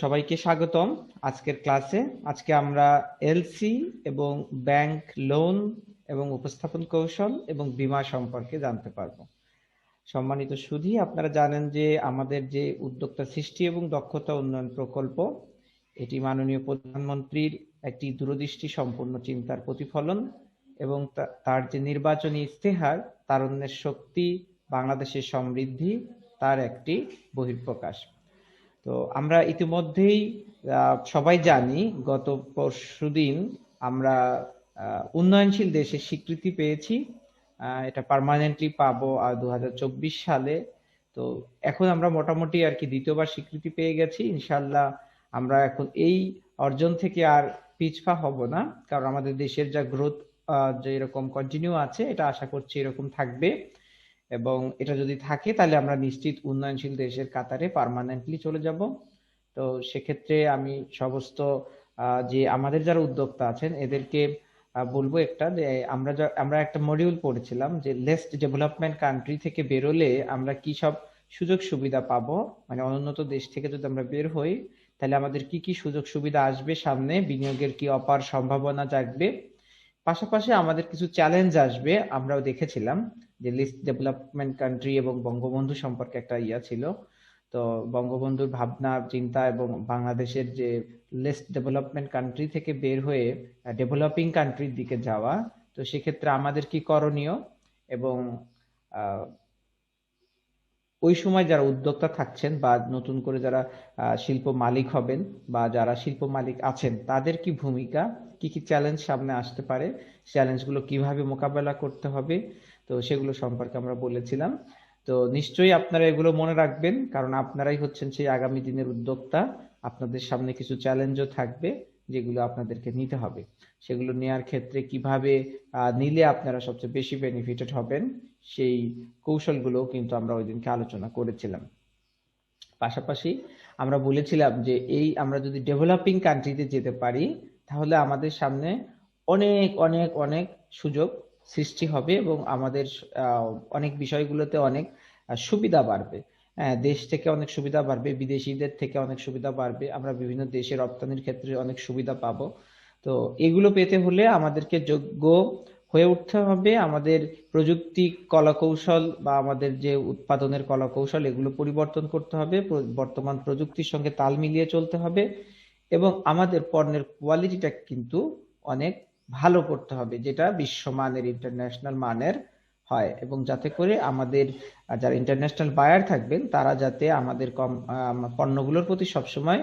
সবাইকে স্বাগতম আজকের ক্লাসে। আজকে আমরা এলসি এবং ব্যাংক লোন এবং উপস্থাপন কৌশল এবং বীমা সম্পর্কে জানতে পারবো। সম্মানিত সুধী, আপনারা জানেন যে আমাদের যে উদ্যোক্তা সৃষ্টি এবং দক্ষতা উন্নয়ন প্রকল্প, এটি মাননীয় প্রধানমন্ত্রীর একটি দূরদৃষ্টি সম্পন্ন চিন্তার প্রতিফলন এবং তার যে নির্বাচনী ইস্তেহার তারুণ্যের শক্তি, বাংলাদেশের সমৃদ্ধি, তার একটি বহিঃপ্রকাশ। তো আমরা ইতিমধ্যেই সবাই জানি, গত পরশুদিন আমরা উন্নয়নশীল দেশের স্বীকৃতি পেয়েছি। এটা পার্মানেন্টলি পাবো 2024 সালে। তো এখন আমরা মোটামুটি আর কি দ্বিতীয়বার স্বীকৃতি পেয়ে গেছি। ইনশাল্লাহ আমরা এখন এই অর্জন থেকে আর পিছপা হব না, কারণ আমাদের দেশের যা গ্রোথ যে এরকম কন্টিনিউ আছে, এটা আশা করছি এরকম থাকবে। এবং এটা যদি থাকে তাহলে আমরা নিশ্চিত উন্নয়নশীল দেশের কাতারে পার্মানেন্টলি চলে যাব। তো সেক্ষেত্রে আমি সমস্ত যে আমাদের যারা উদ্যোক্তা আছেন এদেরকে বলবো একটা, যে আমরা একটা মডিউল পড়েছিলাম যে লেস ডেভেলপমেন্ট কান্ট্রি থেকে বেরোলে আমরা কি সব সুযোগ সুবিধা পাবো, মানে অনুন্নত দেশ থেকে যদি আমরা বের হই তাহলে আমাদের কি কি সুযোগ সুবিধা আসবে, সামনে বিনিয়োগের কি অপার সম্ভাবনা জাগবে, পাশাপাশি আমাদের কিছু চ্যালেঞ্জ আসবে। আমরাও দেখেছিলাম যে লিস্ট ডেভেলপমেন্ট কান্ট্রি এবং বঙ্গবন্ধু সম্পর্কে একটা ছিল। তো বঙ্গবন্ধুর ভাবনা চিন্তা এবং বাংলাদেশের যে লিস্ট ডেভেলপমেন্ট কান্ট্রি থেকে বের হয়ে ডেভেলপিং কান্ট্রির দিকে যাওয়া, তো সেক্ষেত্রে আমাদের কি করণীয়, এবং ওই সময় যারা উদ্যোক্তা থাকছেন বা নতুন করে যারা শিল্প মালিক হবেন বা যারা শিল্প মালিক আছেন তাদের কি ভূমিকা, কি কি চ্যালেঞ্জ সামনে আসতে পারে, চ্যালেঞ্জগুলো কিভাবে মোকাবেলা করতে হবে, তো সেগুলো সম্পর্কে আমরা বলেছিলাম। তো নিশ্চয়ই আপনারা এগুলো মনে রাখবেন, কারণ আপনারাই হচ্ছেন সেই আগামী দিনের উদ্যোক্তা। আপনাদের সামনে কিছু চ্যালেঞ্জও থাকবে যেগুলো আপনাদেরকে নিতে হবে। সেগুলো নেয়ার ক্ষেত্রে কিভাবে নিলে আপনারা সবচেয়ে বেশি বেনিফিটেড হবেন, সেই কৌশলগুলো কিন্তু আমরা ওই দিনকে আলোচনা করেছিলাম। পাশাপাশি আমরা বলেছিলাম যে এই আমরা যদি ডেভেলপিং কান্ট্রিতে যেতে পারি তাহলে আমাদের সামনে অনেক অনেক অনেক সুযোগ সৃষ্টি হবে এবং আমাদের অনেক বিষয়গুলোতে অনেক সুবিধা বাড়বে। হ্যাঁ, দেশ থেকে অনেক সুবিধা বাড়বে, বিদেশিদের থেকে অনেক সুবিধা বাড়বে, আমরা বিভিন্ন দেশে রপ্তানির ক্ষেত্রে অনেক সুবিধা পাবো। তো এগুলো পেতে হলে আমাদেরকে যোগ্য হয়ে উঠতে হবে। আমাদের প্রযুক্তি কলাকৌশল বা আমাদের যে উৎপাদনের কলাকৌশল, এগুলো পরিবর্তন করতে হবে, বর্তমান প্রযুক্তির সঙ্গে তাল মিলিয়ে চলতে হবে এবং আমাদের পণ্যের কোয়ালিটিটা কিন্তু অনেক ভালো করতে হবে, যেটা বিশ্বমানের ইন্টারন্যাশনাল মানের হয়, এবং যাতে করে আমাদের যারা ইন্টারন্যাশনাল বায়ার থাকবেন তারা যাতে আমাদের পণ্যগুলোর প্রতি সবসময়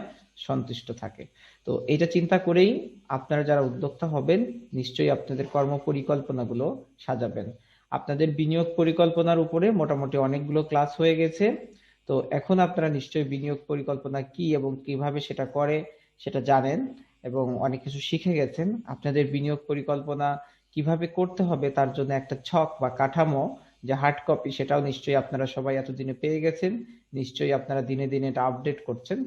সন্তুষ্ট থাকে। তো এটা চিন্তা করেই আপনারা যারা উদ্যোক্তা হবেন নিশ্চয়ই আপনাদের কর্ম পরিকল্পনাগুলো সাজাবেন। আপনাদের বিনিয়োগ পরিকল্পনার উপরে মোটামুটি অনেকগুলো ক্লাস হয়ে গেছে। তো এখন আপনারা নিশ্চয়ই বিনিয়োগ পরিকল্পনা কি এবং কিভাবে সেটা করে সেটা জানেন এবং অনেক কিছু শিখে গেছেন। আপনাদের বিনিয়োগ পরিকল্পনা কিভাবে করতে হবে তার জন্য একটা ছক বা কাঠামো, যে হার্ড কপি, সেটাও নিশ্চয়ই আপনারা সবাই এতদিনে পেয়ে গেছেন। নিশ্চয়ই আপনারা দিনে দিনে এটা আপডেট করছেন।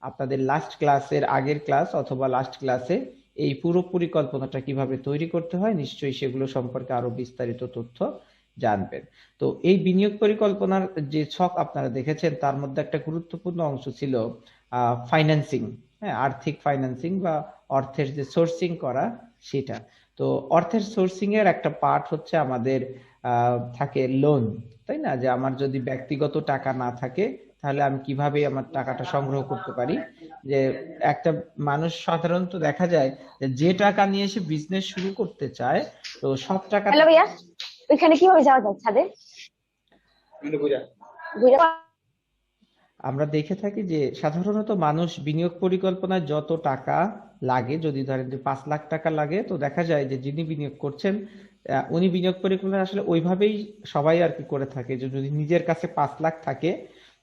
আপনাদের লাস্ট ক্লাসের আগের ক্লাস অথবা লাস্ট ক্লাসে এই পুরো পরিকল্পনাটা কিভাবে তৈরি করতে হয় নিশ্চয়ই সেগুলো সম্পর্কে আরো বিস্তারিত তথ্য জানবেন। তো এই বিনিয়োগ পরিকল্পনার যে ছক আপনারা দেখেছেন তার মধ্যে একটা গুরুত্বপূর্ণ অংশ ছিল ফাইন্যান্সিং। হ্যাঁ, আর্থিক ফাইন্যান্সিং বা অর্থের যে সোর্সিং করা, সেটা। তো অর্থের সোর্সিং এর একটা পার্ট হচ্ছে আমাদের থাকে লোন, তাই না? যে আমার যদি ব্যক্তিগত টাকা না থাকে তাহলে আমি কিভাবে আমার টাকাটা সংগ্রহ করতে পারি। যে একটা মানুষ সাধারণত দেখা যায় যে টাকা নিয়ে সে বিজনেস শুরু করতে চায়, তো সব টাকা হ্যালো ভাইয়া, ওইখানে কিভাবে যাওয়া যায় ছাদে? ঘুরে আমরা দেখে থাকি যে সাধারণত মানুষ বিনিয়োগ পরিকল্পনায় যত টাকা লাগে, যদি ধরেন যে 5 লাখ টাকা লাগে, তো দেখা যায় যে যিনি বিনিয়োগ করছেন উনি বিনিয়োগ পরিকল্পনা আসলে ওইভাবেই সবাই আর কি করে থাকে, যে যদি নিজের কাছে 5 লাখ থাকে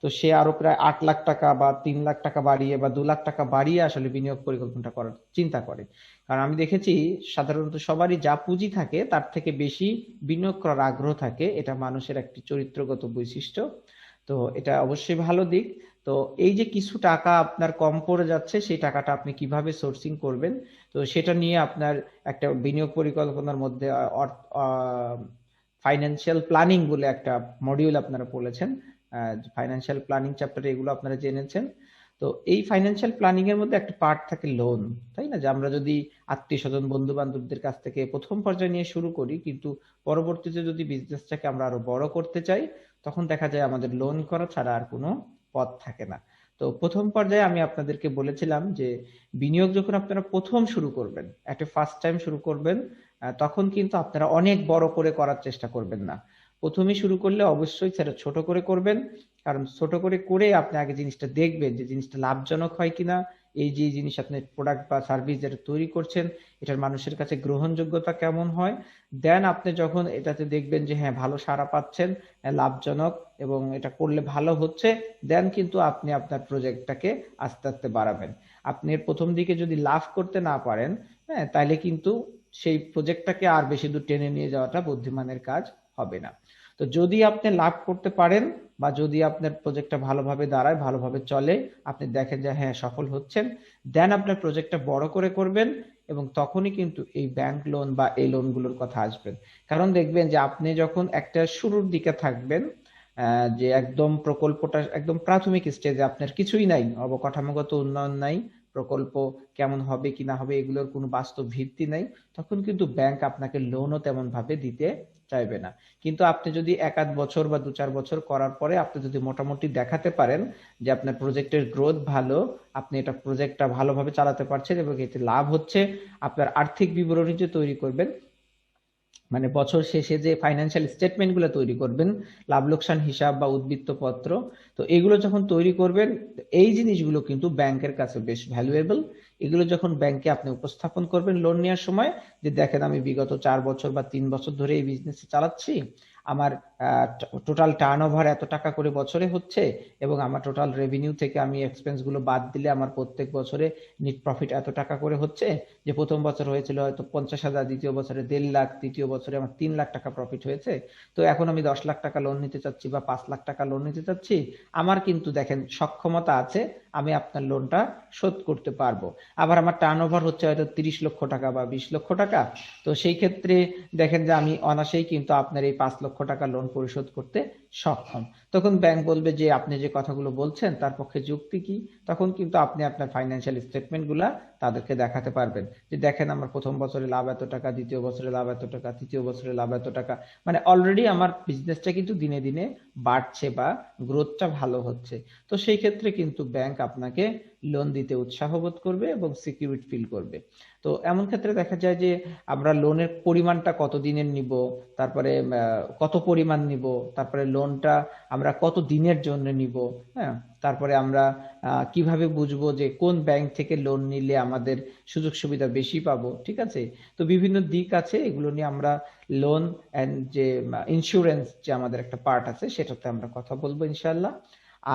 তো সে আরো প্রায় 8 লাখ টাকা বা 3 লাখ টাকা বাড়িয়ে বা 2 লাখ টাকা বাড়িয়ে আসলে বিনিয়োগ পরিকল্পনাটা করার চিন্তা করে। কারণ আমি দেখেছি সাধারণত সবারই যা পুঁজি থাকে তার থেকে বেশি বিনিয়োগ করার আগ্রহ থাকে, এটা মানুষের একটি চরিত্রগত বৈশিষ্ট্য। তো এটা অবশ্যই ভালো দিক। তো এই যে কিছু টাকা আপনার কম পড়ে যাচ্ছে, সেই টাকাটা আপনি কিভাবে সোর্সিং করবেন, তো সেটা নিয়ে আপনার একটা বিনিয়োগ পরিকল্পনার মধ্যে ফাইন্যান্সিয়াল প্ল্যানিং বলে একটা মডিউল আপনারা পড়েছেন। ফাইন্যান্সিয়াল প্ল্যানিং চ্যাপ্টারে এগুলো আপনারা জেনেছেন। তো তো এই ফাইন্যান্সিয়াল প্ল্যানিং এর মধ্যে একটা পার্ট থাকে লোন, তাই না? যে আমরা যদি আত্মীয় স্বজন বন্ধু বান্ধবদের কাছ থেকে প্রথম পর্যায়ে নিয়ে শুরু করি, কিন্তু পরবর্তীতে যদি বিজনেসটাকে আমরা আরো বড় করতে চাই, তখন দেখা যায় আমাদের লোন করা ছাড়া আর কোনো পথ থাকে না। তো প্রথম পর্যায়ে আমি আপনাদেরকে বলেছিলাম যে বিনিয়োগ যখন আপনারা প্রথম শুরু করবেন, একটা ফার্স্ট টাইম শুরু করবেন, তখন কিন্তু আপনারা অনেক বড় করে করার চেষ্টা করবেন না। প্রথমে শুরু করলে অবশ্যই সেটা ছোট করে করবেন, কারণ ছোট করে করে আপনি আগে জিনিসটা দেখবেন যে জিনিসটা লাভজনক হয় কিনা। এই যে জিনিস আপনি প্রোডাক্ট বা সার্ভিস যেটা তৈরি করছেন, এটার মানুষের কাছে গ্রহণযোগ্যতা কেমন হয়। দেন আপনি যখন এটাতে দেখবেন যে হ্যাঁ ভালো সাড়া পাচ্ছেন, লাভজনক এবং এটা করলে ভালো হচ্ছে, দেন কিন্তু আপনি আপনার প্রজেক্টটাকে আস্তে আস্তে বাড়াবেন। আপনি এর প্রথম দিকে যদি লাভ করতে না পারেন, হ্যাঁ, তাহলে কিন্তু সেই প্রজেক্টটাকে আর বেশি দূর টেনে নিয়ে যাওয়াটা বুদ্ধিমানের কাজ হবে না। তো যদি আপনি লাভ করতে পারেন বা যদি আপনার প্রজেক্টটা ভালোভাবে দাঁড়ায়, ভালোভাবে চলে, আপনি দেখেন যে হ্যাঁ সফল হচ্ছেন, দেন আপনার প্রজেক্টটা বড় করে করবেন, এবং তখনই কিন্তু এই ব্যাংক লোন বা এই লোনগুলোর কথা আসবেন। কারণ দেখবেন যে আপনি যখন একটা শুরুর দিকে থাকবেন, যে একদম প্রকল্পটা একদম প্রাথমিক স্টেজে, আপনার কিছুই নাই, অবকাঠামোগত উন্নয়ন নাই, প্রকল্প কেমন হবে কি না হবে এগুলোর কোনো বাস্তব ভিত্তি নাই, তখন কিন্তু ব্যাংক আপনাকে লোনও তেমন ভাবে দিতে চাইবে না। কিন্তু আপনি যদি এক আধ বছর বা 2-4 বছর করার পরে আপনি যদি মোটামুটি দেখাতে পারেন যে আপনার প্রজেক্টের গ্রোথ ভালো, আপনি এটা প্রজেক্টটা ভালোভাবে চালাতে পারছেন এবং এতে লাভ হচ্ছে, আপনার আর্থিক বিবরণী যে তৈরি করবেন, মানে বছর শেষে যে ফাইন্যান্সিয়াল স্টেটমেন্ট গুলো তৈরি করবেন, লাভ লোকসান হিসাব বা উদ্বৃত্ত পত্র, তো এগুলো যখন তৈরি করবেন, এই জিনিসগুলো কিন্তু ব্যাংকের কাছে বেশ ভ্যালুয়েবল। এগুলো যখন ব্যাংকে আপনি উপস্থাপন করবেন লোন নেওয়ার সময়, যে দেখেন আমি বিগত 4 বছর বা 3 বছর ধরে এই বিজনেস চালাচ্ছি, আমার টোটাল টার্ন ওভার এত টাকা করে বছরে হচ্ছে, এবং আমার টোটাল রেভিনিউ থেকে আমি এক্সপেন্স গুলো বাদ দিলে আমার প্রত্যেক বছরে নেট প্রফিট এত টাকা করে হচ্ছে। যে প্রথম বছর হয়েছিল হয়তো 50,000, দ্বিতীয় বছরে 1.5 লাখ, তৃতীয় বছরে আমার 3 লাখ টাকা প্রফিট হয়েছে, তো এখন আমি 10 লাখ টাকা লোন নিতে চাচ্ছি বা 5 লাখ টাকা লোন নিতে চাচ্ছি, আমার কিন্তু দেখেন সক্ষমতা আছে, আমি আপনার লোনটা শোধ করতে পারবো। আবার আমার টার্ন ওভার হচ্ছে হয়তো 30 লক্ষ টাকা বা 20 লক্ষ টাকা, তো সেই ক্ষেত্রে দেখেন যে আমি অনায়াসেই কিন্তু আপনার এই 5 লক্ষ টাকা লোন পরিশোধ করতে সক্ষম। তখন ব্যাংক বলবে যে আপনি যে কথাগুলো বলছেন তার পক্ষে যুক্তি কি। তখন কিন্তু আপনি আপনার ফাইন্যান্সিয়াল স্টেটমেন্ট গুলা তাদেরকে দেখাতে পারবেন, যে দেখেন আমার প্রথম বছরে লাভ এত টাকা, দ্বিতীয় বছরে লাভ এত টাকা, তৃতীয় বছরে লাভ এত টাকা, মানে অলরেডি আমার বিজনেসটা কিন্তু দিনে দিনে বাড়ছে বা গ্রোথটা ভালো হচ্ছে। তো সেই ক্ষেত্রে কিন্তু ব্যাংক আপনাকে লোন দিতে উৎসাহ বোধ করবে এবং সিকিউরিটি ফিল করবে। তো এমন ক্ষেত্রে দেখা যায় যে আমরা লোনের পরিমাণটা কত দিনের নিব, তারপরে কত পরিমাণ নিব, তারপরে লোনটা আমরা কত দিনের জন্য নিব, হ্যাঁ, তারপরে আমরা কিভাবে বুঝবো যে কোন ব্যাংক থেকে লোন নিলে আমাদের সুযোগ সুবিধা বেশি পাবো, ঠিক আছে। তো বিভিন্ন দিক আছে, এগুলো নিয়ে আমরা লোন এন্ড যে ইন্স্যুরেন্স যে আমাদের একটা পার্ট আছে সেটাতে আমরা কথা বলবো ইনশাল্লাহ।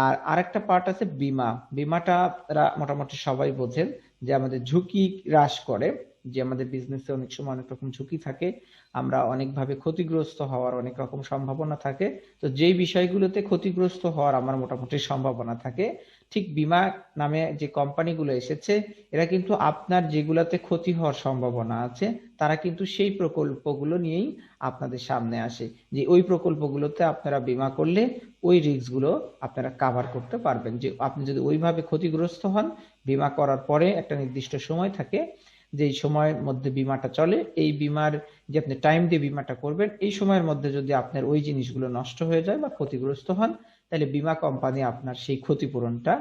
আর আরেকটা পার্ট আছে বীমা। বীমাটা আপনারা মোটামুটি সবাই বোঝেন যে আমাদের ঝুঁকি হ্রাস করে, যে আমাদের বিজনেসে অনেক সময় অনেক রকম ঝুঁকি থাকে, আমরা অনেকভাবে ক্ষতিগ্রস্ত হওয়ার অনেক রকম সম্ভাবনা থাকে। তো যেই বিষয়গুলোতে ক্ষতিগ্রস্ত হওয়ার আমার মোটামুটি সম্ভাবনা থাকে, ঠিক বীমা নামে যে কোম্পানিগুলো এসেছে, এরা কিন্তু আপনার যেগুলাতে ক্ষতি হওয়ার সম্ভাবনা আছে, তারা কিন্তু সেই প্রকল্পগুলো নিয়েই আপনাদের সামনে আসে, যে ওই প্রকল্পগুলোতে আপনারা বীমা করলে ওই রিস্ক গুলো আপনারা কাভার করতে পারবেন। যে আপনি যদি ওইভাবে ক্ষতিগ্রস্ত হন, বীমা করার পরে একটা নির্দিষ্ট সময় থাকে, যে এই সময়ের মধ্যে বীমাটা চলে, এই বীমার যে আপনি টাইম দিয়ে বীমাটা করবেন, এই সময়ের মধ্যে যদি আপনার ওই জিনিসগুলো নষ্ট হয়ে যায় বা ক্ষতিগ্রস্ত হন, তাহলে বীমা কোম্পানি আপনার সেই ক্ষতিপূরণটা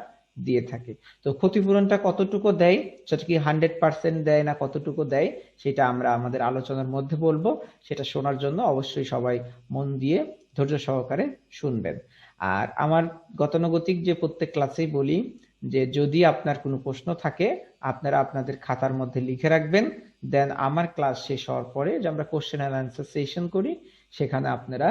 দিয়ে থাকে। তো ক্ষতিপূরণটা কতটুকু দেয়, সেটা কি 100% দেয় না কতটুকু দেয়, সেটা আমরা আমাদের আলোচনার মধ্যে বলবো। সেটা শোনার জন্য অবশ্যই সবাই মন দিয়ে ধৈর্য সহকারে শুনবেন। আর আমার গতানুগতিক যে প্রত্যেক ক্লাসেই বলি, যে যদি আপনার কোনো প্রশ্ন থাকে আপনারা আপনাদের খাতার মধ্যে লিখে রাখবেন, দেন আমার ক্লাস শেষ হওয়ার পরে যে আমরা কোশ্চেন অ্যান্ড অ্যান্সার সেশন করি, সেখানে আপনারা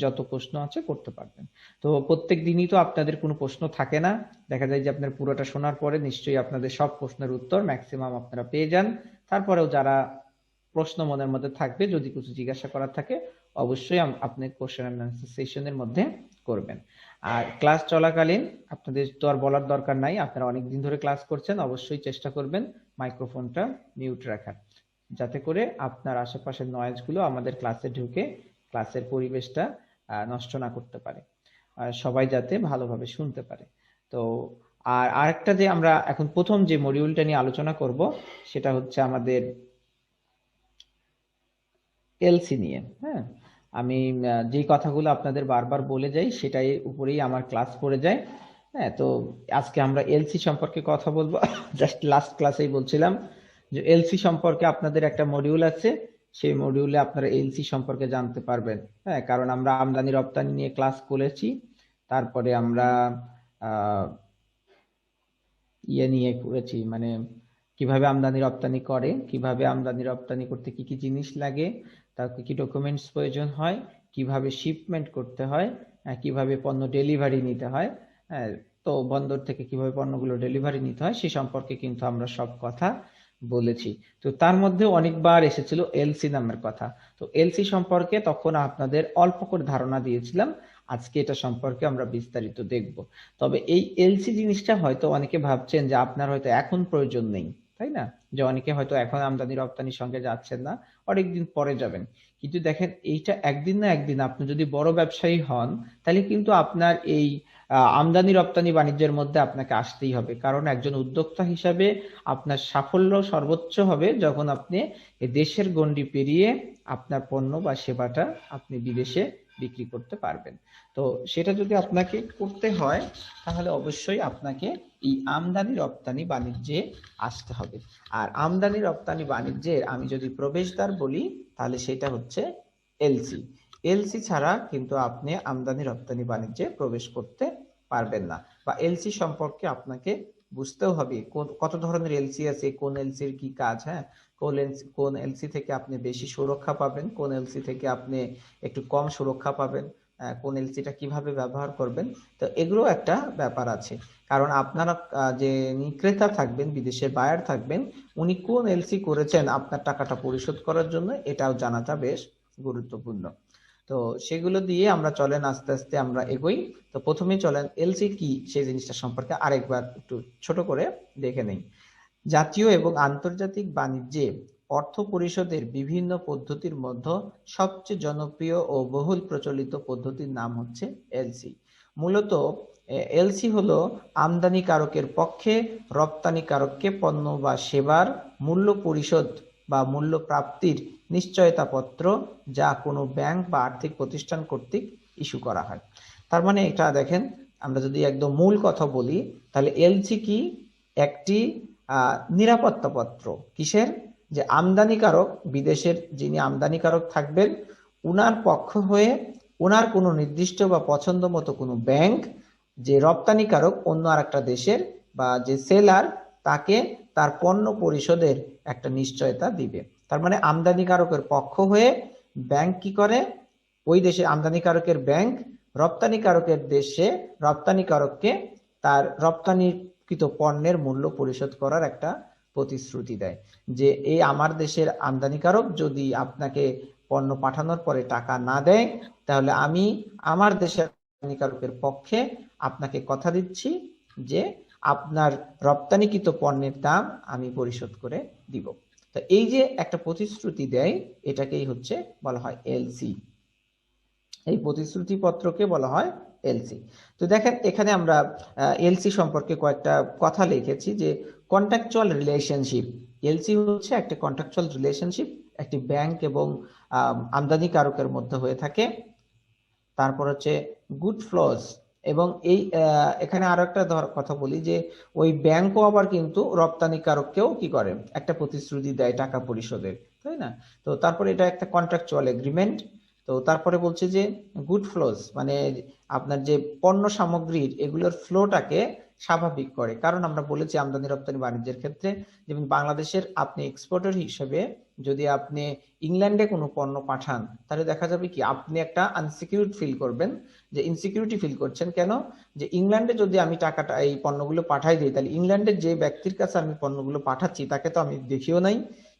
যত প্রশ্ন আছে করতে পারবেন। তো প্রত্যেক দিনই তো আপনাদের কোনো প্রশ্ন থাকে না, দেখা যায় যে আপনার পুরোটা শোনার পরে নিশ্চয়ই আপনাদের সব প্রশ্নের উত্তর ম্যাক্সিমাম আপনারা পেয়ে যান। তারপরেও যারা প্রশ্ন মনের মধ্যে থাকবে, যদি কিছু জিজ্ঞাসা করার থাকে, অবশ্যই আপনি কোশ্চেন অ্যান্ড অ্যান্সার সেশনের মধ্যে করবেন। আর ক্লাস চলাকালীন আপনাদের তো আর বলার দরকার নাই, আপনারা অনেক দিন ধরে ক্লাস করছেন, অবশ্যই চেষ্টা করবেন মাইক্রোফোনটা মিউট রাখার, যাতে করে আপনার আশেপাশের নয়েজ গুলো আমাদের ক্লাসে ঢুকে ক্লাসের পরিবেশটা নষ্ট না করতে পারে, আর সবাই যাতে ভালোভাবে শুনতে পারে। তো আর আরেকটা যে আমরা এখন প্রথম যে মডিউলটা নিয়ে আলোচনা করব সেটা হচ্ছে আমাদের এলসি নিয়ে। হ্যাঁ, আমি যেই কথাগুলো আপনাদের বারবার বলে যাই সেটাই উপরেই আমার ক্লাস পড়ে যায়। হ্যাঁ, তো আজকে আমরা এলসি সম্পর্কে কথা বলবো। জাস্ট লাস্ট ক্লাসেই বলছিলাম যে এলসি সম্পর্কে আপনাদের একটা মডিউল আছে, সেই মডিউলে আপনারা এলসি সম্পর্কে জানতে পারবেন। হ্যাঁ, কারণ আমরা আমদানি রপ্তানি নিয়ে ক্লাস করেছি, তারপরে আমরা আহ ইয়ে নিয়ে করেছি, মানে কিভাবে আমদানি রপ্তানি করে, কিভাবে আমদানি রপ্তানি করতে কি কি জিনিস লাগে, তার কি কি ডকুমেন্টস প্রয়োজন হয়, কিভাবে শিপমেন্ট করতে হয়, কিভাবে পণ্য ডেলিভারি নিতে হয়। হ্যাঁ, তো বন্দর থেকে কিভাবে পণ্যগুলো ডেলিভারি নিতে হয় সে সম্পর্কে কিন্তু আমরা সব কথা বলেছি। তো তার মধ্যে অনেকবার এসেছিল এলসি নামের কথা। তো এলসি সম্পর্কে তখন আপনাদের অল্প করে ধারণা দিয়েছিলাম, আজকে এটা সম্পর্কে আমরা বিস্তারিত দেখব। তবে এই এলসি জিনিসটা হয়তো অনেকে ভাবছেন যে আপনার হয়তো এখন প্রয়োজন নেই, তাই না? যে অনেকে হয়তো এখন আমদানি রপ্তানির সঙ্গে যাচ্ছেন না, অনেকদিন পরে যাবেন। কিন্তু দেখেন, এইটা একদিন না একদিন আপনি যদি বড় ব্যবসায়ী হন, তাহলে কিন্তু আপনার এই আমদানি রপ্তানি বাণিজ্যের মধ্যে আপনাকে আসতেই হবে। কারণ একজন উদ্যোক্তা হিসাবে আপনার সাফল্য সর্বোচ্চ হবে যখন আপনি এই দেশের গণ্ডি পেরিয়ে আপনার পণ্য বা সেবাটা আপনি বিদেশে বিক্রি করতে পারবেন। তো সেটা যদি আপনাকে করতে হয় তাহলে অবশ্যই আপনাকে এই আমদানি রপ্তানি বাণিজ্যে আসতে হবে। আর আমদানি রপ্তানি বাণিজ্যের আমি যদি প্রবেশদ্বার বলি তাহলে সেটা হচ্ছে এলসি। এলসি ছাড়া কিন্তু আপনি আমদানি রপ্তানি বাণিজ্যে প্রবেশ করতে পারবেন না, বা এলসি সম্পর্কে আপনাকে বুঝতেও হবে কত ধরনের এলসি আছে, কোন এলসির কি কাজ। হ্যাঁ, কোন এলসি থেকে আপনি বেশি সুরক্ষা পাবেন, কোন এলসি থেকে আপনি একটু কম সুরক্ষা পাবেন, কোন এলসিটা কিভাবে ব্যবহার করবেন। তো এগুলো একটা ব্যাপার আছে, কারণ আপনারা যে ক্রেতা থাকবেন, বিদেশে বায়ার থাকবেন, উনি কোন এলসি করেছেন আপনার টাকাটা পরিশোধ করার জন্য, এটাও জানাটা বেশ গুরুত্বপূর্ণ। তো সেগুলো দিয়ে আমরা চলেন আস্তে আস্তে আমরা এগোই। তো প্রথমেই চলেন এলসি কি সেই জিনিসটা সম্পর্কে আরেকবার একটু ছোট করে দেখে নেই। জাতীয় এবং আন্তর্জাতিক বাণিজ্যে অর্থ পরিশোধের বিভিন্ন পদ্ধতির মধ্যে সবচেয়ে জনপ্রিয় ও বহুল প্রচলিত পদ্ধতির নাম হচ্ছে এলসি। মূলত এলসি হলো আমদানিকারকের পক্ষে রপ্তানিকারককে পণ্য বা সেবার মূল্য পরিশোধ বা মূল্য প্রাপ্তির নিশ্চয়তাপত্র, যা কোনো ব্যাংক বা আর্থিক প্রতিষ্ঠান কর্তৃক ইস্যু করা হয়। তার মানে এটা দেখেন, আমরা যদি একদম মূল কথা বলি তাহলে এলসি কি? একটি নিরাপত্তাপত্র। কিসের? যে আমদানিকারক, বিদেশের যিনি আমদানিকারক থাকবেন, উনার পক্ষ হয়ে উনার কোনো নির্দিষ্ট বা পছন্দ মতো কোনো ব্যাংক, যে রপ্তানিকারক অন্য আর একটা দেশের, বা যে সেলার, তাকে তার পণ্য পরিশোধের একটা নিশ্চয়তা দিবে। তার মানে আমদানিকারকের পক্ষ হয়ে ব্যাংক কি করে? ওই দেশে আমদানিকারকের ব্যাংক রপ্তানিকারকের দেশে রপ্তানিকারককে তার রপ্তানিকৃত পণ্যের মূল্য পরিশোধ করার একটা প্রতিশ্রুতি দেয়, যে এই আমার দেশের আমদানিকারক যদি আপনাকে পণ্য পাঠানোর পরে টাকা না দেয়, তাহলে আমি আমার দেশের আমদানিকারকের পক্ষে আপনাকে কথা দিচ্ছি যে আপনার রপ্তানিকৃত পণ্যের দাম আমি পরিশোধ করে দিব। তো এই যে একটা প্রতিশ্রুতি দেয়, এটাকেই হচ্ছে বলা হয় এলসি। এই প্রতিশ্রুতি পত্রকে বলা হয় এলসি। তো দেখেন, এখানে আমরা এলসি সম্পর্কে কয়েকটা কথা লিখেছি, যে কন্ট্রাকচুয়াল রিলেশনশিপ। এলসি হচ্ছে একটা কন্ট্রাকচুয়াল রিলেশনশিপ, একটি ব্যাংক এবং আমদানিকারকের মধ্যে হয়ে থাকে। তারপর হচ্ছে গুড ফ্লোজ, এবং এই এখানে আরো একটা কথা বলি, যে ওই ব্যাংকও আবার কিন্তু রপ্তানিকারককেও কি করে, একটা প্রতিশ্রুতি দেয় টাকা পরিশোধের, তাই না? তো তারপরে এটা একটা কন্ট্রাকচুয়াল এগ্রিমেন্ট। তো তারপরে বলছে যে গুড ফ্লোজ মানে আপনার যে পণ্য সামগ্রীর এগুলোর ফ্লোটাকে স্বাভাবিক করে। কারণ আমরা বলেছি আমদানি রপ্তানি বাণিজ্যের ক্ষেত্রে, যেমন বাংলাদেশের আপনি এক্সপোর্টার হিসেবে যদি আপনি ইংল্যান্ডে কোনো পণ্য পাঠান, তাহলে দেখা যাবে কি আপনি একটা আনসিকিউরড ফিল করবেন, যে ইনসিকিউরিটি ফিল করছেন। কেন? যে ইংল্যান্ডে যদি আমি টাকাটা এই পণ্যগুলো পাঠাই দিই, তাহলে ইংল্যান্ডের যে ব্যক্তির কাছে আমি পণ্যগুলো পাঠাচ্ছি তাকে তো আমি দেখিও নাই,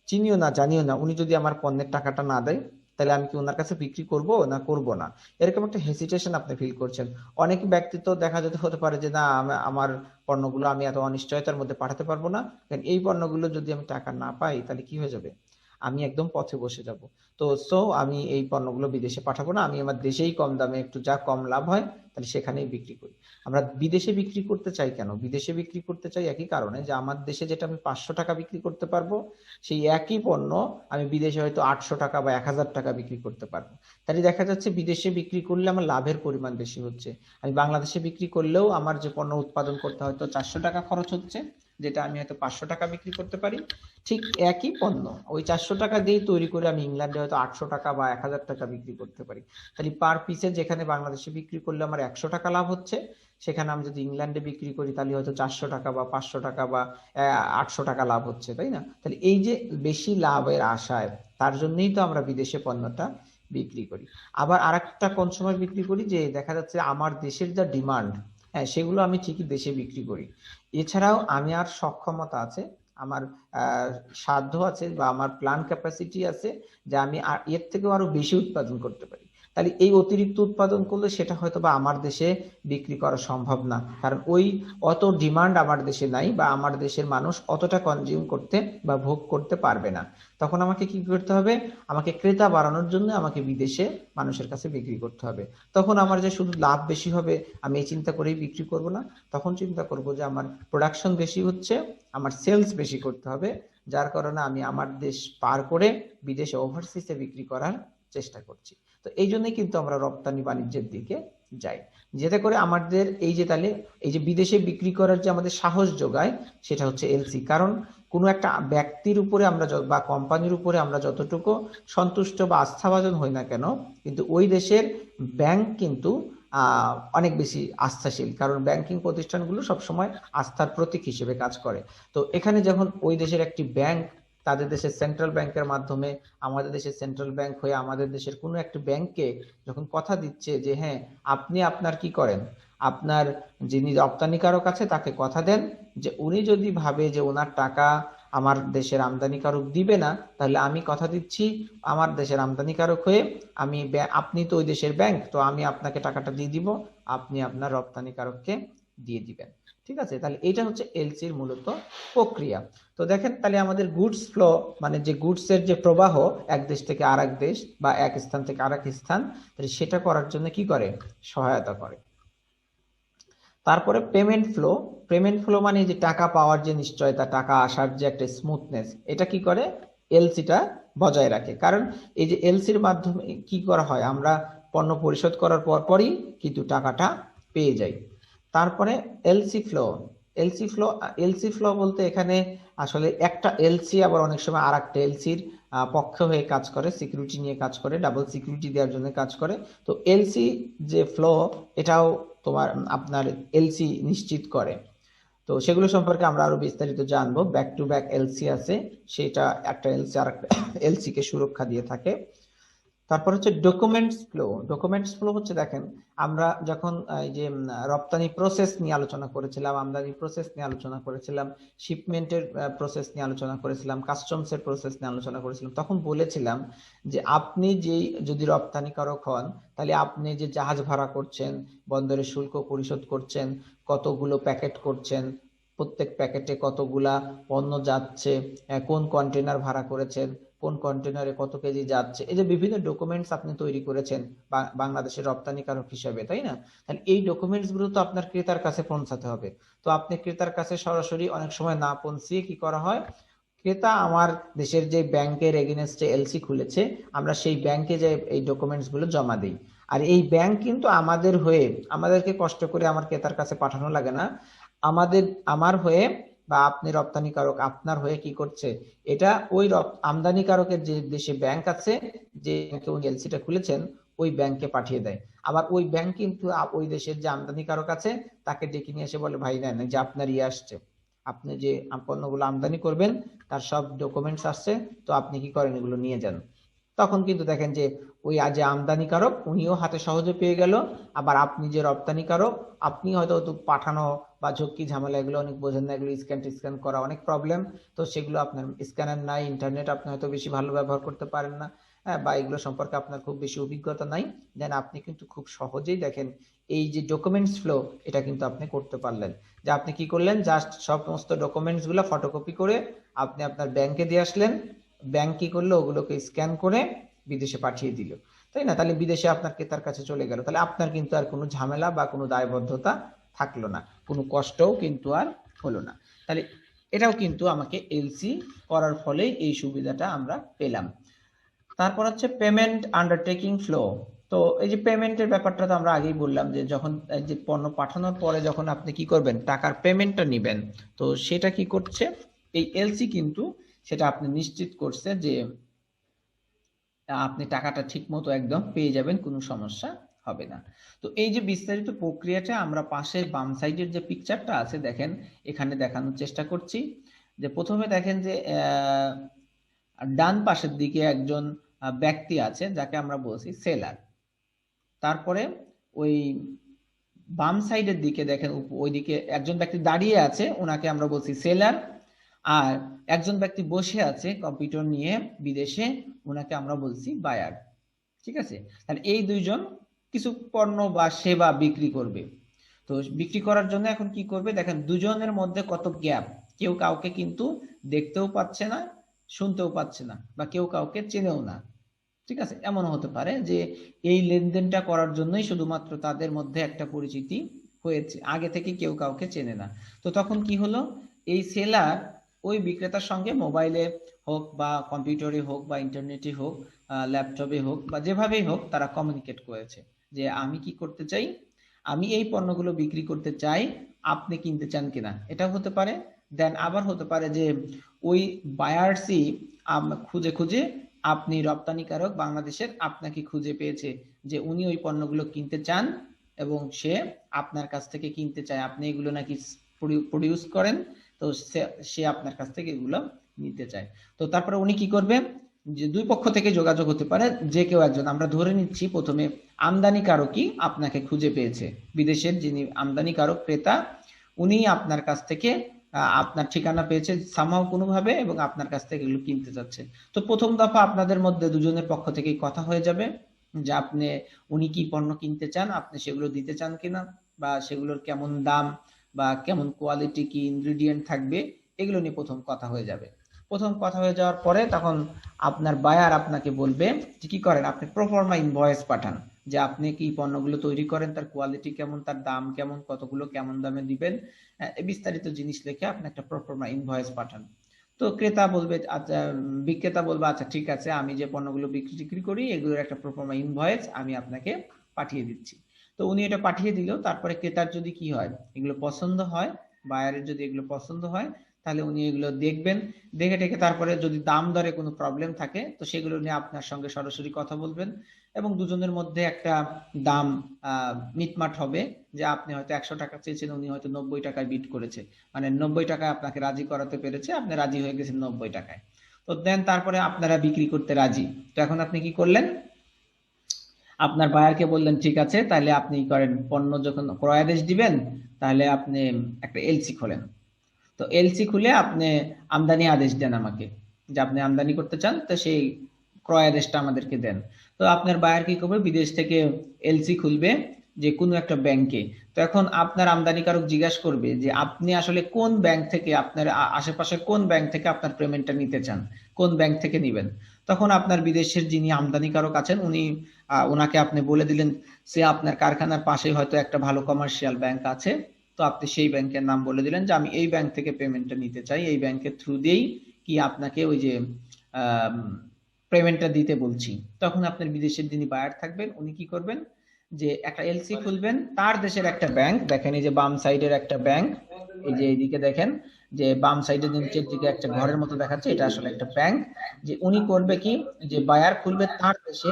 চিনিও না, জানিও না। উনি যদি আমার পণ্যের টাকাটা না দেয়, তাহলে আমি কি ওনার কাছে বিক্রি করব না করব না, এরকম একটা হেসিটেশন আপনি ফিল করছেন। অনেক ব্যক্তি তো দেখা যেতে হতে পারে যে না, আমার পণ্যগুলো আমি এত অনিশ্চয়তার মধ্যে পাঠাতে পারবো না, কারণ এই পণ্যগুলো যদি আমি টাকা না পাই তাহলে কি হয়ে যাবে, আমি একদম পথে বসে যাব। তো আমি এই পণ্যগুলো বিদেশে পাঠাবো না, আমি আমার দেশেই কম দামে একটু যা কম লাভ হয় তাহলে সেখানেই বিক্রি করি। আমরা বিদেশে বিক্রি করতে চাই কেন? বিদেশে বিক্রি করতে চাই একই কারণে, যে আমার দেশে যেটা আমি 500 টাকা বিক্রি করতে পারবো, সেই একই পণ্য আমি বিদেশে হয়তো 800 টাকা বা 1000 টাকা বিক্রি করতে পারবো। তাহলে দেখা যাচ্ছে বিদেশে বিক্রি করলে আমার লাভের পরিমাণ বেশি হচ্ছে। আমি বাংলাদেশে বিক্রি করলেও আমার যে পণ্য উৎপাদন করতে হয়তো 400 টাকা খরচ হচ্ছে, যেটা আমি হয়তো 500 টাকা বিক্রি করতে পারি। ঠিক একই পণ্য ওই 400 টাকা দিয়ে তৈরি করে আমি ইংল্যান্ডে হয়তো 800 টাকা বা 1000 টাকা বিক্রি করতে পারি। তাহলে পার পিসে যেখানে বাংলাদেশে বিক্রি করলে আমার 100 টাকা লাভ হচ্ছে, সেখানে আমি যদি ইংল্যান্ডে বিক্রি করি তাহলে হয়তো 400 টাকা বা 500 টাকা বা 800 টাকা লাভ হচ্ছে, তাই না? তাহলে এই যে বেশি লাভের আশায়, তার জন্যই তো আমরা বিদেশে পণ্যটা বিক্রি করি। আবার আরেকটা কোন সময় বিক্রি করি, যে দেখা যাচ্ছে আমার দেশের যা ডিমান্ড, হ্যাঁ, সেগুলো আমি ঠিকই দেশে বিক্রি করি। এছাড়াও আমি আর সক্ষমতা আছে, আমার আহ, সাধ্য আছে বা আমার প্ল্যান ক্যাপাসিটি আছে, যে আমি আর এর থেকেও আরো বেশি উৎপাদন করতে পারি। তাহলে এই অতিরিক্ত উৎপাদন করলে সেটা হয়তো বা আমার দেশে বিক্রি করা সম্ভব না, কারণ ওই অত ডিমান্ড আমার দেশে নাই, বা আমার দেশের মানুষ অতটা কনজিউম করতে বা ভোগ করতে পারবে না। তখন আমাকে কি করতে হবে? আমাকে ক্রেতা বাড়ানোর জন্য আমাকে বিদেশে মানুষের কাছে বিক্রি করতে হবে। তখন আমার যে শুধু লাভ বেশি হবে আমি এই চিন্তা করেই বিক্রি করব না, তখন চিন্তা করব যে আমার প্রোডাকশন বেশি হচ্ছে, আমার সেলস বেশি করতে হবে, যার কারণে আমি আমার দেশ পার করে বিদেশে ওভারসিজে বিক্রি করার চেষ্টা করছি। তো এই জন্যই কিন্তু আমরা রপ্তানি বাণিজ্যের দিকে যাই, যেটা করে আমাদের এই যে তাহলে এই যে বিদেশে বিক্রি করার যে আমাদের সাহস যোগায়, সেটা হচ্ছে এলসি। কারণ কোনো একটা ব্যক্তির উপরে আমরা বা কোম্পানির উপরে আমরা যতটুকু সন্তুষ্ট বা আস্থাভাজন হই না কেন, কিন্তু ওই দেশের ব্যাংক কিন্তু অনেক বেশি আস্থাশীল, কারণ ব্যাংকিং প্রতিষ্ঠানগুলো সবসময় আস্থার প্রতীক হিসেবে কাজ করে। তো এখানে যখন ওই দেশের একটি ব্যাংক তাদের দেশের সেন্ট্রাল ব্যাংকের মাধ্যমে আমাদের দেশের সেন্ট্রাল ব্যাংক হয়ে আমাদের দেশের কোনো একটা ব্যাংককে যখন কথা দিচ্ছে যে হ্যাঁ, আপনি আপনার কি করেন, আপনার যিনি রপ্তানিকারক আছে তাকে কথা দেন যে উনি যদি ভাবে যে ওনার টাকা আমার দেশের আমদানিকারক দিবে না, তাহলে আমি কথা দিচ্ছি আমার দেশের আমদানিকারক হয়ে আমি, আপনি তো ওই দেশের ব্যাংক, তো আমি আপনাকে টাকাটা দিয়ে দিব, আপনি আপনার রপ্তানিকারককে দিয়ে দিবেন। ঠিক আছে? তাহলে এটা হচ্ছে এলসির মূলত প্রক্রিয়া। তো দেখেন তাহলে আমাদের গুডস ফ্লো, মানে যে গুডস এর যে প্রবাহ এক দেশ থেকে আরেক দেশ বা এক স্থান থেকে আরেক স্থান, তাহলে সেটা করার জন্য কি করে? সহায়তা করে। তারপরে পেমেন্ট ফ্লো। পেমেন্ট ফ্লো মানে যে টাকা পাওয়ার যে নিশ্চয়তা, টাকা আসার যে একটা স্মুথনেস, এটা কি করে? এলসিটা বজায় রাখে। কারণ এই যে এলসির মাধ্যমে কি করা হয়, আমরা পণ্য পরিশোধ করার পরই কিন্তু টাকাটা পেয়ে যাই। তারপরে LC flow. LC flow, LC flow বলতে এখানে আসলে একটা এলসি আবার অনেক সময় আর একটা এলসির পক্ষ হয়ে কাজ করে, সিকিউরিটি নিয়ে কাজ করে, ডাবল সিকিউরিটি দেওয়ার জন্য কাজ করে। তো এলসি যে ফ্লো, এটাও তোমার আপনার এলসি নিশ্চিত করে। তো সেগুলো সম্পর্কে আমরা আরো বিস্তারিত জানবো। ব্যাক টু ব্যাক এলসি আছে, সেটা একটা এলসি আর একটা এলসি কে সুরক্ষা দিয়ে থাকে। তারপর হচ্ছে ডকুমেন্টস ফ্লো। ডকুমেন্টস ফ্লো হচ্ছে দেখেন, আমরা যখন এই যে রপ্তানি প্রসেস নিয়ে আলোচনা করেছিলাম, আমদানি প্রসেস নিয়ে আলোচনা করেছিলাম, শিপমেন্টের প্রসেস নিয়ে আলোচনা করেছিলাম, কাস্টমস এর প্রসেস নিয়ে আলোচনা করেছিলাম, তখন বলেছিলাম যে আপনি যেই যদি রপ্তানিকারক হন, তাহলে আপনি যে জাহাজ ভাড়া করছেন, বন্দরে শুল্ক পরিশোধ করছেন, কতগুলো প্যাকেট করছেন, প্রত্যেক প্যাকেটে কতগুলা পণ্য যাচ্ছে, কোন কন্টেনার ভাড়া করেছেন, কোন কন্টেনারে কত কেজি যাচ্ছে, এই যে বিভিন্ন ডকুমেন্টস আপনি তৈরি করেছেন বাংলাদেশের রপ্তানিকারক হিসেবে, তাই না? তাহলে এই ডকুমেন্টস গুলো তো আপনার ক্রেতার কাছে পৌঁছাতে হবে। তো আপনি ক্রেতার কাছে সরাসরি অনেক সময় না পৌঁছিয়ে কি করা হয়, ক্রেতা আমার দেশের যে ব্যাংকের এগেইনস্টে এলসি খুলেছে, আমরা সেই ব্যাংকে যে এই ডকুমেন্টস গুলো জমা দিই। আর এই ব্যাংক কিন্তু আমাদের হয়ে, আমাদেরকে কষ্ট করে আমার ক্রেতার কাছে পাঠানো লাগে না, আমাদের, আমার হয়ে বা আপনি রপ্তানিকারক আপনার হয়ে কি করছে, এটা ওই আমদানিকারকের যে দেশে ব্যাংক আছে, যে ব্যাংকে উনি এলসিটা খুলেছেন, ওই ব্যাংকে পাঠিয়ে দেয়। আবার ওই ব্যাংক কিন্তু ওই দেশের যে আমদানিকারক আছে তাকে ডেকে নিয়ে এসে বলে, ভাই নেন, যে আপনার ইয়ে আসছে, আপনি যে পণ্যগুলো আমদানি করবেন তার সব ডকুমেন্টস আসছে, তো আপনি কি করেন, এগুলো নিয়ে যান। তখন কিন্তু দেখেন যে ওই যে আমদানিকারক উনিও হাতে সহজে পেয়ে গেল, আবার আপনি যে রপ্তানিকারক আপনি হয়তো তো পাঠানো বা ঝক্কি ঝামেলা এগুলো অনেক বোঝেন না, এগুলো স্ক্যান করা অনেক প্রবলেম। তো সেগুলো আপনার স্ক্যানার নাই, ইন্টারনেট আপনি হয়তো বেশি ভালো ব্যবহার করতে পারেন না, হ্যাঁ, বা এগুলো সম্পর্কে আপনার খুব বেশি অভিজ্ঞতা নাই, দেন আপনি কিন্তু খুব সহজেই দেখেন এই যে ডকুমেন্টস ফ্লো, এটা কিন্তু আপনি করতে পারলেন। যে আপনি কি করলেন, জাস্ট সমস্ত ডকুমেন্টস গুলো ফটোকপি করে আপনি আপনার ব্যাংকে দিয়ে আসলেন, ব্যাংক কি করলো, ওগুলোকে স্ক্যান করে বিদেশে পাঠিয়ে দিল। তাই না? তাহলে বিদেশে আপনার ক্রেতার কাছে চলে গেল, তাহলে আপনার কিন্তু আর কোনো ঝামেলা বা কোনো দায়বদ্ধতা থাকলো না, কোনো কষ্টও কিন্তু আর হলো না। তাহলে এটাও কিন্তু আমাকে এলসি করার ফলেই এই সুবিধাটা আমরা পেলাম। তারপর হচ্ছে পেমেন্ট আন্ডারটেকিং ফ্লো। তো এই যে পেমেন্টের ব্যাপারটা তো আমরা আগেই বললাম যে যখন এই যে পণ্য পাঠানোর পরে যখন আপনি কি করবেন, টাকার পেমেন্টটা নিবেন, তো সেটা কি করছে এই এলসি, কিন্তু সেটা আপনি নিশ্চিত করছে যে আপনি টাকাটা ঠিক মতো একদম পেয়ে যাবেন, কোনো সমস্যা হবে না। তো এই যে বিস্তারিত প্রক্রিয়াটা আমরা পাশে বাম সাইডের যে পিকচারটা আছে দেখেন, এখানে দেখানোর চেষ্টা করছি। যে প্রথমে দেখেন যে ডান পাশের দিকে একজন ব্যক্তি আছে যাকে আমরা বলছি সেলার। তারপরে ওই বাম সাইডের দিকে দেখেন ওইদিকে একজন ব্যক্তি দাঁড়িয়ে আছে, ওনাকে আমরা বলছি সেলার। আর একজন ব্যক্তি বসে আছে কম্পিউটার নিয়ে বিদেশে, ওনাকে আমরা বলছি বায়ার। ঠিক আছে? তাহলে এই দুইজন কিছু পণ্য বা সেবা বিক্রি করবে। তো বিক্রি করার জন্য এখন কি করবে দেখেন, দুজনের মধ্যে কত গ্যাপ, কেউ কাউকে কিন্তু দেখতেও পাচ্ছে না, শুনতেও পাচ্ছে না, বা কেউ কাউকে চেনেও না। ঠিক আছে? এমন হতে পারে যে এই লেনদেনটা করার জন্যই শুধুমাত্র তাদের মধ্যে একটা পরিচিতি হয়েছে, আগে থেকে কেউ কাউকে চেনে না। তো তখন কি হলো, এই সেলার ওই বিক্রেতার সঙ্গে মোবাইলে হোক বা কম্পিউটারে হোক বা ইন্টারনেটে হোক, ল্যাপটপে হোক বা যেভাবেই হোক, তারা কমিউনিকেট করেছে যে আমি কি করতে চাই, আমি এই পণ্যগুলো বিক্রি করতে চাই, আপনি কিনতে চান কিনা, এটাও হতে পারে। দেন আবার হতে পারে যে ওই বায়ার্সই খুঁজে খুঁজে, আপনি রপ্তানিকারক বাংলাদেশের, আপনাকে খুঁজে পেয়েছে যে উনি ওই পণ্যগুলো কিনতে চান এবং সে আপনার কাছ থেকে কিনতে চায়, আপনি এগুলো নাকি প্রডিউস করেন, তো সে আপনার কাছ থেকে এগুলো নিতে চায়। তো তারপরে উনি কি করবে, যে দুই পক্ষ থেকে যোগাযোগ হতে পারে, যে কেউ একজন, আমরা ধরে নিচ্ছি প্রথমে আমদানিকারকই আপনাকে খুঁজে পেয়েছে, বিদেশের যিনি আমদানিকারক ক্রেতা, উনি আপনার কাছ থেকে আপনার ঠিকানা পেয়েছে সামহাও কোনোভাবে এবং আপনার কাছ থেকে এগুলো কিনতে চাচ্ছে। তো প্রথম দফা আপনাদের মধ্যে দুজনের পক্ষ থেকেই কথা হয়ে যাবে যে আপনি, উনি কি পণ্য কিনতে চান, আপনি সেগুলো দিতে চান কিনা, বা সেগুলোর কেমন দাম বা কেমন কোয়ালিটি, কি ইনগ্রিডিয়েন্ট থাকবে, এগুলো নিয়ে প্রথম কথা হয়ে যাবে। প্রথম কথা হয়ে যাওয়ার পরে তখন আপনার বায়ার আপনাকে বলবে যে কি করেন, আপনি প্রোফর্মা ইনভয়েস পাঠান, যে আপনি কি পণ্যগুলো তৈরি করেন, তার কোয়ালিটি কেমন, তার দাম কেমন, কতগুলো কেমন দামে দিবেন, বিস্তারিত জিনিস লিখে আপনি একটা প্রোফর্মা ইনভয়েস পাঠান। তো ক্রেতা বলবে আচ্ছা, বিক্রেতা বলবে আচ্ছা ঠিক আছে, আমি যে পণ্যগুলো বিক্রি করি এগুলোর একটা প্রোফর্মা ইনভয়েস আমি আপনাকে পাঠিয়ে দিচ্ছি। তো উনি এটা পাঠিয়ে দিল, তারপরে ক্রেতার যদি কি হয়, এগুলো পছন্দ হয়, বায়ারের যদি এগুলো পছন্দ হয়, তাহলে উনি এগুলো দেখবেন, দেখে টেকে তারপরে যদি দাম দরে কোনো প্রবলেম থাকে, তো সেগুলো নিয়ে আপনার সঙ্গে সরাসরি কথা বলবেন এবং দুজনের মধ্যে একটা দাম মিটমাট হবে, যে আপনি হয়তো 100 টাকা চেয়েছেন, উনি হয়তো 90 টাকায় বিট করেছে, মানে 90 টাকায় আপনাকে রাজি করাতে পেরেছে, আপনি রাজি হয়ে গেছেন 90 টাকায়। তো দেন তারপরে আপনারা বিক্রি করতে রাজি। তো এখন আপনি কি করলেন, আপনার বায়ারকে বললেন ঠিক আছে, তাহলে আপনি করেন, পণ্য যখন ক্রয়াদেশ দিবেন, তাহলে আপনি একটা এলসি খোলেন। তো এলসি খুলে আপনি আমদানি আদেশ দেন আমাকে, যে আপনি আমদানি করতে চান, তো সেই ক্রয় আদেশটা আমাদেরকে দেন। তো আপনার বায়ার কি করবে, বিদেশ থেকে এলসি খুলবে যে কোনো একটা ব্যাংকে। তো এখন আপনার আমদানিকারক জিজ্ঞাসা করবে যে আপনি আসলে কোন ব্যাংক থেকে, আপনার আশেপাশে কোন ব্যাংক থেকে আপনার পেমেন্টটা নিতে চান, কোন ব্যাংক থেকে নিবেন। তখন আপনার বিদেশের যিনি আমদানিকারক আছেন, উনি ওনাকে আপনি বলে দিলেন, সে আপনার কারখানার পাশে হয়তো একটা ভালো কমার্শিয়াল ব্যাংক আছে, তো আপনি সেই ব্যাংকের নাম বলে দিলেন যে আমি এই ব্যাংক থেকে পেমেন্টটা নিতে চাই, এই ব্যাংকের থ্রু দিয়েই কি আপনাকে ওই যে পেমেন্টটা দিতে বলছি। তখন আপনার বিদেশের যিনি বায়ার থাকবেন উনি কি করবেন, যে একটা এলসি খুলবেন, তার দেশের একটা ব্যাংক, দেখেন এই যে বাম সাইডের একটা ব্যাংক, এই যে এইদিকে দেখেন যে বাম সাইডের নিচের দিকে একটা ঘরের মতো দেখাচ্ছে, এটা আসলে একটা ব্যাংক। যে উনি করবে কি, যে বায়ার খুলবে তার দেশে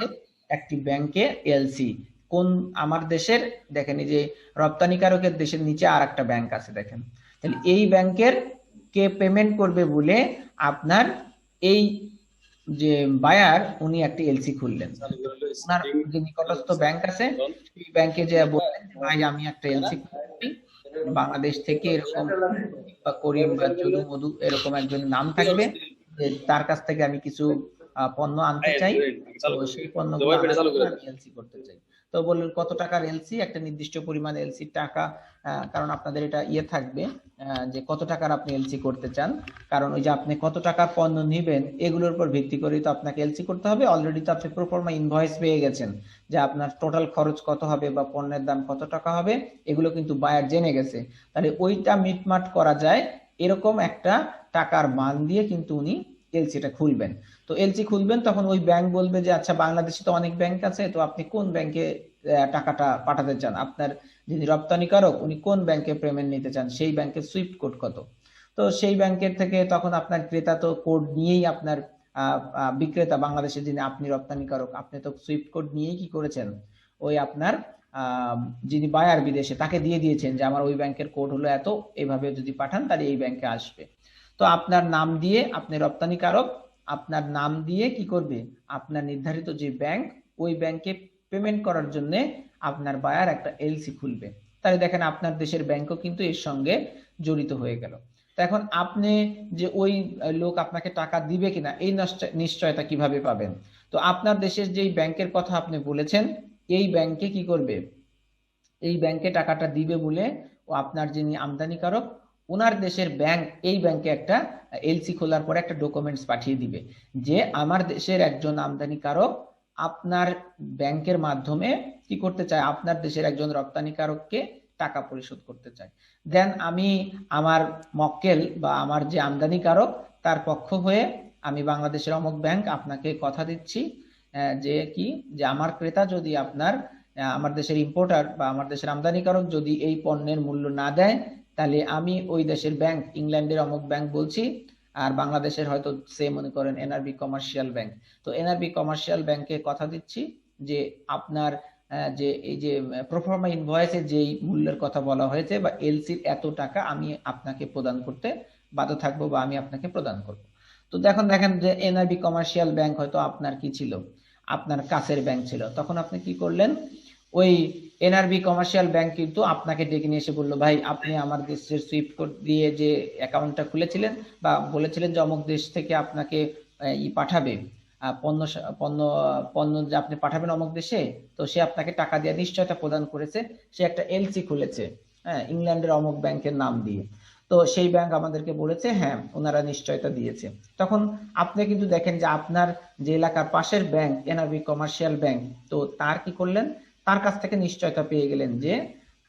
একটি ব্যাংকে এলসি, কোন, আমার দেশের, দেখেন এই যে রপ্তানিকারকের দেশের নিচে আর একটা ব্যাংক আছে দেখেন, তাহলে এই ব্যাংকের কে পেমেন্ট করবে বলে আপনার এই যে বায়ার উনি একটা এলসি খুললেন, ওনার যে নিকটস্থ ব্যাংক আছে এই ব্যাংকে যে বললেন যে ভাই আমি একটা এলসি খুলছি বাংলাদেশ থেকে, এরকম বা করিম বা চলু মধু এরকম একজন নাম থাকবে, যে তার কাছ থেকে আমি কিছু পণ্য আনতে চাই, তো সেই পণ্যগুলো আনার জন্য আমি এলসি করতে চাই। তো বললেন কত টাকার এলসি, একটা নির্দিষ্ট পরিমাণ এলসি টাকা, কারণ আপনাদের এটা থাকবে যে কত টাকার আপনি এলসি করতে চান, কারণ ওই যে আপনি কত টাকার পণ্য নিবেন এগুলোর উপর ভিত্তি করেই তো আপনাকে এলসি করতে হবে। অলরেডি তো আপনি প্রোফর্মা ইনভয়েস পেয়ে গেছেন যে আপনার টোটাল খরচ কত হবে বা পণ্যের দাম কত টাকা হবে, এগুলো কিন্তু বায়ার জেনে গেছে। তাহলে ওইটা মিটমাট করা যায় এরকম একটা টাকার মান দিয়ে কিন্তু উনি এলসিটা খুলবেন। তো এলসি খুলবেন, তখন ওই ব্যাংক বলবে যে আচ্ছা বাংলাদেশে তো অনেক ব্যাংক আছে, তো আপনি কোন ব্যাংকে টাকাটা পাঠাতে চান, আপনার যিনি রপ্তানিকারক উনি কোন ব্যাংকে পেমেন্ট নিতে চান, সেই ব্যাংকের সুইফট কোড কত। তো সেই ব্যাংকের থেকে তখন আপনার ক্রেতা তো কোড নিয়েই আপনার বিক্রেতা বাংলাদেশে যিনি আপনি রপ্তানিকারক আপনি তো সুইফট কোড নিয়েই কি করেছেন, ওই আপনার যিনি বায়ার বিদেশে তাকে দিয়ে দিয়েছেন যে আমার ওই ব্যাংকের কোড হলো এত, এভাবে যদি পাঠান তাহলে এই ব্যাংকে আসবে। তো আপনার নাম দিয়ে, আপনি রপ্তানিকারক, আপনার নাম দিয়ে কি করবে, আপনার নির্ধারিত যে ব্যাংক ওই ব্যাংকে পেমেন্ট করার জন্য আপনার বায়ার একটা এলসি খুলবে। তাহলে দেখেন আপনার দেশের ব্যাংকও কিন্তু এর সঙ্গে জড়িত হয়ে গেল। এখন আপনি যে ওই লোক আপনাকে টাকা দিবে কিনা এই নিশ্চয়তা কিভাবে পাবেন? তো আপনার দেশের যেই ব্যাংকের কথা আপনি বলেছেন এই ব্যাংকে কি করবে, এই ব্যাংকে টাকাটা দিবে বলে ও আপনার যিনি আমদানিকারক ওনার দেশের ব্যাংক এই ব্যাংকে একটা এলসি খোলার পরে একটা ডকুমেন্টস পাঠিয়ে দিবে যে আমার দেশের একজন আমদানিকারক আপনার ব্যাংকের মাধ্যমে কি করতে চায়, আপনার দেশের একজন রপ্তানিকারককে টাকা পরিশোধ করতে চায়। দেন আমি আমার মক্কেল বা আমার যে আমদানিকারক তার পক্ষ হয়ে আমি বাংলাদেশের অমুক ব্যাংক আপনাকে কথা দিচ্ছি যে কি, যে আমার ক্রেতা যদি আপনার আমার দেশের ইম্পোর্টার বা আমার দেশের আমদানিকারক যদি এই পণ্যের মূল্য না দেয় তাহলে আমি ওই দেশের ব্যাংক, ইংল্যান্ডের অমুক ব্যাংক বলছি, আর বাংলাদেশের হয়তো সে মনে করেন এনআরবি কমার্শিয়াল ব্যাংক, তো এনআরবি কমার্শিয়াল ব্যাংকে কথা দিচ্ছি যে আপনার যে এই যে প্রোফর্মা ইনভয়েসে যেই মূল্যের কথা বলা হয়েছে বা এলসির এত টাকা আমি আপনাকে প্রদান করতে বাধ্য থাকবো বা আমি আপনাকে প্রদান করব। তো দেখেন যে এনআরবি কমার্শিয়াল ব্যাংক হয়তো আপনার কি ছিল, আপনার কাছের ব্যাংক ছিল, তখন আপনি কি করলেন, ওই এনআরবি কমার্শিয়াল ব্যাংক কিন্তু আপনাকে ডেকে নিয়ে এসে বললো ভাই আপনি আমার দেশের সুইফট কোড দিয়ে যে অ্যাকাউন্টটা খুলেছিলেন বা বলেছিলেন যে অমুক দেশ থেকে আপনাকে ই পাঠাবে পণ্য পণ্য পণ্য যে আপনি পাঠাবেন অমুক দেশে, তো সে আপনাকে টাকা দিয়ে নিশ্চয়তা প্রদান করেছে, সে একটা এলসি খুলেছে হ্যাঁ ইংল্যান্ডের অমুক ব্যাংকের নাম দিয়ে। তো সেই ব্যাংক আমাদেরকে বলেছে হ্যাঁ ওনারা নিশ্চয়তা দিয়েছে। তখন আপনি কিন্তু দেখেন যে আপনার যে এলাকার পাশের ব্যাংক এনআরবি কমার্শিয়াল ব্যাংক, তো তার কি করলেন, তার কাছ থেকে নিশ্চয়তা পেয়ে গেলেন যে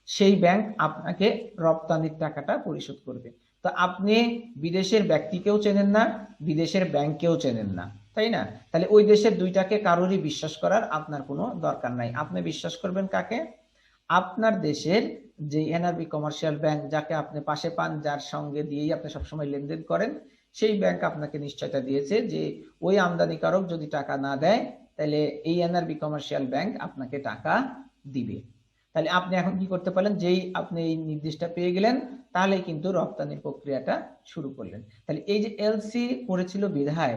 সেই ব্যাংক আপনাকে রপ্তানির টাকাটা পরিশোধ করবে। তো আপনি বিদেশের ব্যক্তিকেও চেনেন না, বিদেশের ব্যাংকেও চেনেন না, তাই না? তাহলে ওই দেশের দুইটাকে কারোরই বিশ্বাস করার আপনার কোনো দরকার নাই। আপনি বিশ্বাস করবেন কাকে? আপনার দেশের যে এনআরবি কমার্শিয়াল ব্যাংক যাকে আপনি পাশে পান, যার সঙ্গে দিয়েই আপনি সবসময় লেনদেন করেন, সেই ব্যাংক আপনাকে নিশ্চয়তা দিয়েছে যে ওই আমদানিকারক যদি টাকা না দেয় তাহলে এই এনআরবি কমার্শিয়াল ব্যাংক আপনাকে টাকা দিবে। তাহলে আপনি এখন কি করতে পারেন, যেই আপনি এই নির্দেশটা পেয়ে গেলেন তাহলে কিন্তু রপ্তানির প্রক্রিয়াটা শুরু করলেন। তাহলে এই যে এলসি করেছিল বিধায়,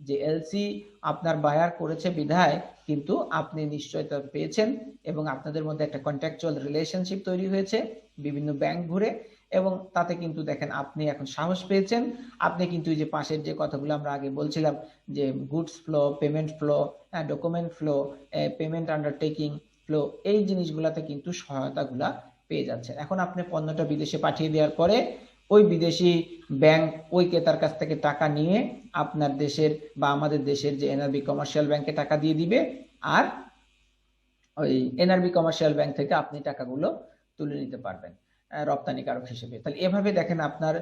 যে এলসি আপনার বায়ার করেছে বিধায় কিন্তু আপনি নিশ্চয়তা পেয়েছেন এবং আপনাদের মধ্যে একটা কন্ট্রাকচুয়াল রিলেশনশিপ তৈরি হয়েছে বিভিন্ন ব্যাংক ঘুরে, এবং তাতে কিন্তু দেখেন আপনি এখন সাহস পেয়েছেন। আপনি কিন্তু এই যে পাশের যে কথাগুলো আমরা আগে বলছিলাম যে goods flow, payment flow, document flow, payment undertaking flow, এই জিনিসগুলাতে কিন্তু সহায়তাগুলা পেয়ে যাচ্ছে। এখন আপনি পণ্যটা বিদেশে পাঠিয়ে দেওয়ার পরে ওই বিদেশি ব্যাংক ওই ক্রেতার কাছ থেকে টাকা নিয়ে আপনার দেশের বা আমাদের দেশের যে এনআরবি কমার্শিয়াল ব্যাংকে টাকা দিয়ে দিবে, আর ওই এনআরবি কমার্শিয়াল ব্যাংক থেকে আপনি টাকাগুলো তুলে নিতে পারবেন রপ্তানিকারক হিসেবে। তাহলে এভাবে দেখেন আপনার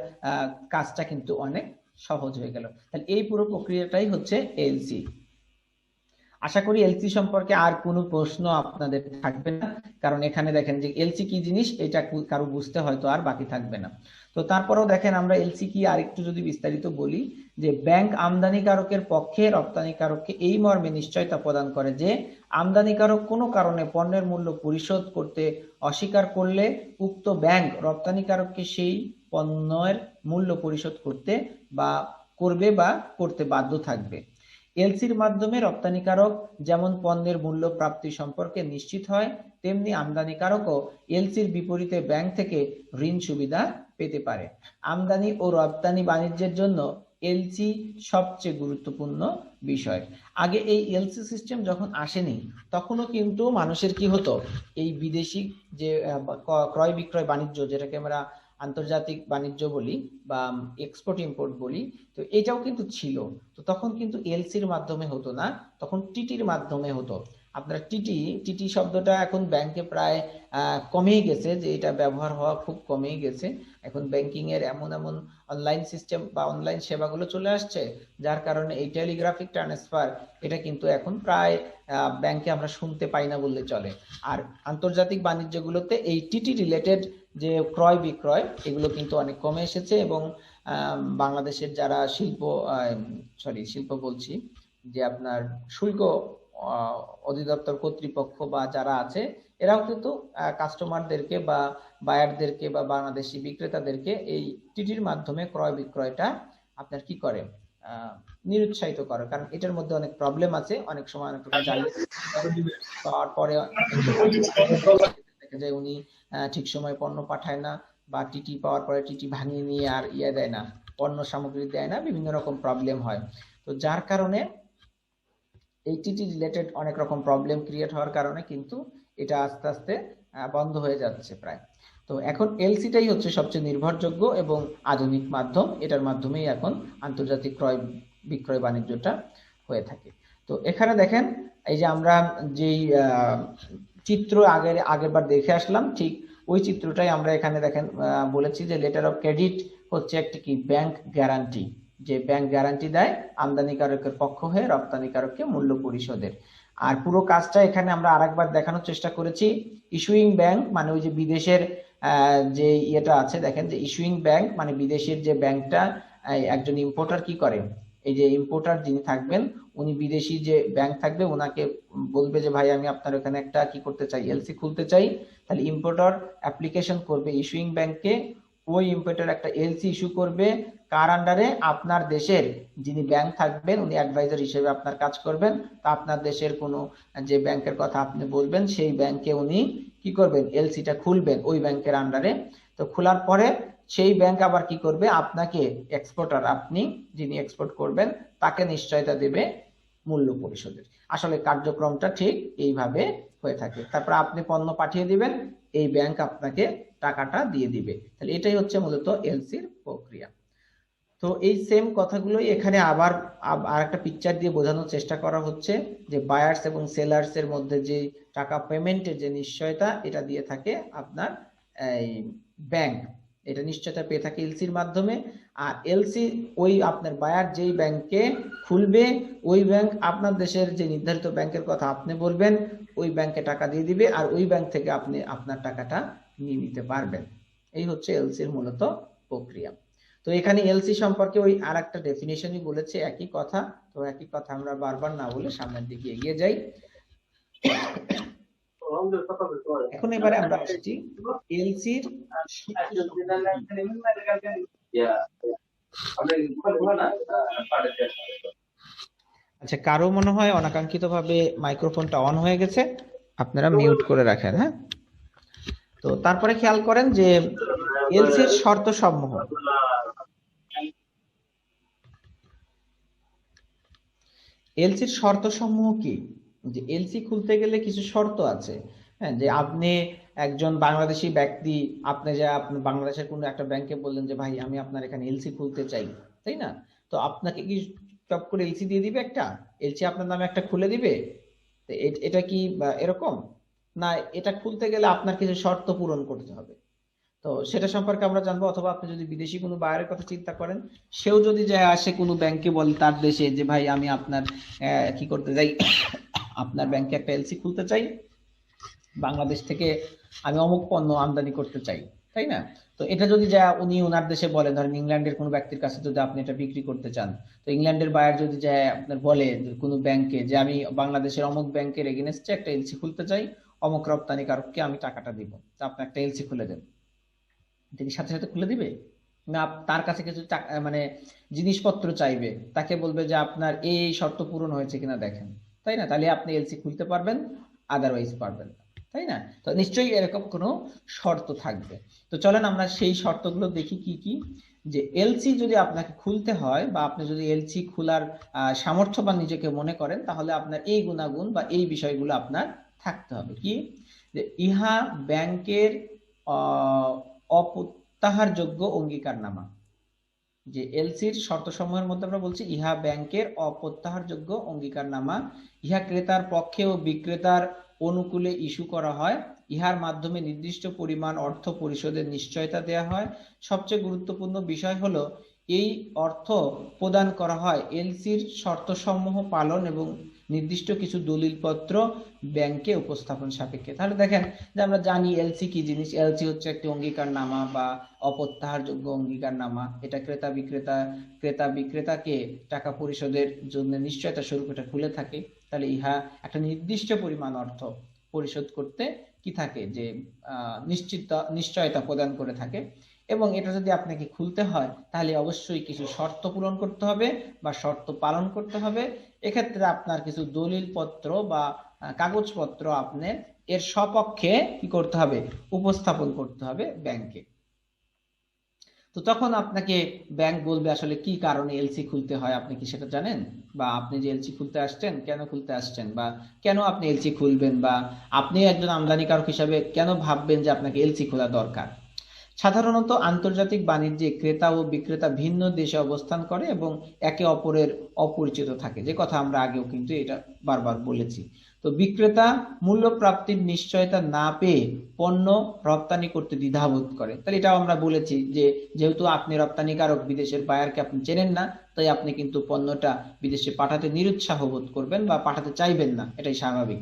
কাজটা কিন্তু অনেক সহজ হয়ে গেল। তাহলে এই পুরো প্রক্রিয়াটাই হচ্ছে এলসি। আশা করি এলসি সম্পর্কে আর কোনো প্রশ্ন আপনাদের থাকবে না, কারণ এখানে দেখেন যে এলসি কি জিনিস এটা কারো বুঝতে হয়তো আর বাকি থাকবে না। তো তারপরেও দেখেন আমরা এলসি কি আরেকটু যদি বিস্তারিত বলি, যে ব্যাংক আমদানিকারকের পক্ষে রপ্তানিকারককে এই মর্মে নিশ্চয়তা প্রদান করে যে আমদানিকারক কোনো কারণে পণ্যের মূল্য পরিশোধ করতে অস্বীকার করলে উক্ত ব্যাংক রপ্তানিকারককে সেই পণ্যের মূল্য পরিশোধ করতে বা করবে বা করতে বাধ্য থাকবে। এলসির মাধ্যমে রপ্তানিকারক যেমন পণ্যের মূল্য প্রাপ্তি সম্পর্কে নিশ্চিত হয়, তেমনি আমদানিকারকও এলসির বিপরীতে ব্যাংক থেকে ঋণ সুবিধা পেতে পারে। আমদানি ও রপ্তানি বাণিজ্যের জন্য এলসি সবচেয়ে গুরুত্বপূর্ণ বিষয়। আগে এই এলসি সিস্টেম যখন আসেনি তখনও কিন্তু মানুষের কি হতো, এই বিদেশি যে ক্রয় বিক্রয় বাণিজ্য, যেটাকে আমরা আন্তর্জাতিক বাণিজ্য বলি বা এক্সপোর্ট ইম্পোর্ট বলি, তো এটাও কিন্তু ছিল। তো তখন কিন্তু এলসির মাধ্যমে হতো না, তখন টিটির মাধ্যমে হতো। আপনার টিটি টিটি শব্দটা এখন ব্যাংকে প্রায় কমেই গেছে, যে এটা ব্যবহার হওয়া খুব কমেই গেছে। এখন ব্যাংকিং এর এমন এমন অনলাইন সিস্টেম বা অনলাইন সেবাগুলো চলে আসছে, যার কারণে এই টেলিগ্রাফিক ট্রান্সফার এটা কিন্তু এখন প্রায় ব্যাংকে আমরা শুনতে পাই না বললে চলে। আর আন্তর্জাতিক বাণিজ্যগুলোতে এই টিটি রিলেটেড যে ক্রয় বিক্রয় এগুলো কিন্তু অনেক কমে এসেছে। এবং বাংলাদেশের যারা শিল্প বলছি, যে আপনার শুল্ক অধিদপ্তর কর্তৃপক্ষ বা যারা আছে, এরাও কিন্তু কাস্টমারদেরকে বা বায়ারদেরকে বা বাংলাদেশি বিক্রেতাদেরকে এই টিটির মাধ্যমে ক্রয় বিক্রয়টা আপনার কি করে, নিরুৎসাহিত করে। কারণ এটার মধ্যে অনেক প্রবলেম আছে, অনেক সময় অনেক রকম পাওয়ার পরে যে উনি ঠিক সময় পণ্য পাঠায় না, বা টিটি পাওয়ার পরে টিটি ভাঙিয়ে নিয়ে আর দেয় না, পণ্য সামগ্রী দেয় না, বিভিন্ন রকম প্রবলেম হয়। তো যার কারণে এই টিটি রিলেটেড অনেক রকম প্রবলেম ক্রিয়েট হওয়ার কারণে কিন্তু এটা আস্তে আস্তে বন্ধ হয়ে যাচ্ছে প্রায়। তো এখন এলসিটাই হচ্ছে সবচেয়ে নির্ভরযোগ্য এবং আধুনিক মাধ্যম, এটার মাধ্যমেই এখন আন্তর্জাতিক ক্রয় বিক্রয় বাণিজ্যটা হয়ে থাকে। তো এখানে দেখেন, এই যে আমরা যেই চিত্র আগেরবার দেখে আসলাম, ঠিক ওই চিত্রটাই আমরা এখানে দেখেন বলেছি যে লেটার অফ ক্রেডিট হচ্ছে একটি কি ব্যাংক গ্যারান্টি, যে ব্যাংক গ্যারান্টি দেয় আমদানিকারকের পক্ষ হয়ে রপ্তানিকারককে মূল্য পরিশোধের। আর পুরো কাজটা এখানে আমরা আরেকবার দেখানোর চেষ্টা করেছি। ইস্যুইং ব্যাংক মানে ওই যে বিদেশের যে ইয়েটা আছে, দেখেন যে ইস্যুইং ব্যাংক মানে বিদেশের যে ব্যাংকটা, একজন ইম্পোর্টার কি করে, এই যে ইম্পোর্টার যিনি থাকবেন উনি বিদেশি যে ব্যাংক থাকবে ওনাকে বলবে যে ভাই আমি আপনার ওখানে একটা কি করতে চাই, এলসি খুলতে চাই। তাহলে ইম্পোর্টার অ্যাপ্লিকেশন করবে ইস্যুইং ব্যাংকে, ওই ইম্পোর্টার একটা এলসি ইস্যু করবে, কার আন্ডারে, আপনার দেশের যিনি ব্যাংক থাকবেন উনি অ্যাডভাইজার হিসেবে আপনার কাজ করবেন। তা আপনার দেশের কোনো যে ব্যাংকের কথা আপনি বলবেন সেই ব্যাংকে উনি কি করবেন, এলসিটা খুলবেন ওই ব্যাংকের আন্ডারে। তো খোলার পরে সেই ব্যাংক আবার কি করবে, আপনাকে এক্সপোর্টার, আপনি যিনি এক্সপোর্ট করবেন তাকে নিশ্চয়তা দেবে মূল্য পরিশোধের। আসলে কার্যক্রমটা ঠিক এইভাবে হয়ে থাকে। তারপর আপনি পণ্য পাঠিয়ে দিবেন, এই ব্যাংক আপনাকে টাকাটা দিয়ে দিবে। তাহলে এটাই হচ্ছে মূলত এলসির প্রক্রিয়া। তো এই সেম কথাগুলোই এখানে আবার আরেকটা পিকচার দিয়ে বোঝানোর চেষ্টা করা হচ্ছে, যে বায়ার্স এবং সেলার্স এর মধ্যে যে টাকা পেমেন্টের যে নিশ্চয়তা, এটা দিয়ে থাকে আপনার এই ব্যাংক, এটা নিশ্চয়তা পেয়ে থাকে এলসির মাধ্যমে। আর এলসি ওই আপনার বায়ার যেই ব্যাংকে খুলবে, ওই ব্যাংক আপনার দেশের যে নির্ধারিত ব্যাংকের কথা আপনি বলবেন, ওই ব্যাংকে টাকা দিয়ে দিবে, আর ওই ব্যাংক থেকে আপনি আপনার টাকাটা নিয়ে নিতে পারবেন। এই হচ্ছে এলসির মূলত প্রক্রিয়া। তো এখানে এলসি সম্পর্কে ওই আর একটা ডেফিনেশনই বলেছে, একই কথা। তো একই কথা আমরা বারবার না বলে সামনের দিকে এগিয়ে যাই। এখন এবারে আমরা আসছি এলসির। আচ্ছা, কারো মনে হয় অনাকাঙ্ক্ষিত ভাবে মাইক্রোফোনটা অন হয়ে গেছে, আপনারা মিউট করে রাখেন। হ্যাঁ, তো তারপরে খেয়াল করেন যে এলসির শর্ত সমূহ, এলসির শর্ত সমূহ কি, যে এলসি খুলতে গেলে কিছু শর্ত আছে। হ্যাঁ, যে আপনি একজন বাংলাদেশি ব্যক্তি, আপনি যে আপনি বাংলাদেশের কোনো একটা ব্যাংকে বললেন যে ভাই আমি আপনার এখানে এলসি খুলতে চাই, তাই না? তো আপনাকে কি টপ করে এলসি দিয়ে দিবে, একটা এলসি আপনার নামে একটা খুলে দিবে? তো এটা কি এরকম না, এটা খুলতে গেলে আপনার কিছু শর্ত পূরণ করতে হবে। তো সেটা সম্পর্কে আমরা জানবো। অথবা আপনি যদি বিদেশি কোনো বায়ারের কথা চিন্তা করেন, সেও যদি যায় আসে কোনো ব্যাংকে বলে তার দেশে যে ভাই আমি আপনার কি করতে চাই, আপনার ব্যাংকে একটা এলসি খুলতে চাই, বাংলাদেশ থেকে আমি অমুক পণ্য আমদানি করতে চাই, তাই না? তো এটা যদি যায় উনি ওনার দেশে বলে, ধরেন ইংল্যান্ডের কোনো ব্যক্তির কাছে যদি আপনি এটা বিক্রি করতে চান, তো ইংল্যান্ডের বায়ার যদি যায় আপনার বলে কোনো ব্যাংকে যে আমি বাংলাদেশের অমুক ব্যাংকের এগেনস্টে একটা এলসি খুলতে চাই, অমুক রপ্তানিকারককে আমি টাকাটা দিব, তো আপনি একটা এলসি খুলে দেন, তিনি সাথে সাথে খুলে দিবে না? তার কাছে কিছু মানে জিনিসপত্র চাইবে, তাকে বলবে যে আপনার এই শর্ত পূরণ হয়েছে কিনা দেখেন, তাই না? তাহলে আপনি এলসি খুলতে পারবেন, আদারওয়াইজ পারবেন না। তাই না? তো নিশ্চয়ই এরকম কোনো শর্ত থাকবে। তো চলেন আমরা সেই শর্তগুলো দেখি কি কি। যে এলসি যদি আপনাকে খুলতে হয় বা আপনি যদি এলসি খোলার সামর্থ্যবান নিজেকে মনে করেন, তাহলে আপনার এই গুণাগুণ বা এই বিষয়গুলো আপনার থাকতে হবে। কি? যে ইহা ব্যাংকের অপ্রত্যাহারযোগ্য অঙ্গীকারনামা। যে এলসির শর্তসমূহের মধ্যে আমরা বলছি ইহা ব্যাংকের অপ্রত্যাহারযোগ্য অঙ্গীকারনামা, ইহা ক্রেতার পক্ষে ও বিক্রেতার অনুকূলে ইস্যু করা হয়, ইহার মাধ্যমে নির্দিষ্ট পরিমাণ অর্থ পরিশোধের নিশ্চয়তা দেওয়া হয়। সবচেয়ে গুরুত্বপূর্ণ বিষয় হলো এই অর্থ প্রদান করা হয় এলসির শর্তসমূহ পালন এবং নির্দিষ্ট কিছু দলিলপত্র ব্যাংকে উপস্থাপন সাপেক্ষে। তাহলে দেখেন যে আমরা জানি এলসি কি জিনিস। এলসি হচ্ছে একটি অঙ্গীকারনামা বা অপ্রত্যাহারযোগ্য অঙ্গীকারনামা। এটা ক্রেতা বিক্রেতাকে টাকা পরিশোধের জন্য নিশ্চয়তা স্বরূপ এটা খুলে থাকে। তাহলে ইহা একটা নির্দিষ্ট পরিমাণ অর্থ পরিশোধ করতে কি থাকে, যে নিশ্চয়তা প্রদান করে থাকে। এবং এটা যদি আপনাকে খুলতে হয় তাহলে অবশ্যই কিছু শর্ত পূরণ করতে হবে বা শর্ত পালন করতে হবে। এক্ষেত্রে আপনার কিছু দলিলপত্র বা কাগজপত্র আপনি এর সপক্ষে কি করতে হবে, উপস্থাপন করতে হবে ব্যাংকে। তো তখন আপনাকে ব্যাংক বলবে আসলে কি কারণে এলসি খুলতে হয়, আপনি কি সেটা জানেন? বা আপনি যে এলসি খুলতে আসছেন, কেন খুলতে আসছেন, বা কেন আপনি এলসি খুলবেন, বা আপনি একজন আমদানিকারক হিসাবে কেন ভাববেন যে আপনাকে এলসি খোলা দরকার। সাধারণত আন্তর্জাতিক বাণিজ্যে ক্রেতা ও বিক্রেতা ভিন্ন দেশে অবস্থান করে এবং একে অপরের অপরিচিত থাকে, যে কথা আমরা আগেও কিন্তু এটা বারবার বলেছি। তো বিক্রেতা মূল্য প্রাপ্তির নিশ্চয়তা না পেয়ে পণ্য রপ্তানি করতে দ্বিধাবোধ করে। তাহলে এটাও আমরা বলেছি যে যেহেতু আপনি রপ্তানিকারক, বিদেশের বায়ারকে আপনি চেনেন না, তাই আপনি কিন্তু পণ্যটা বিদেশে পাঠাতে নিরুৎসাহ বোধ করবেন বা পাঠাতে চাইবেন না, এটাই স্বাভাবিক।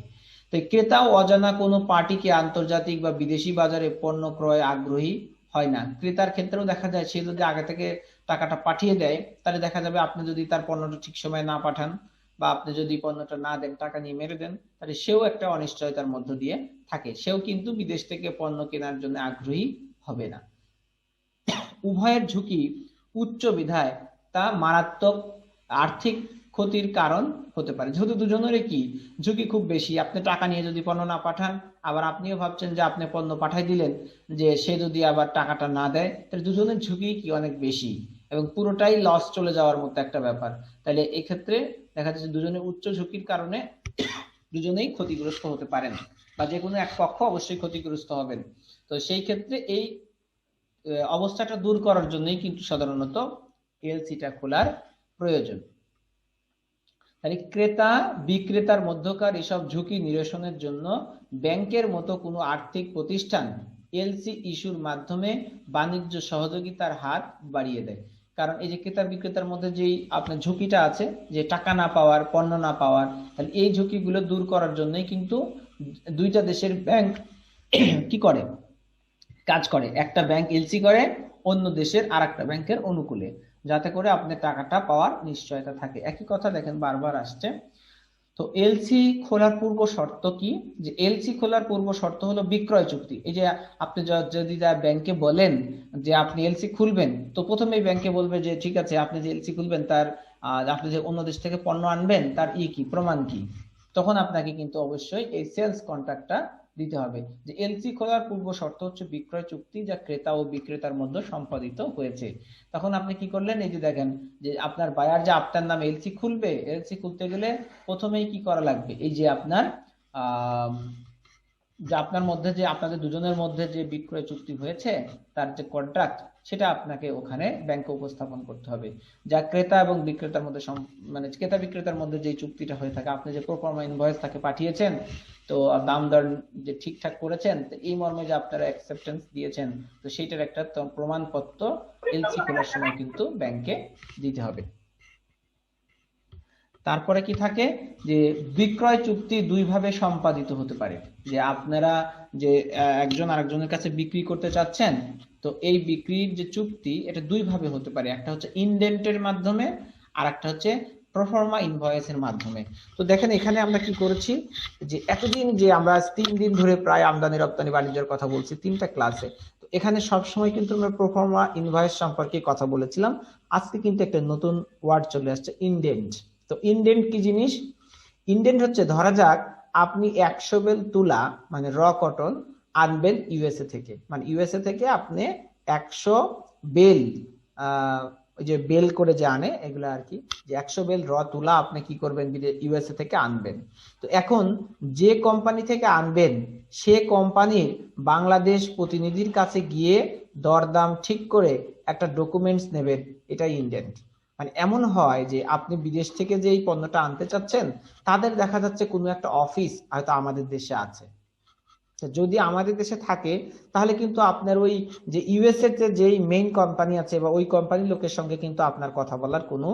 তাই ক্রেতাও অজানা কোনো পার্টিকে আন্তর্জাতিক বা বিদেশি বাজারে পণ্য ক্রয়ে আগ্রহী হয় না। ক্রেতার ক্ষেত্রেও দেখা যায় সে যদি আগে থেকে টাকাটা পাঠিয়ে দেয়, তাহলে দেখা যাবে আপনি যদি তার পণ্যটা ঠিক সময় না পাঠান বা আপনি যদি পণ্যটা না দেন, টাকা নিয়ে মেরে দেন, তাহলে সেও একটা অনিশ্চয়তার মধ্য দিয়ে থাকে। সেও কিন্তু বিদেশ থেকে পণ্য কেনার জন্য আগ্রহী হবে না। উভয়ের ঝুঁকি উচ্চ বিধায় তা মারাত্মক আর্থিক ক্ষতির কারণ হতে পারে। যেহেতু দুজনেরই কি ঝুঁকি খুব বেশি, আপনি টাকা নিয়ে যদি পণ্য না পাঠান, আবার আপনিও ভাবছেন যে আপনি পণ্য পাঠাই দিলেন, যে সে যদি আবার টাকাটা না দেয়, তাহলে দুজনের ঝুঁকি কি অনেক বেশি এবং পুরোটাই লস চলে যাওয়ার মতো একটা ব্যাপার। তাহলে এক্ষেত্রে দেখা যাচ্ছে দুজনের উচ্চ ঝুঁকির কারণে দুজনেই ক্ষতিগ্রস্ত হতে পারেন বা যে কোনো এক পক্ষ অবশ্যই ক্ষতিগ্রস্ত হবেন। তো সেই ক্ষেত্রে এই অবস্থাটা দূর করার জন্যই কিন্তু সাধারণত এলসিটা খোলার প্রয়োজন। তাহলে ক্রেতা বিক্রেতার মধ্যকার এসব ঝুঁকি নিরসনের জন্য ব্যাংকের মতো কোনো আর্থিক প্রতিষ্ঠান এলসি ইস্যুর মাধ্যমে বাণিজ্য সহযোগিতার হাত বাড়িয়ে দেয়। কারণ এই যে ক্রেতা বিক্রেতার মধ্যে যেই আপনার ঝুঁকিটা আছে, যে টাকা না পাওয়ার, পণ্য না পাওয়ার, তাহলে এই ঝুঁকিগুলো দূর করার জন্যই কিন্তু দুইটা দেশের ব্যাংক কি করে, কাজ করে। একটা ব্যাংক এলসি করে অন্য দেশের আর একটা ব্যাংকের অনুকূলে, যাতে করে আপনি টাকাটা পাওয়ার নিশ্চয়তা থাকে। একই কথা দেখেন বারবার আসছে। তো এলসি খোলার পূর্ব শর্ত কি? যে এলসি খোলার পূর্ব শর্ত হলো বিক্রয় চুক্তি। এই যে আপনি যদি ব্যাংকে বলেন যে আপনি এলসি খুলবেন, তো প্রথমেই ব্যাংকে বলবে যে ঠিক আছে, আপনি যে এলসি খুলবেন তার আপনি যে অন্য দেশ থেকে পণ্য আনবেন তার কি প্রমাণ কি। তখন আপনাকে কিন্তু অবশ্যই এই সেলস কন্ট্রাক্টটা দিতে হবে। যে এলসি খোলার পূর্ব শর্ত হচ্ছে বিক্রয় চুক্তি যা ক্রেতা ও বিক্রেতার মধ্যে সম্পাদিত হয়েছে। তখন আপনি কি করলেন, এই যে দেখেন যে আপনার বায়ার যে আপনার নামে এলসি খুলবে, এলসি খুলতে গেলে প্রথমেই কি করা লাগবে, এই যে আপনার আহ যে আপনার মধ্যে যে আপনাদের দুজনের মধ্যে যে বিক্রয় চুক্তি হয়েছে তার যে কন্ট্রাক্ট, সেটা আপনাকে ওখানে ব্যাংকে উপস্থাপন করতে হবে। যা ক্রেতা এবং বিক্রেতার মধ্যে মানে ক্রেতা বিক্রেতার মধ্যে যে চুক্তিটা হয়ে থাকে, আপনি যে প্রোফর্মা ইনভয়েস তাকে পাঠিয়েছেন, তো দাম দর যে ঠিকঠাক করেছেন, তো এই মর্মে যে আপনারা অ্যাকসেপ্টেন্স দিয়েছেন, তো সেইটার একটা প্রমাণপত্র এলসি খোলার সময় কিন্তু ব্যাংকে দিতে হবে। তারপরে কি থাকে, যে বিক্রয় চুক্তি দুই ভাবে সম্পাদিত হতে পারে। যে আপনারা যে একজন আরেকজনের কাছে বিক্রি করতে চাচ্ছেন, তো এই বিক্রির যে চুক্তি এটা দুই ভাবে হতে পারে। একটা হচ্ছে ইনডেন্টের মাধ্যমে, আর একটা হচ্ছে প্রোফর্মা ইনভয়েসের মাধ্যমে। তো দেখেন এখানে আমরা কি করেছি, যে এতদিন যে আমরা 3 দিন ধরে প্রায় আমদানি রপ্তানি বাণিজ্যের কথা বলছি 3টা ক্লাসে, তো এখানে সবসময় কিন্তু আমরা প্রোফর্মা ইনভয়েস সম্পর্কে কথা বলেছিলাম। আজকে কিন্তু একটা নতুন ওয়ার্ড চলে আসছে, ইনডেন্ট। তো ইনডেন্ট কি জিনিস? ইনডেন্ট হচ্ছে, ধরা যাক আপনি 100 বেল তুলা মানে র কটন আনবেন ইউএসএ থেকে, মানে ইউএসএ থেকে আপনি 100 বেল, ওই যে বেল করে যে আনে এগুলো আর কি, যে 100 বেল র তুলা আপনি কি করবেন ইউএসএ থেকে আনবেন। তো এখন যে কোম্পানি থেকে আনবেন সে কোম্পানির বাংলাদেশ প্রতিনিধির কাছে গিয়ে দরদাম ঠিক করে একটা ডকুমেন্টস নেবেন, এটাই ইন্ডেন্ট। মানে এমন হয় যে আপনি বিদেশ থেকে যেই পণ্যটা আনতে চাচ্ছেন তাদের দেখা যাচ্ছে কোনো একটা অফিস হয়তো আমাদের দেশে আছে, যদি আমাদের দেশে থাকে তাহলে কিন্তু আপনার ওই যে ইউএসএ তে যেই মেইন কোম্পানি আছে বা ওই কোম্পানির লোকের সঙ্গে কিন্তু আপনার কথা বলার কোনো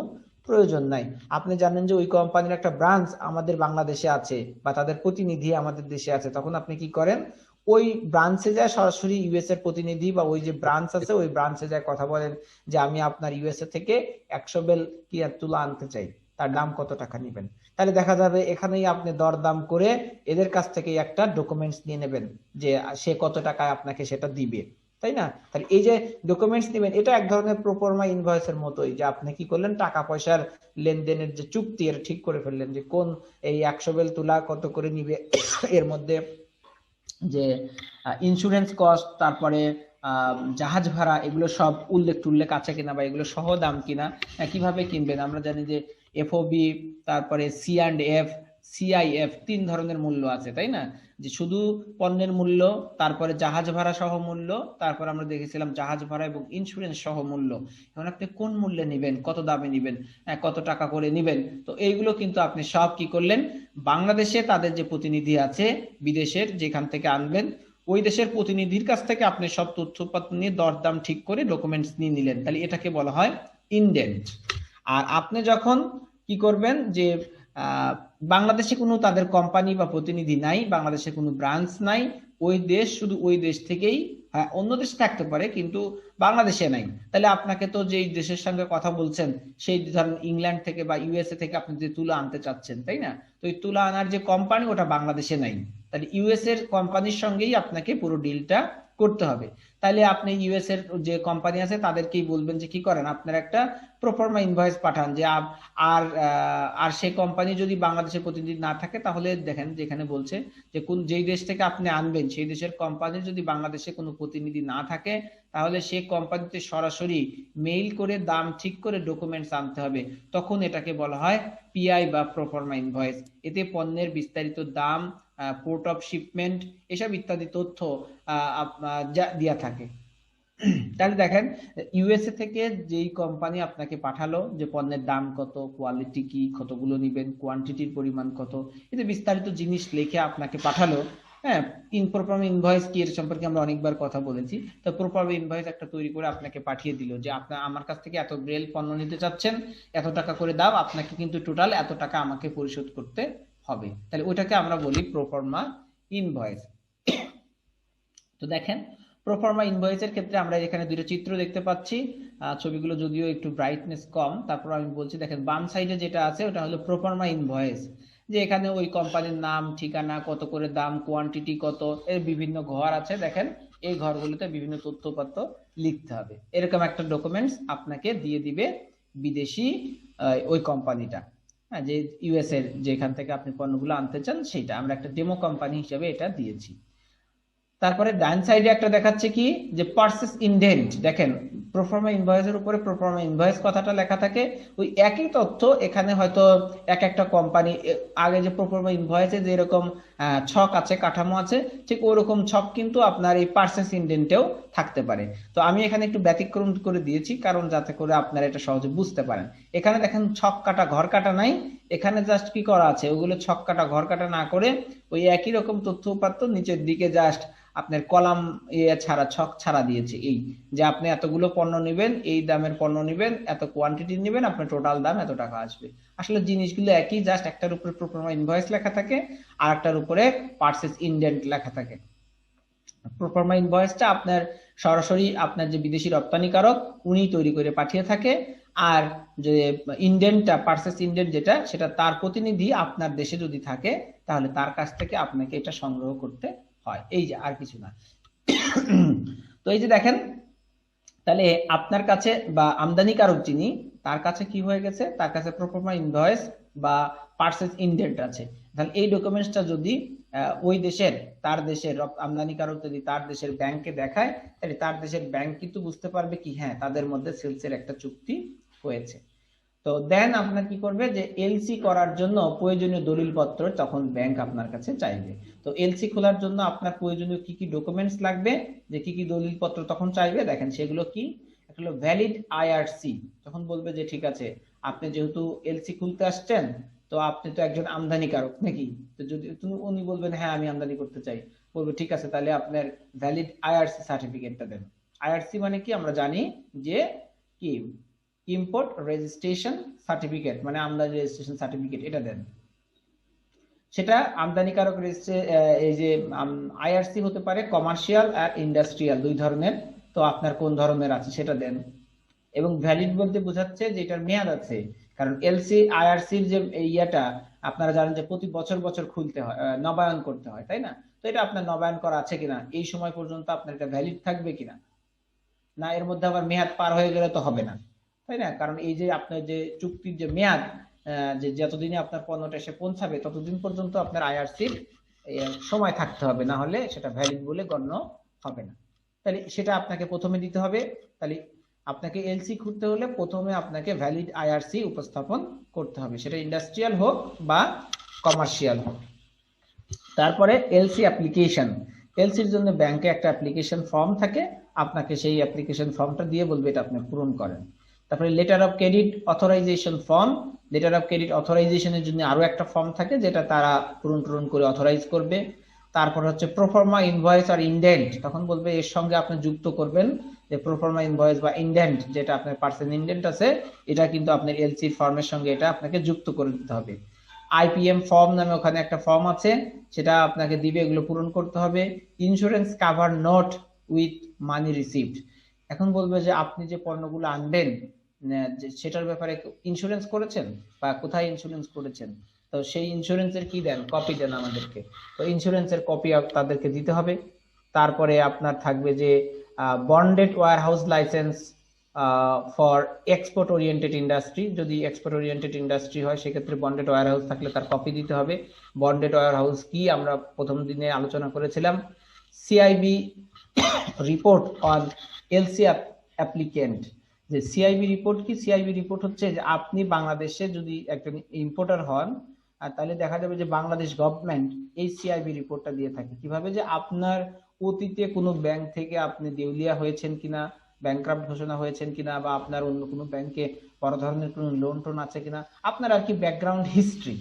প্রয়োজন নাই। আপনি জানেন যে ওই কোম্পানির একটা ব্রাঞ্চ আমাদের বাংলাদেশে আছে বা তাদের প্রতিনিধি আমাদের দেশে আছে, তখন আপনি কি করেন ওই ব্রাঞ্চে যায় সরাসরি ইউএস এর প্রতিনিধি বা ওই যে ব্রাঞ্চ আছে ওই ব্রাঞ্চে যায় কথা বলেন যে আমি আপনার ইউএসএ থেকে 100 বেল কি তুলা আনতে চাই, তার দাম কত টাকা নেবেন। তাহলে দেখা যাবে এখানেই আপনি দরদাম করে এদের কাছ থেকে একটা ডকুমেন্টস নিয়ে নেবেন যে সে কত টাকায় আপনাকে সেটা দিবে, তাই না? তাহলে এই যে ডকুমেন্টস নেবেন এটা এক ধরনের প্রোফর্মা ইনভয়েসের মতোই, যে আপনি কি করলেন টাকা পয়সার লেনদেনের যে চুক্তি এটা ঠিক করে ফেললেন যে কোন এই 100 বেল তুলা কত করে নিবে, এর মধ্যে যে ইন্স্যুরেন্স কস্ট, তারপরে জাহাজ ভাড়া, এগুলো সব উল্লেখ আছে কিনা বা এগুলো সহ দাম কিনা, কিভাবে কিনবেন। আমরা জানি যে এফওবি, তারপরে সি&এফ, সিআইএফ, 3 ধরনের মূল্য আছে, তাই না? যে শুধু পণ্যের মূল্য, তারপরে জাহাজ ভাড়া সহ মূল্য, তারপর আমরা দেখেছিলাম জাহাজ ভাড়া এবং ইন্স্যুরেন্স সহ মূল্য। এখন আপনি কোন মূল্যে নিবেন, কত দামে নিবেন, কত টাকা করে নিবেন, তো এইগুলো কিন্তু আপনি সব কি করলেন বাংলাদেশে তাদের যে প্রতিনিধি আছে বিদেশের যেখান থেকে আনবেন ওই দেশের প্রতিনিধির কাছ থেকে আপনি সব তথ্যপত্র নিয়ে দরদাম ঠিক করে ডকুমেন্টস নিয়ে নিলেন, তাহলে এটাকে বলা হয় ইনডেন্ট। আর আপনি যখন কি করবেন যে বাংলাদেশে কোনো তাদের কোম্পানি বা প্রতিনিধি নাই, বাংলাদেশে কোনো ব্রাঞ্চ নাই, ওই দেশ শুধু ওই দেশ থেকেই, হ্যাঁ অন্য দেশে থাকতে পারে কিন্তু বাংলাদেশে নাই, তাহলে আপনাকে তো যেই দেশের সঙ্গে কথা বলছেন সেই ধরেন ইংল্যান্ড থেকে বা ইউএসএ থেকে আপনি যে তুলা আনতে চাচ্ছেন, তাই না? তো এই তুলা আনার যে কোম্পানি ওটা বাংলাদেশে নাই, তাহলে ইউএস এর কোম্পানির সঙ্গেই আপনাকে পুরো ডিলটা করতে হবে। তাহলে আপনি ইউএস এর যে কোম্পানি আছে তাদেরকেই বলবেন যে কি করেন আপনার একটা প্রোফর্মা ইনভয়েস পাঠান, যে আর সেই কোম্পানি যদি বাংলাদেশের প্রতিনিধি না থাকে তাহলে দেখেন যেখানে বলছে যে কোন যেই দেশ থেকে আপনি আনবেন সেই দেশের কোম্পানির যদি বাংলাদেশে কোনো প্রতিনিধি না থাকে তাহলে সেই কোম্পানিতে সরাসরি মেইল করে দাম ঠিক করে ডকুমেন্টস আনতে হবে, তখন এটাকে বলা হয় পিআই বা প্রোফর্মা ইনভয়েস। এতে পণ্যের বিস্তারিত দাম, পোর্ট অফ শিপমেন্ট, এসব ইত্যাদি তথ্য দেয়া থাকে। তাহলে দেখেন ইউএসএ থেকে যেই কোম্পানি আপনাকে পাঠালো যে পণ্যের দাম কত, কোয়ালিটি কি, কতগুলো নিবেন, কোয়ান্টিটির পরিমাণ কত, এতে বিস্তারিত জিনিস লিখে আপনাকে পাঠালো। হ্যাঁ, প্রোফর্মা ইনভয়েস কি এর সম্পর্কে আমরা অনেকবার কথা বলেছি। তো প্রোফর্মা ইনভয়েস একটা তৈরি করে আপনাকে পাঠিয়ে দিল যে আপনার আমার কাছ থেকে এত বেল পণ্য নিতে চাচ্ছেন, এত টাকা করে দাও, আপনাকে কিন্তু টোটাল এত টাকা আমাকে পরিশোধ করতে হবে। তাহলে ওইটাকে আমরা বলি প্রোফর্মা ইনভয়েস। তো দেখেন প্রোফর্মা ইনভয়েসের ক্ষেত্রে আমরা এখানে দুটো চিত্র দেখতে পাচ্ছি, ছবিগুলো যদিও একটু ব্রাইটনেস কম, তারপর আমি বলছি দেখেন বাম সাইডে যেটা আছে ওটা হলো প্রোফর্মা ইনভয়েস, যে এখানে ওই কোম্পানির নাম, ঠিকানা, কত করে দাম, কোয়ান্টিটি কত, এর বিভিন্ন ঘর আছে। দেখেন এই ঘরগুলোতে বিভিন্ন তথ্যপত্র লিখতে হবে। এরকম একটা ডকুমেন্টস আপনাকে দিয়ে দিবে বিদেশি ওই কোম্পানিটা, হ্যাঁ, যে ইউএস এর যেখান থেকে আপনি পণ্যগুলো আনতে চান সেটা। আমরা একটা ডেমো কোম্পানি হিসেবে এটা দিয়েছি। তারপরে ডান সাইডে একটা দেখাচ্ছে কি যে পারচেস ইনডেন্ট। দেখেন প্রোফর্মা ইনভয়েসের উপরে প্রোফর্মা ইনভয়েস কথাটা লেখা থাকে, ওই একই তথ্য এখানে হয়তো এক একটা কোম্পানি আগে যে প্রোফর্মা ইনভয়েসে যে এরকম ছক আছে, কাঠামো আছে, ঠিক ওরকম ছক কিন্তু আপনার এই পারচেস ইনডেন্টেও থাকতে পারে। তো আমি এখানে একটু ব্যতিক্রম করে দিয়েছি কারণ যাতে করে আপনারা এটা সহজে বুঝতে পারেন। এখানে দেখেন ছক কাটা ঘর কাটা নাই, এখানে জাস্ট কি করা আছে ওগুলো ছক কাটা ঘর কাটা না করে ওই একই রকম তথ্য উপাত্ত নিচের দিকে জাস্ট আপনার কলাম ছাড়া, ছক ছাড়া দিয়েছে, এই যে আপনি এতগুলো পণ্য নেবেন, এই দামের পণ্য নেবেন, এত কোয়ান্টিটি নেবেন, আপনার টোটাল দাম এত টাকা আসবে। আসলে জিনিসগুলো একই, জাস্ট একটার উপরে প্রোফর্মা ইনভয়েস লেখা থাকে আর একটার উপরে পারচেস ইনডেন্ট লেখা থাকে। প্রোফর্মা ইনভয়েসটা আপনার সরাসরি আপনার যে বিদেশি রপ্তানিকারক উনি তৈরি করে পাঠিয়ে থাকে, আর যে ইনডেন্টটা, পারচেস ইনডেন্ট যেটা, সেটা তার প্রতিনিধি আপনার দেশে যদি থাকে তাহলে তার কাছ থেকে আপনাকে এটা সংগ্রহ করতে হয়, এই যে আর কিছু না। তো এই যে দেখেন তাহলে আপনার কাছে বা আমদানিকারক যিনি, তার কাছে কি হয়ে গেছে, তার কাছে প্রোফর্মা ইনভয়েস বা পারচেস ইনডেন্ট আছে। তাহলে এই ডকুমেন্টসটা যদি ওই দেশের, তার দেশের আমদানিকারক যদি তার দেশের ব্যাংকে দেখায়, তাহলে তার দেশের ব্যাংক কিন্তু বুঝতে পারবে কি হ্যাঁ তাদের মধ্যে সেলসের একটা চুক্তি হয়েছে। তো দেন আপনার কি করবে যে এলসি করার জন্য প্রয়োজনীয় দলিলপত্র তখন ব্যাংক আপনার কাছে চাইবে। তো এলসি খোলার জন্য আপনার প্রয়োজনীয় কি কি ডকুমেন্টস লাগবে, যে কি কি দলিলপত্র তখন চাইবে, দেখেন সেগুলো কি। একটা হলো ভ্যালিড আইআরসি। তখন বলবে যে ঠিক আছে, আপনি যেহেতু এলসি খুলতে আসছেন, তো আপনি তো একজন আমদানিকারক নাকি, তো যদি উনি বলবেন হ্যাঁ আমি আমদানি করতে চাই, বলবে ঠিক আছে তাহলে আপনার ভ্যালিড আইআরসি সার্টিফিকেটটা দেন। আইআরসি মানে কি আমরা জানি যে কি, ইম্পোর্ট রেজিস্ট্রেশন সার্টিফিকেট, মানে আমদানি রেজিস্ট্রেশন সার্টিফিকেট, এটা দেন। সেটা আমদানিকারক এই যে আইআরসি হতে পারে কমার্শিয়াল আর ইন্ডাস্ট্রিয়াল দুই ধরনের, তো আপনার কোন ধরনের আছে সেটা দেন। এবং ভ্যালিড বলতে বোঝাচ্ছে যে এটার মেয়াদ আছে, কারণ এলসি আইআরসির যে ইয়াটা আপনারা জানেন যে প্রতি বছর বছর খুলতে হয়, নবায়ন করতে হয়, তাই না? তো এটা আপনার নবায়ন করা আছে কিনা, এই সময় পর্যন্ত আপনার এটা ভ্যালিড থাকবে কিনা, না এর মধ্যে আবার মেয়াদ পার হয়ে গেলে তো হবে না, তাই না? কারণ এই যে আপনার যে চুক্তির যে মেয়াদ, যে যতদিনে আপনার পণ্যটা এসে পৌঁছাবে ততদিন পর্যন্ত আপনার আইআরসির সময় থাকতে হবে, না হলে সেটা ভ্যালিড বলে গণ্য হবে না। তাহলে সেটা আপনাকে প্রথমে দিতে হবে। তাহলে আপনাকে এলসি খুলতে হলে প্রথমে আপনাকে ভ্যালিড আইআরসি উপস্থাপন করতে হবে, সেটা ইন্ডাস্ট্রিয়াল হোক বা কমার্শিয়াল হোক। তারপরে এলসি অ্যাপ্লিকেশন। এলসির জন্য ব্যাংকে একটা অ্যাপ্লিকেশন ফর্ম থাকে, আপনাকে সেই অ্যাপ্লিকেশন ফর্মটা দিয়ে বলবে এটা আপনি পূরণ করেন। তারপরে letter of credit authorization form. Letter of credit অথরাইজেশনের জন্য আরো একটা ফর্ম থাকে যেটা তারা পূরণ করে অথরাইজ করবে। তারপর হচ্ছে প্রোফর্মা ইনভয়েস আর ইনডেন্ট, তখন বলবে এর সঙ্গে আপনি যুক্ত করবেন যে প্রোফর্মা ইনভয়েস বা ইনডেন্ট, যেটা আপনার পার্সেন্ট ইনডেন্ট আছে এটা কিন্তু আপনার এলসি ফর্মের সঙ্গে এটা আপনাকে যুক্ত করে দিতে হবে। আইপিএম ফর্ম নামে ওখানে একটা ফর্ম আছে, সেটা আপনাকে দিবে, এগুলো পূরণ করতে হবে। Insurance cover note with money received. এখন বলবে যে আপনি যে পণ্যগুলো আনবেন সেটার ব্যাপারে ইন্স্যুরেন্স করেছেন বা কোথায় ইন্স্যুরেন্স করেছেন, তো সেই ইন্স্যুরেন্সের কি দেন, কপি দেন আমাদেরকে। তো ইন্স্যুরেন্সের কপি তাদেরকে দিতে হবে। তারপরে আপনার থাকবে যে bonded warehouse licence for export oriented industry. যদি এক্সপোর্ট ওরিয়েন্টেড ইন্ডাস্ট্রি হয় সেক্ষেত্রে বন্ডেড ওয়্যার হাউস থাকলে তার কপি দিতে হবে। বন্ডেড ওয়্যার হাউস কি আমরা প্রথম দিনে আলোচনা করেছিলাম। CIB report on LC applicant. যে সিআইবি রিপোর্ট কি, সিআইবি রিপোর্ট হচ্ছে যে আপনি বাংলাদেশে যদি একটা ইম্পোর্টার হন, আর তাহলে দেখা যাবে যে বাংলাদেশ গভর্নমেন্ট এই সিআইবি রিপোর্টটা দিয়ে থাকে। কিভাবে, যে আপনার অতীতে কোনো ব্যাংক থেকে আপনি দেউলিয়া হয়েছেন কিনা, ব্যাংক্রাফট ঘোষণা হয়েছেন কিনা, বা আপনার অন্য কোনো ব্যাংকে বড় ধরনের কোনো লোন টোন আছে কিনা, আপনার আর কি ব্যাকগ্রাউন্ড হিস্ট্রি,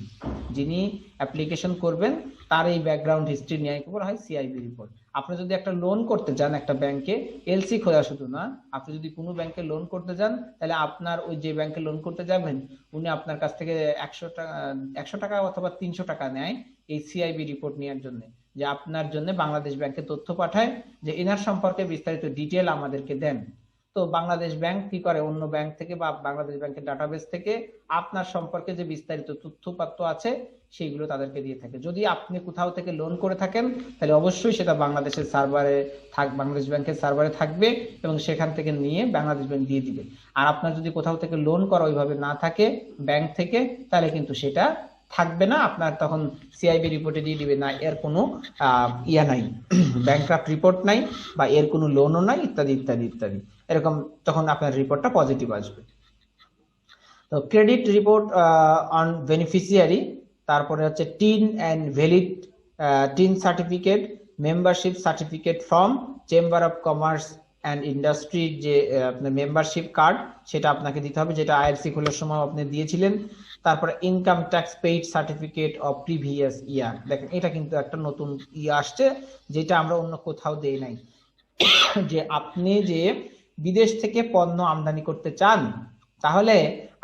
যিনি অ্যাপ্লিকেশন করবেন তার এই ব্যাকগ্রাউন্ড হিস্ট্রি নিয়ে বলা হয় সিআইবি রিপোর্ট। আপনি যদি একটা লোন করতে যান একটা ব্যাংকে, এলসি খোলা শুধু না, আপনি যদি কোনো ব্যাংকে লোন করতে যান, তাহলে আপনার ওই যে ব্যাংকে লোন করতে যাবেন উনি আপনার কাছ থেকে 100 টাকা অথবা 300 টাকা নেয় এই সিআইবি রিপোর্ট নেওয়ার জন্য, যে আপনার জন্য বাংলাদেশ ব্যাংকে তথ্য পাঠায় যে এনার সম্পর্কে বিস্তারিত ডিটেল আমাদেরকে দেন। তো বাংলাদেশ ব্যাংক কি করে, অন্য ব্যাংক থেকে বা বাংলাদেশ ব্যাংকের ডাটাবেস থেকে আপনার সম্পর্কে যে বিস্তারিত তথ্যপাত্র আছে সেইগুলো তাদেরকে দিয়ে থাকে। যদি আপনি কোথাও থেকে লোন করে থাকেন তাহলে অবশ্যই সেটা বাংলাদেশের সার্ভারে বাংলাদেশ ব্যাংকের সার্ভারে থাকবে এবং সেখান থেকে নিয়ে বাংলাদেশ ব্যাংক দিয়ে দিবে। আর আপনার যদি কোথাও থেকে লোন করা ওইভাবে না থাকে ব্যাংক থেকে, তাহলে কিন্তু সেটা থাকবে না, আপনার তখন সিআইবি রিপোর্টে দিয়ে দিবে না এর কোনো ইয়া নাই, ব্যাংক্রাফট রিপোর্ট নাই বা এর কোনো লোনও নাই, ইত্যাদি ইত্যাদি ইত্যাদি, এরকম তখন আপনার রিপোর্টটা পজিটিভ আসবে। তো ক্রেডিট রিপোর্ট অন বেনিফিশিয়ারি, তারপরে হচ্ছে tin and valid tin certificate, membership certificate from chamber of commerce and ইন্ডাস্ট্রির যে আপনার মেম্বারশিপ কার্ড সেটা আপনাকে দিতে হবে, যেটা আইএলসি খোলার সময় আপনি দিয়েছিলেন। তারপরে income tax paid certificate of previous year. দেখেন এটা কিন্তু একটা নতুন আসছে যেটা আমরা অন্য কোথাও দেই নাই, যে আপনি যে বিদেশ থেকে পণ্য আমদানি করতে চান তাহলে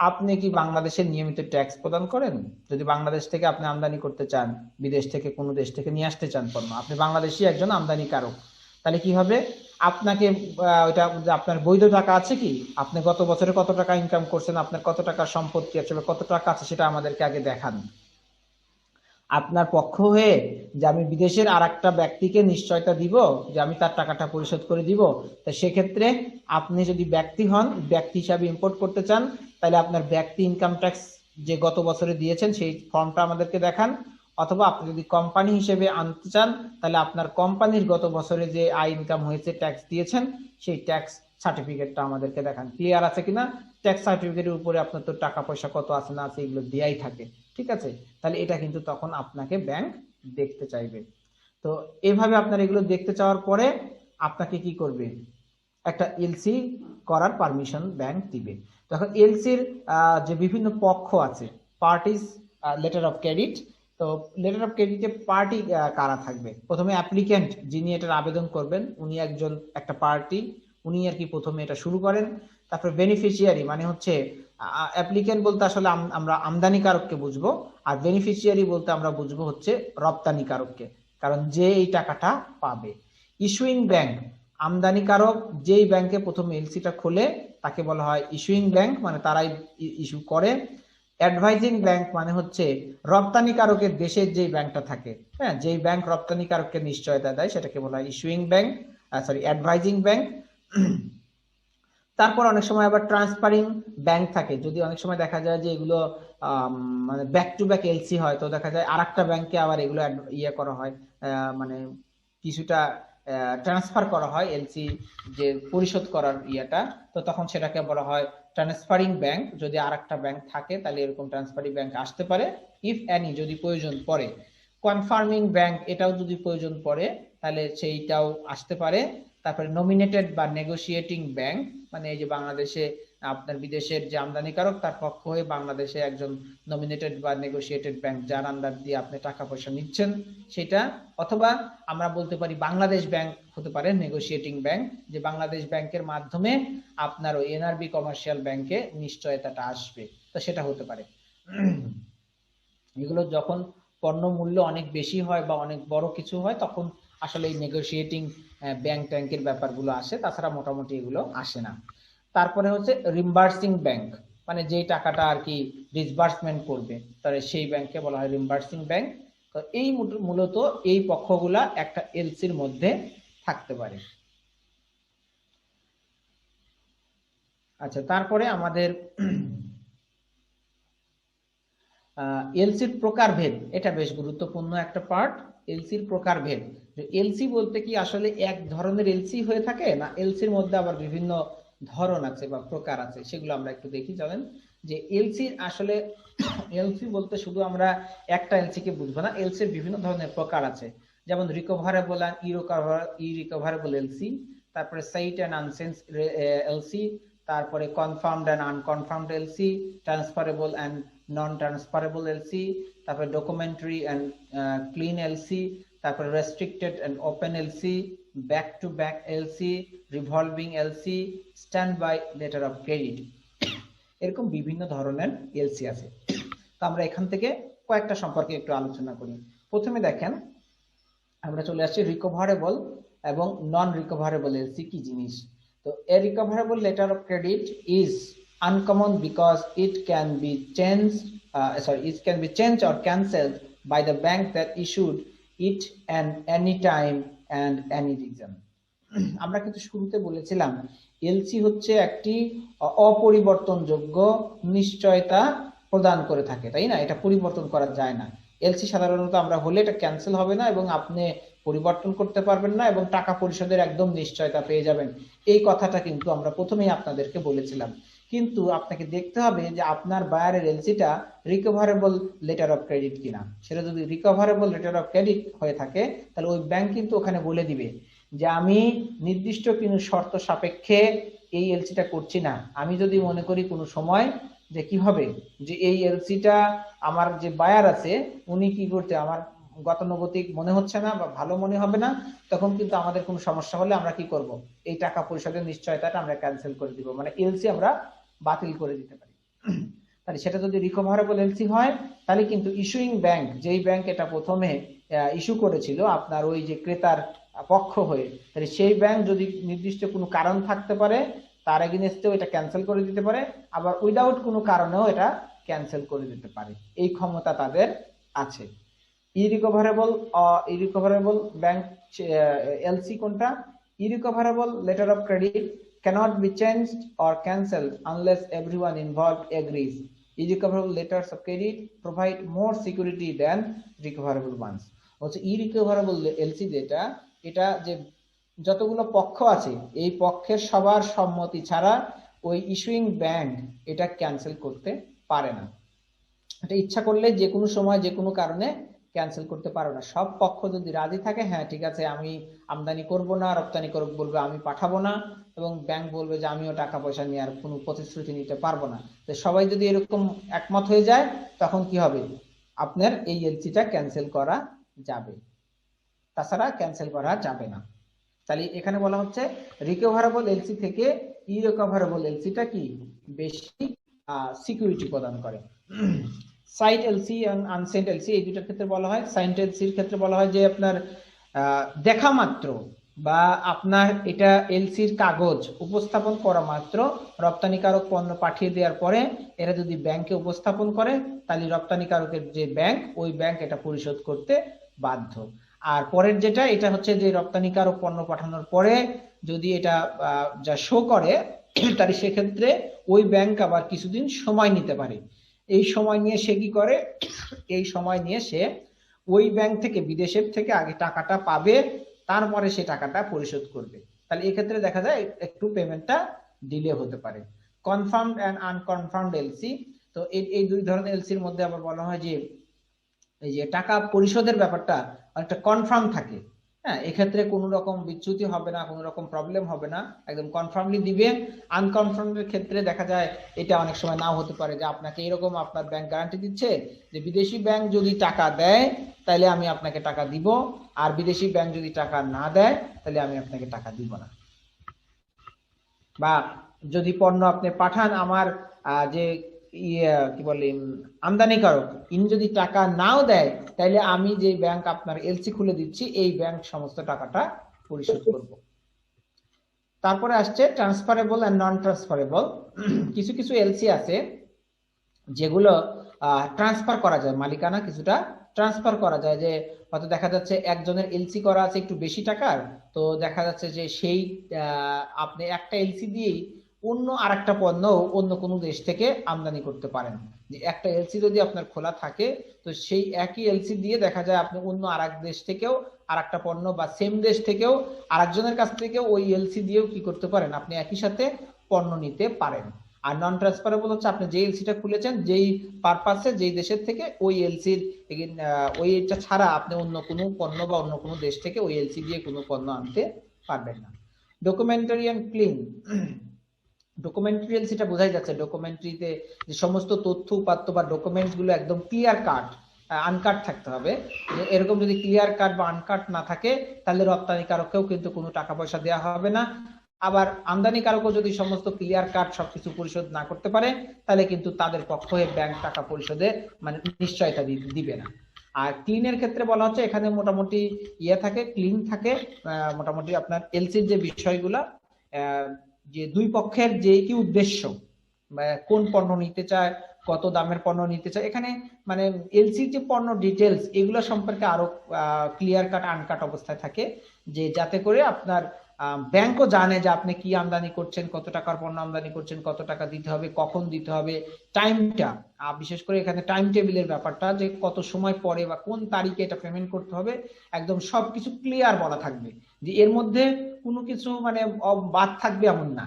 আপনি কি বাংলাদেশের নিয়মিত ট্যাক্স প্রদান করেন? যদি বাংলাদেশ থেকে আপনি আমদানি করতে চান, বিদেশ থেকে কোনো দেশ থেকে নিয়ে আসতে চান পণ্য, আপনি বাংলাদেশি একজন আমদানিকারক, তাহলে কি হবে, আপনাকে ওইটা আপনার বৈধ টাকা আছে কি, আপনি গত বছরে কত টাকা ইনকাম করছেন, আপনার কত টাকা সম্পত্তি আছে বা কত টাকা আছে সেটা আমাদেরকে আগে দেখান। আপনার পক্ষ হয়ে যে আমি বিদেশের আর একটা ব্যক্তিকে নিশ্চয়তা দিব যে আমি তার টাকাটা পরিশোধ করে দিব, তা সেক্ষেত্রে আপনি যদি ব্যক্তি হন, ব্যক্তি হিসাবে ইম্পোর্ট করতে চান, তাহলে আপনার ব্যক্তি ইনকাম ট্যাক্স যে গত বছরে দিয়েছেন সেই ফর্মটা আমাদেরকে দেখান, অথবা আপনি যদি কোম্পানি হিসেবে আনতে চান তাহলে আপনার কোম্পানির গত বছরে যে আয় ইনকাম হয়েছে, ট্যাক্স দিয়েছেন, সেই ট্যাক্স সার্টিফিকেটটা আমাদেরকে দেখান। ক্লিয়ার আছে কিনা? ট্যাক্স সার্টিফিকেটের উপরে আপনার তো টাকা পয়সা কত আছে না আছে এগুলো দেয়াই থাকে, ঠিক আছে? তাহলে এটা কিন্তু তখন আপনাকে ব্যাংক দেখতে চাইবে। তো এভাবে আপনার এগুলো দেখতে চাওয়ার পরে আপনাকে কি করবে, একটা এলসি করার পারমিশন ব্যাংক দিবে। তখন এলসির যে বিভিন্ন পক্ষ আছে, পার্টিস লেটার অফ ক্রেডিট। তো লেটার অফ ক্রেডিটে পার্টি কারা থাকবে? প্রথমে অ্যাপ্লিক্যান্ট, যিনি এটার আবেদন করবেন, উনি একটা পার্টি, উনি আর কি প্রথমে এটা শুরু করেন। তারপরে বেনিফিশিয়ারি, মানে হচ্ছে অ্যাপ্লিক্যান্ট বলতে আসলে আমরা আমদানিকারককে বুঝবো, আর বেনিফিশিয়ারি বলতে আমরা বুঝবো হচ্ছে রপ্তানিকারককে, কারণ যে এই টাকাটা পাবে। ইস্যুইং ব্যাংক, আমদানিকারক যেই ব্যাংকে প্রথম এলসিটা খোলে তাকে বলা হয় ইস্যুইং ব্যাংক, মানে তারাই ইস্যু করে। অ্যাডভাইজিং ব্যাংক মানে হচ্ছে রপ্তানিকারকের দেশের যেই ব্যাংকটা থাকে, হ্যাঁ, যেই ব্যাংক রপ্তানিকারককে নিশ্চয়তা দেয় সেটাকে বলা হয় ইস্যুইং ব্যাংক, অ্যাডভাইজিং ব্যাংক। তারপর অনেক সময় আবার ট্রান্সফারিং ব্যাংক থাকে, যদি অনেক সময় দেখা যায় যে এগুলো মানে ব্যাক টু ব্যাক এলসি হয়, তো দেখা যায় আরেকটা ব্যাংকে আবার এগুলো ইয়ে করা হয়, মানে কিছুটা ট্রান্সফার করা হয় এলসি যে পরিশোধ করার ইয়েটা, তো তখন সেটাকে বলা হয় ট্রান্সফারিং ব্যাংক। যদি আরেকটা ব্যাংক থাকে তাহলে এরকম ট্রান্সফারিং ব্যাংক আসতে পারে, ইফ এনি, যদি প্রয়োজন পড়ে। কনফার্মিং ব্যাংক, এটাও যদি প্রয়োজন পড়ে তাহলে সেইটাও আসতে পারে। তারপরে নমিনেটেড বা নেগোশিয়েটিং ব্যাংক, মানে এই যে বাংলাদেশে আপনার বিদেশের যে আমদানিকারক তার পক্ষ হয়ে বাংলাদেশে একজন নমিনেটেড বা নেগোশিয়েটেড ব্যাংক, যার আন্ডার দিয়ে আপনি টাকা পয়সা নিচ্ছেন সেটা। অথবা আমরা বলতে পারি বাংলাদেশ ব্যাংক হতে পারে নেগোশিয়েটিং ব্যাংক, যে বাংলাদেশ ব্যাংকের মাধ্যমে আপনার ওই এনআরবি কমার্শিয়াল ব্যাংকে নিশ্চয়তাটা আসবে, তো সেটা হতে পারে। এগুলো যখন পণ্য মূল্য অনেক বেশি হয় বা অনেক বড় কিছু হয় তখন আসলে এই নেগোশিয়েটিং ব্যাংক ট্যাঙ্কের ব্যাপারগুলো আসে, তাছাড়া মোটামুটি এগুলো আসে না। তারপরে হচ্ছে রিম্বার্সিং ব্যাংক, মানে যেই টাকাটা আর কি ডিসবার্সমেন্ট করবে তাহলে সেই ব্যাংকে বলা হয় রিম্বার্সিং ব্যাংক। তো এই মূলত এই পক্ষগুলা একটা এলসির মধ্যে থাকতে পারে। আচ্ছা, তারপরে আমাদের এলসির প্রকারভেদ, এটা বেশ গুরুত্বপূর্ণ একটা পার্ট, এলসির প্রকারভেদ। এলসি বলতে কি আসলে এক ধরনের এলসি হয়ে থাকে, না এলসির মধ্যে আবার বিভিন্ন ধরন আছে বা প্রকার আছে, সেগুলো আমরা একটু দেখি। জানেন যে এলসি আসলে এলসি বলতে শুধু আমরা একটা এলসি কে বুঝবো না, এলসির বিভিন্ন ধরনের প্রকার আছে, যেমন রিকভারেবল অ্যান্ড ইরিকভারেবল এলসি, তারপরে সাইট অ্যান্ড আনসেন্স এলসি, তারপরে confirmed and unconfirmed LC, transferable and non transferable LC, তারপরে ডকুমেন্টারি অ্যান্ড ক্লিন এলসি, তারপরে restricted and open LC, back to back LC, revolving LC, stand by letter of credit. এরকম বিভিন্ন ধরনের LC আছে। তো আমরা এখান থেকে কয়েকটা সম্পর্কে একটু আলোচনা করি। প্রথমে দেখেন, আমরা চলে আসছি রিকভারেবল এবং নন রিকভারেবল এলসি কি জিনিস। তো a recoverable letter of credit is uncommon because it can be changed or cancelled by the bank that issued it and any time and any reason. আমরা কিন্তু শুরুতে বলেছিলাম এলসি হচ্ছে একটি অপরিবর্তনযোগ্য নিশ্চয়তা প্রদান করে থাকে, তাই না? এটা পরিবর্তন করা যায় না। এলসি সাধারণত আমরা হলে এটা ক্যান্সেল হবে না এবং আপনি পরিবর্তন করতে পারবেন না এবং টাকা পরিশোধের একদম নিশ্চয়তা পেয়ে যাবেন, এই কথাটা কিন্তু আমরা প্রথমেই আপনাদেরকে বলেছিলাম। কিন্তু আপনাকে দেখতে হবে যে আপনার বায়ারের এলসিটা রিকভারেবল লেটার অফ ক্রেডিট কিনা। সেটা যদি রিকভারেবল লেটার অফ ক্রেডিট হয়ে থাকে তাহলে ওই ব্যাংক কিন্তু ওখানে বলে দিবে যে আমি নির্দিষ্ট কোনো শর্ত সাপেক্ষে এই এলসিটা করছি না। আমি যদি মনে করি কোনো সময় যে কি হবে, যে এই এলসিটা আমার যে বায়ার আছে উনি কি করতে আমার গতানুগতিক মনে হচ্ছে না বা ভালো মনে হবে না, তখন কিন্তু আমাদের কোনো সমস্যা হলে আমরা কি করব, এই টাকা পরিশোধের নিশ্চয়তাটা আমরা ক্যান্সেল করে দিব, মানে এলসি আমরা বাতিল করে দিতে পারি। তাহলে সেটা যদি রিকভারেবল এলসি হয় তাহলে কিন্তু ইস্যুইং ব্যাংক, যেই ব্যাংক এটা প্রথমে ইস্যু করেছিল আপনার ওই যে ক্রেতার পক্ষ হয়ে, তাহলে সেই ব্যাংক যদি নির্দিষ্ট কোনো কারণ থাকতে পারে তার এগেইনস্টেও এটা ক্যান্সেল করে দিতে পারে, আবার উইদাউট কোনো কারণেও এটা ক্যান্সেল করে দিতে পারে, এই ক্ষমতা তাদের আছে। ইরিকভারেবল ব্যাংক এলসি কোনটা? Irrecoverable letter of credit cannot be changed or cancelled unless everyone involved agrees. Irrecoverable letters of credit provide more security than recoverable ones. হচ্ছে ইরিকভারেবল এলসি যেটা, এটা যে যতগুলো পক্ষ আছে এই পক্ষের সবার সম্মতি ছাড়া ওই ইস্যুইং ব্যাংক এটা ক্যান্সেল করতে পারে না। এটা ইচ্ছা করলে যে কোনো সময় যে কোনো কারণে ক্যান্সেল করতে পারো না। সব পক্ষ যদি রাজি থাকে, হ্যাঁ ঠিক আছে আমি আমদানি করব না, রপ্তানি করব বলবে আমি পাঠাবো না, এবং ব্যাংক বলবে যে আমিও টাকা পয়সা নিয়ে আর কোনো প্রতিশ্রুতি নিতে পারবো না, তো সবাই যদি এরকম একমত হয়ে যায় তখন কি হবে, আপনার এই এলসিটা ক্যান্সেল করা যাবে, তাছাড়া ক্যান্সেল করা যাবে না। তাহলে এখানে বলা হচ্ছে রিকভারেবল এলসি থেকে ইরিকভারেবল এলসিটা কি বেশি সিকিউরিটি প্রদান করে। সাইট এলসি এবং আনসেন্ট এলসি এই দুটার ক্ষেত্রে বলা হয়, সাইন্ট এলসির ক্ষেত্রে বলা হয় যে আপনার দেখা মাত্র বা আপনার এটা এলসির কাগজ উপস্থাপন করা মাত্র রপ্তানিকারক পণ্য পাঠিয়ে দেওয়ার পরে এরা যদি ব্যাংকে উপস্থাপন করে তাহলে রপ্তানিকারকের যে ব্যাংক ওই ব্যাংক এটা পরিশোধ করতে বাধ্য। আর পরের যেটা এটা হচ্ছে যে রপ্তানিকারক পণ্য পাঠানোর পরে যদি এটা যা শো করে তাহলে সেক্ষেত্রে ওই ব্যাংক আবার কিছুদিন সময় নিতে পারে। এই সময় নিয়ে সে কি করে, এই সময় নিয়ে সে ওই ব্যাংক থেকে বিদেশের থেকে আগে টাকাটা পাবে, তারপরে সে টাকাটা পরিশোধ করবে। তাহলে এক্ষেত্রে দেখা যায় একটু পেমেন্টটা ডিলে হতে পারে। কনফার্মড এন্ড আনকনফার্মড এলসি, তো এই দুই ধরনের এলসির মধ্যে আবার বলা হয় যে এই যে টাকা পরিশোধের ব্যাপারটা অনেকটা কনফার্ম থাকে। হ্যাঁ, এক্ষেত্রে কোনো রকম বিচ্যুতি হবে না, কোনো রকম প্রবলেম হবে না, একদম কনফার্মলি দিবে। আনকনফার্মের ক্ষেত্রে দেখা যায় এটা অনেক সময় নাও হতে পারে, যে আপনাকে এরকম আপনার ব্যাংক গ্যারান্টি দিচ্ছে যে বিদেশি ব্যাংক যদি টাকা দেয় তাহলে আমি আপনাকে টাকা দিব, আর বিদেশি ব্যাংক যদি টাকা না দেয় তাহলে আমি আপনাকে টাকা দিব না। বা যদি পণ্য আপনি পাঠান, আমার যে কি বলে আমদানিকারক ইনি যদি টাকা নাও দেয় তাহলে আমি যে ব্যাংক আপনার এলসি খুলে দিচ্ছি এই ব্যাংক সমস্ত টাকাটা পরিশোধ করব। তারপরে আসছে ট্রান্সফারেবল এন্ড নন ট্রান্সফারেবল। কিছু কিছু এলসি আছে যেগুলো ট্রান্সফার করা যায়, মালিকানা কিছুটা ট্রান্সফার করা যায়। যে হয়তো দেখা যাচ্ছে একজনের এলসি করা আছে একটু বেশি টাকার, তো দেখা যাচ্ছে যে সেই আপনি একটা এলসি দিয়েই অন্য আরেকটা পণ্য অন্য কোনো দেশ থেকে আমদানি করতে পারেন। যে একটা এলসি যদি আপনার খোলা থাকে তো সেই একই এলসি দিয়ে দেখা যায় আপনি অন্য আরেক দেশ থেকেও আরেকটা পণ্য বা সেম দেশ থেকেও আরেকজনের কাছ থেকেও ওই এলসি দিয়েও কি করতে পারেন, আপনি একই সাথে পণ্য নিতে পারেন। আর নন ট্রান্সফারেবল হচ্ছে আপনি যে এলসিটা খুলেছেন যেই পারপাসে যেই দেশের থেকে ওই এলসির ওইটা ছাড়া আপনি অন্য কোনো পণ্য বা অন্য কোনো দেশ থেকে ওই এলসি দিয়ে কোনো পণ্য আনতে পারবেন না। Documentary and clean. ডকুমেন্টারি এলসিটা বোঝাই যাচ্ছে, ডকুমেন্টারিতে যে সমস্ত তথ্য উপাত্ত বা ডকুমেন্টস গুলো একদম ক্লিয়ার কাট আনকাট থাকতে হবে। এরকম যদি ক্লিয়ার কাট বা আনকাট না থাকে তাহলে রপ্তানিকারককেও কিন্তু কোনো টাকা পয়সা দেওয়া হবে না। আবার আমদানিকারকও যদি সমস্ত ক্লিয়ার কাট সবকিছু পরিশোধ না করতে পারে তাহলে কিন্তু তাদের পক্ষ হয়ে ব্যাংক টাকা পরিশোধে মানে নিশ্চয়তা দিবে না। আর ক্লিনের ক্ষেত্রে বলা হচ্ছে এখানে মোটামুটি থাকে, ক্লিন থাকে মোটামুটি আপনার এলসির যে বিষয়গুলা যে দুই পক্ষের যে কি উদ্দেশ্য, কোন পণ্য নিতে চায়, কত দামের পণ্য নিতে চায়, এখানে মানে এলসির যে পণ্য ডিটেলস এগুলো সম্পর্কে আরো ক্লিয়ার কাট আনকাট অবস্থায় থাকে, যে যাতে করে আপনার ব্যাংকও জানে যে আপনি কি আমদানি করছেন, কত টাকার পণ্য আমদানি করছেন, কত টাকা দিতে হবে, কখন দিতে হবে, টাইমটা বিশেষ করে এখানে টাইম টেবিলের ব্যাপারটা যে কত সময় পরে বা কোন তারিখে এটা পেমেন্ট করতে হবে একদম সবকিছু ক্লিয়ার বলা থাকবে, যে এর মধ্যে কোনো কিছু মানে বাদ থাকবে এমন না।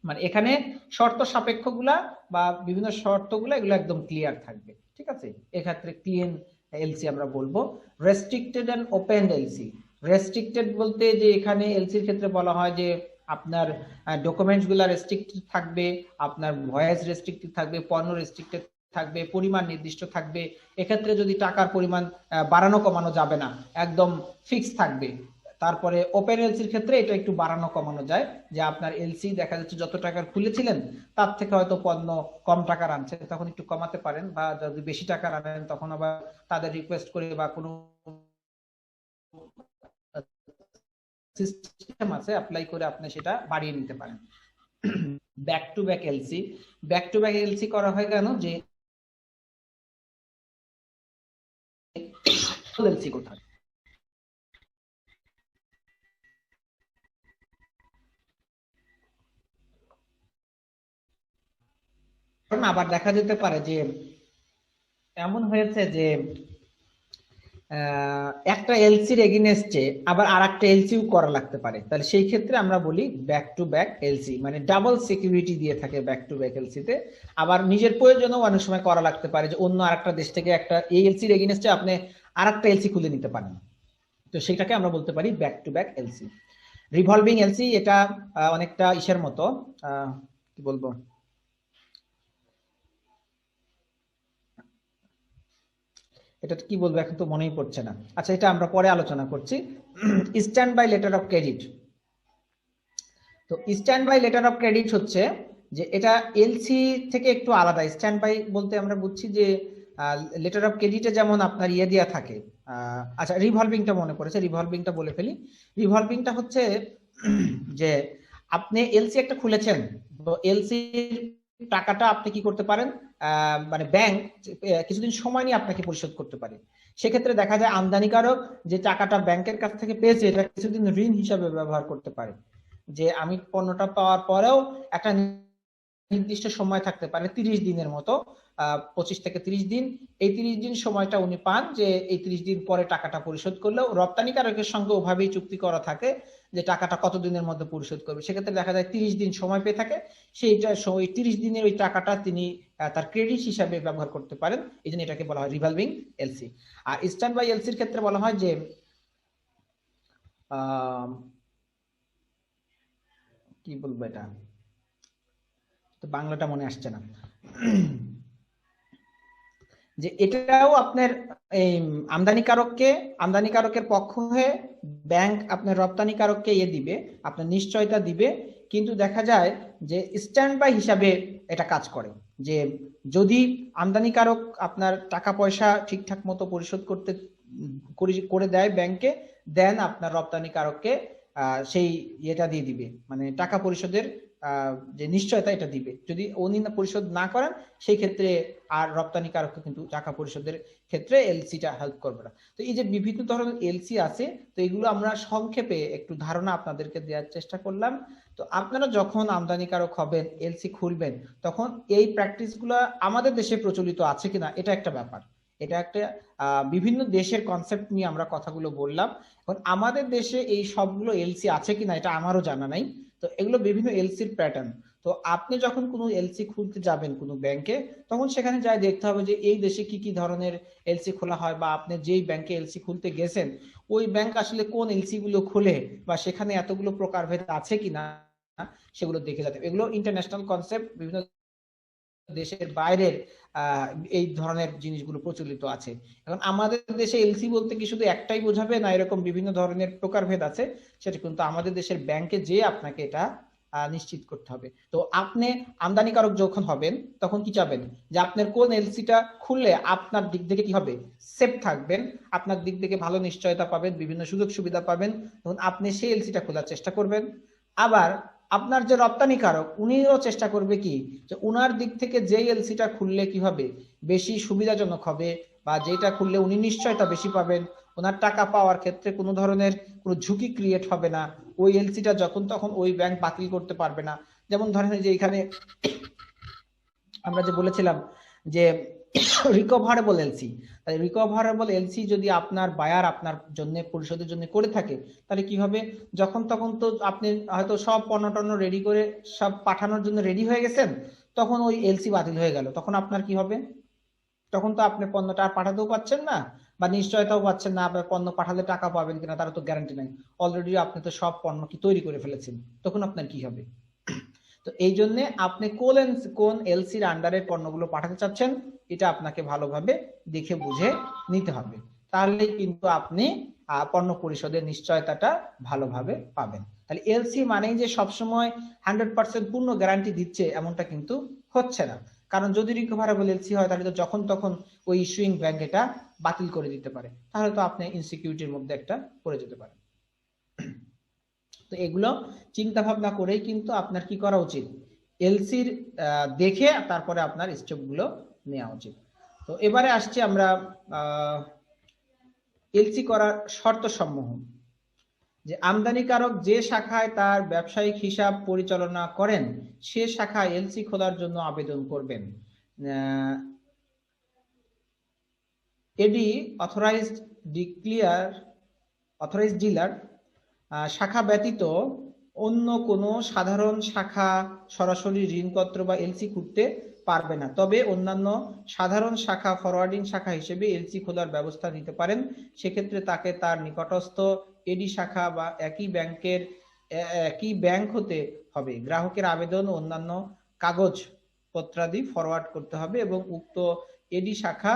মানে এখানে শর্ত সাপেক্ষ গুলা বা বিভিন্ন শর্তগুলা এগুলো একদম ক্লিয়ার থাকবে, ঠিক আছে। এক্ষেত্রে ক্লিন এলসি আমরা বলবো। Restricted and open LC. Restricted বলতে যে এখানে এলসির ক্ষেত্রে বলা হয় যে আপনার ডকুমেন্টস গুলা রেস্ট্রিক্টেড থাকবে, আপনার ভয়েস রেস্ট্রিক্টেড থাকবে, পণ্য রেস্ট্রিক্টেড থাকবে, পরিমাণ নির্দিষ্ট থাকবে। এক্ষেত্রে যদি টাকার পরিমাণ বাড়ানো কমানো যাবে না, একদম ফিক্স থাকবে। তারপরে ওপেন এলসির ক্ষেত্রে এটা একটু বাড়ানো কমানো যায়, যে আপনার এলসি দেখা যাচ্ছে যত টাকার খুলেছিলেন তার থেকে হয়তো পণ্য কম টাকার আনছে তখন একটু কমাতে পারেন, বা যদি বেশি টাকার আনেন তখন আবার তাদের রিকোয়েস্ট করে বা কোনো সিস্টেম আছে অ্যাপ্লাই করে আপনি সেটা বাড়িয়ে নিতে পারেন। Back to back LC. Back to back LC করা হয় কেন, যে এলসি কোথায় আবার দেখা যেতে পারে যে এমন হয়েছে যে একটা এলসির এগেইনস্টে আবার আরেকটা এলসিও করা লাগতে পারে, তাহলে সেই ক্ষেত্রে আমরা বলি ব্যাক টু ব্যাক এলসি, মানে ডাবল সিকিউরিটি দিয়ে থাকে ব্যাক টু ব্যাক এলসিতে। আবার নিজের প্রয়োজনেও অনেক সময় করা লাগতে পারে, যে অন্য আরেকটা দেশ থেকে একটা এই এলসির এগেইনস্টে আপনি আরেকটা এলসি খুলে নিতে পারেন, তো সেটাকে আমরা বলতে পারি back to back LC. Revolving LC এটা অনেকটা ইসের মতো, কি বলবো, এটা কি বলবো এখন তো মনেই পড়ছে না। আচ্ছা, এটা আমরা পরে আলোচনা করছি। Stand by letter of credit. তো stand by letter of credit হচ্ছে যে এটা এলসি থেকে একটু আলাদা। স্ট্যান্ড বাই বলতে আমরা বুঝছি যে লেটার অফ ক্রেডিটে যেমন আপনার ইয়ে দেওয়া থাকে। আচ্ছা, রিভলভিংটা মনে পড়েছে, রিভলভিংটা বলে ফেলি। রিভলভিংটা হচ্ছে যে আপনি এলসি একটা খুলেছেন, তো এলসি টাকাটা আপনি কি করতে পারেন, মানে ব্যাংক কিছুদিন সময় নিয়ে আপনাকে পরিশোধ করতে পারে। সেক্ষেত্রে দেখা যায় আমদানিকারক যে টাকাটা ব্যাংকের কাছ থেকে পেয়েছে এটা কিছুদিন ঋণ হিসাবে ব্যবহার করতে পারে, যে আমি পণ্যটা পাওয়ার পরেও একটা নির্দিষ্ট সময় থাকতে পারে 30 দিনের মতো, 25 থেকে 30 দিন। এই 30 দিন সময়টা উনি পান, যে এই 30 দিন পরে টাকাটা পরিশোধ করলেও রপ্তানিকারকের সঙ্গে ওভাবেই চুক্তি করা থাকে যে টাকাটা কত দিনের মধ্যে পরিশোধ করবে। সেক্ষেত্রে দেখা যায় 30 দিন সময় পেয়ে থাকে, সেইটা ওই 30 দিনের ওই টাকাটা তিনি তার ক্রেডিট হিসাবে ব্যবহার করতে পারেন। এই জন্য এটাকে বলা হয় রিভলভিং এলসি। আর স্ট্যান্ড বাই এলসির ক্ষেত্রে বলা হয় যে কি বলবো, এটা তো বাংলাটা মনে আসছে না, যে এটাও আপনার এই আমদানিকারকের পক্ষ হয়ে ব্যাংক আপনার রপ্তানিকারককে দিবে, আপনার নিশ্চয়তা দিবে, কিন্তু দেখা যায় যে স্ট্যান্ড বাই হিসাবে এটা কাজ করে, যে যদি আমদানিকারক আপনার টাকা পয়সা ঠিকঠাক মতো পরিশোধ করে দেয় ব্যাংকে, দেন আপনার রপ্তানিকারককে সেই ইয়েটা দিয়ে দিবে, মানে টাকা পরিশোধের যে নিশ্চয়তা এটা দিবে। যদি উনি পরিশোধ না করেন সেই ক্ষেত্রে আর রপ্তানিকারককে কিন্তু টাকা পরিশোধের ক্ষেত্রে এলসিটা হেল্প করবে না। তো এই যে বিভিন্ন ধরনের এলসি আছে, তো এগুলো আমরা সংক্ষেপে একটু ধারণা আপনাদেরকে দেওয়ার চেষ্টা করলাম। তো আপনারা যখন আমদানিকারক হবেন, এলসি খুলবেন, তখন এই প্র্যাকটিসগুলো আমাদের দেশে প্রচলিত আছে কিনা এটা একটা ব্যাপার। এটা একটা বিভিন্ন দেশের কনসেপ্ট নিয়ে আমরা কথাগুলো বললাম। এখন আমাদের দেশে এই সবগুলো এলসি আছে কিনা এটা আমারও জানা নাই। তো এগুলো বিভিন্ন এলসির প্যাটার্ন। তো আপনি যখন কোনো এলসি খুলতে যাবেন কোনো ব্যাংকে, তখন সেখানে যাই দেখতে হবে যে এই দেশে কি কি ধরনের এলসি খোলা হয়, বা আপনি যেই ব্যাংকে এলসি খুলতে গেছেন ওই ব্যাংক আসলে কোন এলসি গুলো খোলে, বা সেখানে এতগুলো প্রকারভেদ আছে কিনা সেগুলো দেখে যেতে হবে। এগুলো ইন্টারন্যাশনাল কনসেপ্ট, বিভিন্ন দেশের বাইরের এই ধরনের জিনিসগুলো প্রচলিত আছে। এখন আমাদের দেশে এলসি বলতে কি শুধু একটাই বোঝাবে না, এরকম বিভিন্ন ধরনের প্রকারভেদ আছে, সেটা কিন্তু আমাদের দেশের ব্যাংকে যে আপনাকে এটা নিশ্চিত করতে হবে। তো আপনি আমদানিকারক যখন হবেন তখন কি চাবেন, যে আপনার কোন এলসিটা খুললে আপনার দিক থেকে কি হবে, সেফ থাকবেন, আপনার দিক থেকে ভালো নিশ্চয়তা পাবেন, বিভিন্ন সুযোগ সুবিধা পাবেন, তখন আপনি সেই এলসিটা খোলার চেষ্টা করবেন। আবার আপনার যে রপ্তানিকারক উনিও চেষ্টা করবে কি, যে উনার দিক থেকে যেই এলসিটা খুললে কি হবে, বেশি সুবিধাজনক হবে, বা যেটা খুললে উনি নিশ্চয়তা বেশি পাবেন, ওনার টাকা পাওয়ার ক্ষেত্রে কোনো ধরনের কোনো ঝুঁকি ক্রিয়েট হবে না, ওই এলসিটা যখন তখন ওই ব্যাংক বাতিল করতে পারবে না। যেমন ধরেন যে এখানে আমরা যে বলেছিলাম যে রিকভারেবল এলসি, তাই রিকভারেবল এলসি যদি আপনার বায়ার আপনার জন্য পরিশোধের জন্য করে থাকে, তাহলে কি হবে, যখন তখন তো আপনি হয়তো সব পণ্য টণ্য রেডি করে সব পাঠানোর জন্য রেডি হয়ে গেছেন, তখন ওই এলসি বাতিল হয়ে গেল, তখন আপনার কি হবে, তখন তো আপনি পণ্যটা আর পাঠাতেও পাচ্ছেন না, বা নিশ্চয়তাও পাচ্ছেন না আপনার পণ্য পাঠালে টাকা পাবেন কিনা তার তো গ্যারান্টি নাই, অলরেডি আপনি তো সব পণ্য কি তৈরি করে ফেলেছেন, তখন আপনার কি হবে। তো এই জন্য আপনি কোন এলসির আন্ডারে পণ্যগুলো পাঠাতে চাচ্ছেন এটা আপনাকে ভালোভাবে দেখে বুঝে নিতে হবে, তাহলে কিন্তু আপনি পণ্য পরিশোধের নিশ্চয়তাটা ভালোভাবে পাবেন। তাহলে এলসি মানেই যে সবসময় 100% পূর্ণ গ্যারান্টি দিচ্ছে এমনটা কিন্তু হচ্ছে না, কারণ যদি রিকভারেবল এলসি হয় তাহলে তো যখন তখন ওই ইস্যুইং ব্যাংক এটা বাতিল করে দিতে পারে, তাহলে তো আপনি ইনসিকিউরিটির মধ্যে একটা পড়ে যেতে পারেন। তো এগুলো চিন্তা ভাবনা করেই কিন্তু আপনার কি করা উচিত, এলসির দেখে তারপরে আপনার স্টেপ গুলো নেওয়া উচিত। তো এবারে আসছি আমরা এলসি করার শর্ত সমূহ। যে আমদানিকারক যে শাখায় তার ব্যবসায়িক হিসাব পরিচালনা করেন সে শাখায় এলসি খোলার জন্য আবেদন করবেন। এডি অথরাইজড ডিলার শাখা ব্যতীত অন্য কোনো সাধারণ শাখা সরাসরি ঋণপত্র বা এলসি খুলতে পারবে না, তবে অন্যান্য সাধারণ শাখা ফরওয়ার্ডিং শাখা হিসেবে এলসি খোলার ব্যবস্থা নিতে পারেন। সেক্ষেত্রে তাকে তার নিকটস্থ এডি শাখা বা একই ব্যাংক হতে হবে। গ্রাহকের আবেদন ও অন্যান্য কাগজ পত্রাদি ফরওয়ার্ড করতে হবে এবং উক্ত এডি শাখা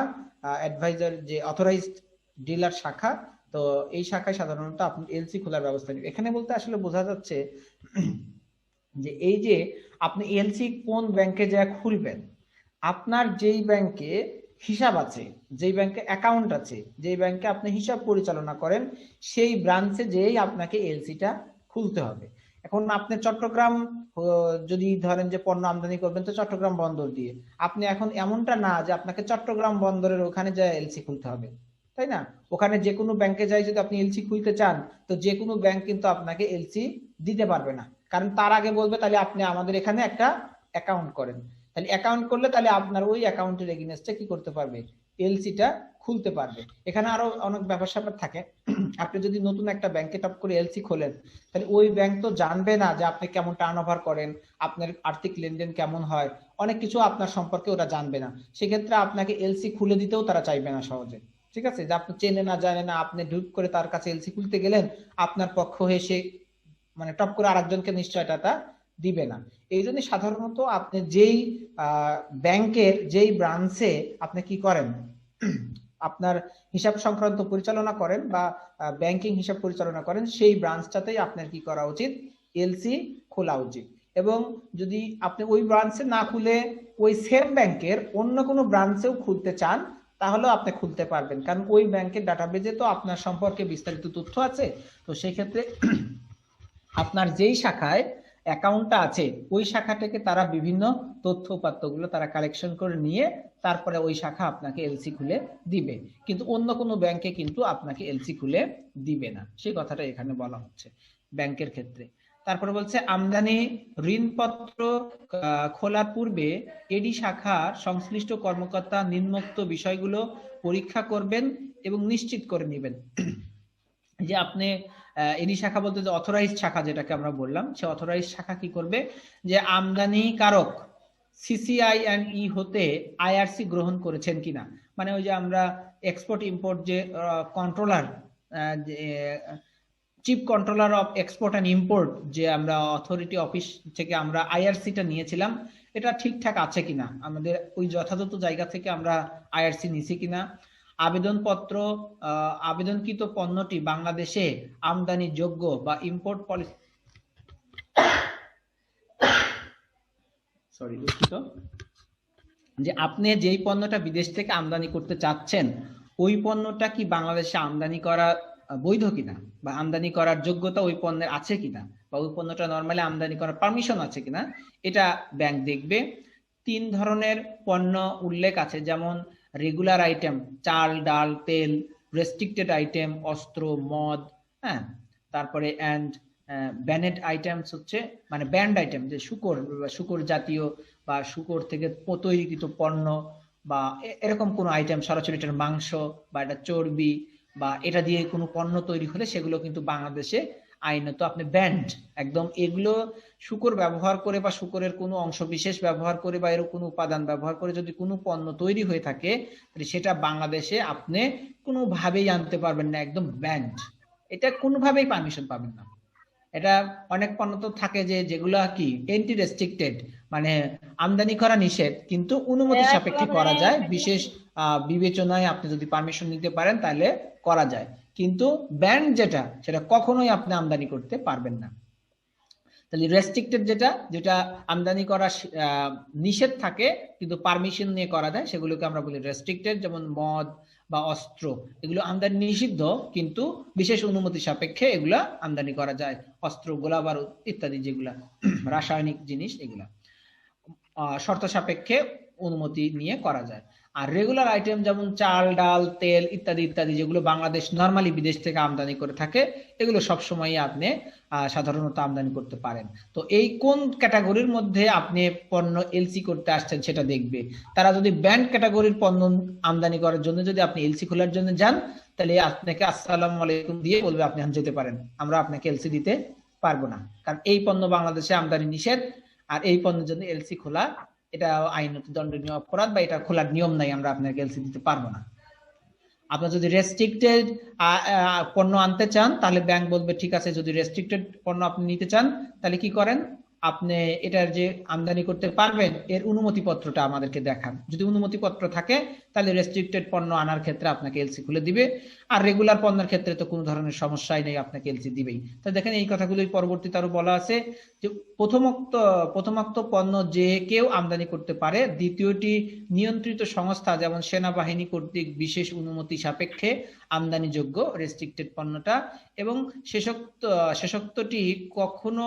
অ্যাডভাইজার যে অথরাইজড ডিলার শাখা, তো এই শাখায় সাধারণত আপনি এলসি খোলার ব্যবস্থা নেবেন। এখানে বলতে আসলে বোঝা যাচ্ছে যে এই যে আপনি এলসি কোন ব্যাংকে যা খুলবেন, আপনার যেই ব্যাংকে হিসাব আছে, যেই ব্যাংকে অ্যাকাউন্ট আছে, যেই ব্যাংকে আপনি হিসাব পরিচালনা করেন, সেই ব্রাঞ্চে যেই আপনাকে এলসিটা খুলতে হবে। এখন আপনি চট্টগ্রাম যদি ধরেন যে পণ্য আমদানি করবেন তো চট্টগ্রাম বন্দর দিয়ে, আপনি এখন এমনটা না যে আপনাকে চট্টগ্রাম বন্দরের ওখানে যা এলসি খুলতে হবে, তাই না? ওখানে যে কোনো ব্যাংকে যাই যদি আপনি এলসি খুলতে চান তো যে কোনো ব্যাংক কিন্তু আপনাকে এলসি দিতে পারবে না, কারণ তার আগে বলবে তাহলে আপনি আমাদের এখানে একটা অ্যাকাউন্ট করেন। তাহলে অ্যাকাউন্ট করলে তাহলে আপনার ওই অ্যাকাউন্টের এগেইনস্টে কি করতে পারবে, এলসিটা খুলতে পারবে। এখানে আরো অনেক ব্যাপার স্যাপার থাকে। আপনি যদি নতুন একটা ব্যাংকে টপ করে এলসি খোলেন তাহলে ওই ব্যাংক তো জানবে না যে আপনি কেমন টার্ন ওভার করেন, আপনার আর্থিক লেনদেন কেমন হয়, অনেক কিছু আপনার সম্পর্কে ওরা জানবে না। সেক্ষেত্রে আপনাকে এলসি খুলে দিতেও তারা চাইবে না সহজে, ঠিক আছে? যে আপনি চেনে না জানে না, আপনি ঢুক করে তার কাছে এলসি খুলতে গেলেন, আপনার পক্ষ হয়ে সে মানে টপ করে আরেকজনকে নিশ্চয়তা দিবে না। এই জন্য সাধারণত আপনি যেই ব্যাংকের যেই ব্রাঞ্চে আপনি কি করেন, আপনার হিসাব সংক্রান্ত পরিচালনা করেন বা ব্যাংকিং হিসাব পরিচালনা করেন, সেই ব্রাঞ্চটাতেই আপনার কি করা উচিত, এলসি খোলা উচিত। এবং যদি আপনি ওই ব্রাঞ্চে না খুলে ওই সেম ব্যাংকের অন্য কোনো ব্রাঞ্চেও খুলতে চান তাহলেও আপনি খুলতে পারবেন, কারণ ওই ব্যাংকের ডাটাবেজে তো আপনার সম্পর্কে বিস্তারিত তথ্য আছে। তো সেই ক্ষেত্রে আপনার যেই শাখায় অ্যাকাউন্টটা আছে ওই শাখা থেকে তারা বিভিন্ন তথ্য উপাত্তগুলো তারা কালেকশন করে নিয়ে তারপরে ওই শাখা আপনাকে এলসি খুলে দিবে, কিন্তু অন্য কোনো ব্যাংকে কিন্তু আপনাকে এলসি খুলে দিবে না। সেই কথাটা এখানে বলা হচ্ছে ব্যাংকের ক্ষেত্রে। তারপরে বলছে আমদানি ঋণপত্র খোলার পূর্বে এডি শাখার সংশ্লিষ্ট কর্মকর্তা নিম্নোক্ত বিষয়গুলো পরীক্ষা করবেন এবং নিশ্চিত করে নেবেন। যে আপনি এডি শাখা বলতে যে অথরাইজড শাখা যেটাকে আমরা বললাম, সে অথরাইজড শাখা কি করবে, যে আমদানিকারক সিসিআই এন্ড ই হতে আইআরসি গ্রহণ করেছেন কিনা, মানে ওই যে আমরা এক্সপোর্ট ইম্পোর্ট যে controller, chief controller of export and import যে আমরা অথরিটি অফিস থেকে আমরা আইআরসিটা নিয়েছিলাম, এটা ঠিকঠাক আছে কিনা, আমাদের ওই যথাযথ জায়গা থেকে আমরা আইআরসি নিছি কিনা, আবেদনপত্র আবেদনকৃত পণ্যটি বাংলাদেশে আমদানি যোগ্য বা ইম্পোর্ট পলিসি যে আপনি যেই পণ্যটা বিদেশ থেকে আমদানি করতে চাচ্ছেন ওই পণ্যটা কি বাংলাদেশে আমদানি করা বৈধ কিনা বা আমদানি করার যোগ্যতা ওই পণ্যের আছে কিনা বা ওই পণ্যটা নরমালি আমদানি করার পারমিশন আছে কিনা, এটা ব্যাংক দেখবে। 3 ধরনের পণ্য উল্লেখ আছে, যেমন রেগুলার আইটেম চাল ডাল তেল, রেস্ট্রিক্টেড আইটেম অস্ত্র মদ, হ্যাঁ, তারপরে এন্ড ব্যানেড আইটেমস হচ্ছে মানে ব্যান্ড আইটেম যে শুকর জাতীয় বা শুকর থেকে তৈরিকৃত পণ্য বা এরকম কোনো আইটেম, সরাসরি এটার মাংস বা এটা চর্বি বা এটা দিয়ে কোনো পণ্য তৈরি হলে সেগুলো কিন্তু বাংলাদেশে আইনত আপনি ব্যান্ড একদম। এগুলো শুকর ব্যবহার করে বা শুকরের কোনো অংশ বিশেষ ব্যবহার করে বা এর কোনো উপাদান ব্যবহার করে যদি কোনো পণ্য তৈরি হয়ে থাকে তাহলে সেটা বাংলাদেশে আপনি কোনোভাবেই আনতে পারবেন না, একদম ব্যান্ড, এটা কোনোভাবেই পারমিশন পাবেন না। এটা অনেক পণ্য তো থাকে যে যেগুলো কি এন্টি রেস্ট্রিক্টেড, মানে আমদানি করা নিষেধ কিন্তু অনুমতি সাপেক্ষে করা যায়, বিশেষ বিবেচনায় আপনি যদি পারমিশন নিতে পারেন তাহলে করা যায়, কিন্তু ব্যান্ড যেটা সেটা কখনোই আপনি আমদানি করতে পারবেন না। তাহলে রেস্ট্রিক্টেড যেটা আমদানি করা নিষেধ থাকে কিন্তু পারমিশন নিয়ে করা যায় সেগুলোকে আমরা বলি রেস্ট্রিক্টেড, যেমন মদ বা অস্ত্র এগুলো আমদানি নিষিদ্ধ কিন্তু বিশেষ অনুমতি সাপেক্ষে এগুলা আমদানি করা যায়, অস্ত্র গোলা বারুদ ইত্যাদি যেগুলা রাসায়নিক জিনিস এগুলা শর্ত সাপেক্ষে অনুমতি নিয়ে করা যায়। আর রেগুলার আইটেম যেমন চাল, ডাল, তেল ইত্যাদি ইত্যাদি যেগুলো বাংলাদেশ নরমালি বিদেশ থেকে আমদানি করে থাকে, এগুলো সবসময়ই আপনি সাধারণত আমদানি করতে পারেন। তো এই কোন ক্যাটাগরির মধ্যে আপনি পণ্য এলসি করতে আসছেন সেটা দেখবে। তারা যদি ব্যান্ড ক্যাটাগরির পণ্য আমদানি করার জন্য যদি আপনি এলসি খোলার জন্য যান, তাহলে আপনাকে আসসালামু আলাইকুম দিয়ে বলবে আপনি যেতে পারেন, আমরা আপনাকে এলসি দিতে পারবো না, কারণ এই পণ্য বাংলাদেশে আমদানি নিষেধ, আর এই পণ্যের জন্য এলসি খোলা এটা আইনত দণ্ডনীয় অপরাধ, বা এটা খোলার নিয়ম নাই, আমরা আপনাকে এলসি দিতে পারবো না। আপনার যদি রেস্ট্রিক্টেড পণ্য আনতে চান, তাহলে ব্যাংক বলবে ঠিক আছে, যদি রেস্ট্রিক্টেড পণ্য আপনি নিতে চান তাহলে কি করেন, আপনি এটার যে আমদানি করতে পারবেন এর অনুমতি পত্রটা আমাদেরকে দেখান। যদি অনুমতি পত্র থাকে তাহলে রেস্ট্রিক্টেড পণ্য আনার ক্ষেত্রে আপনাকে এলসি খুলে দিবে, আর রেগুলার পণ্যের ক্ষেত্রে তো কোনো ধরনের সমস্যাই নেই, আপনাকে এলসি দিবেই। তো দেখেন এই কথাগুলোই পরবর্তীতে আরো বলা আছে যে প্রথমোক্ত পণ্য যে কেউ আমদানি করতে পারে, দ্বিতীয়টি নিয়ন্ত্রিত সংস্থা যেমন সেনাবাহিনী কর্তৃক বিশেষ অনুমতি সাপেক্ষে আমদানিযোগ্য রেস্ট্রিক্টেড পণ্যটা, এবং শেষোক্তটি কখনো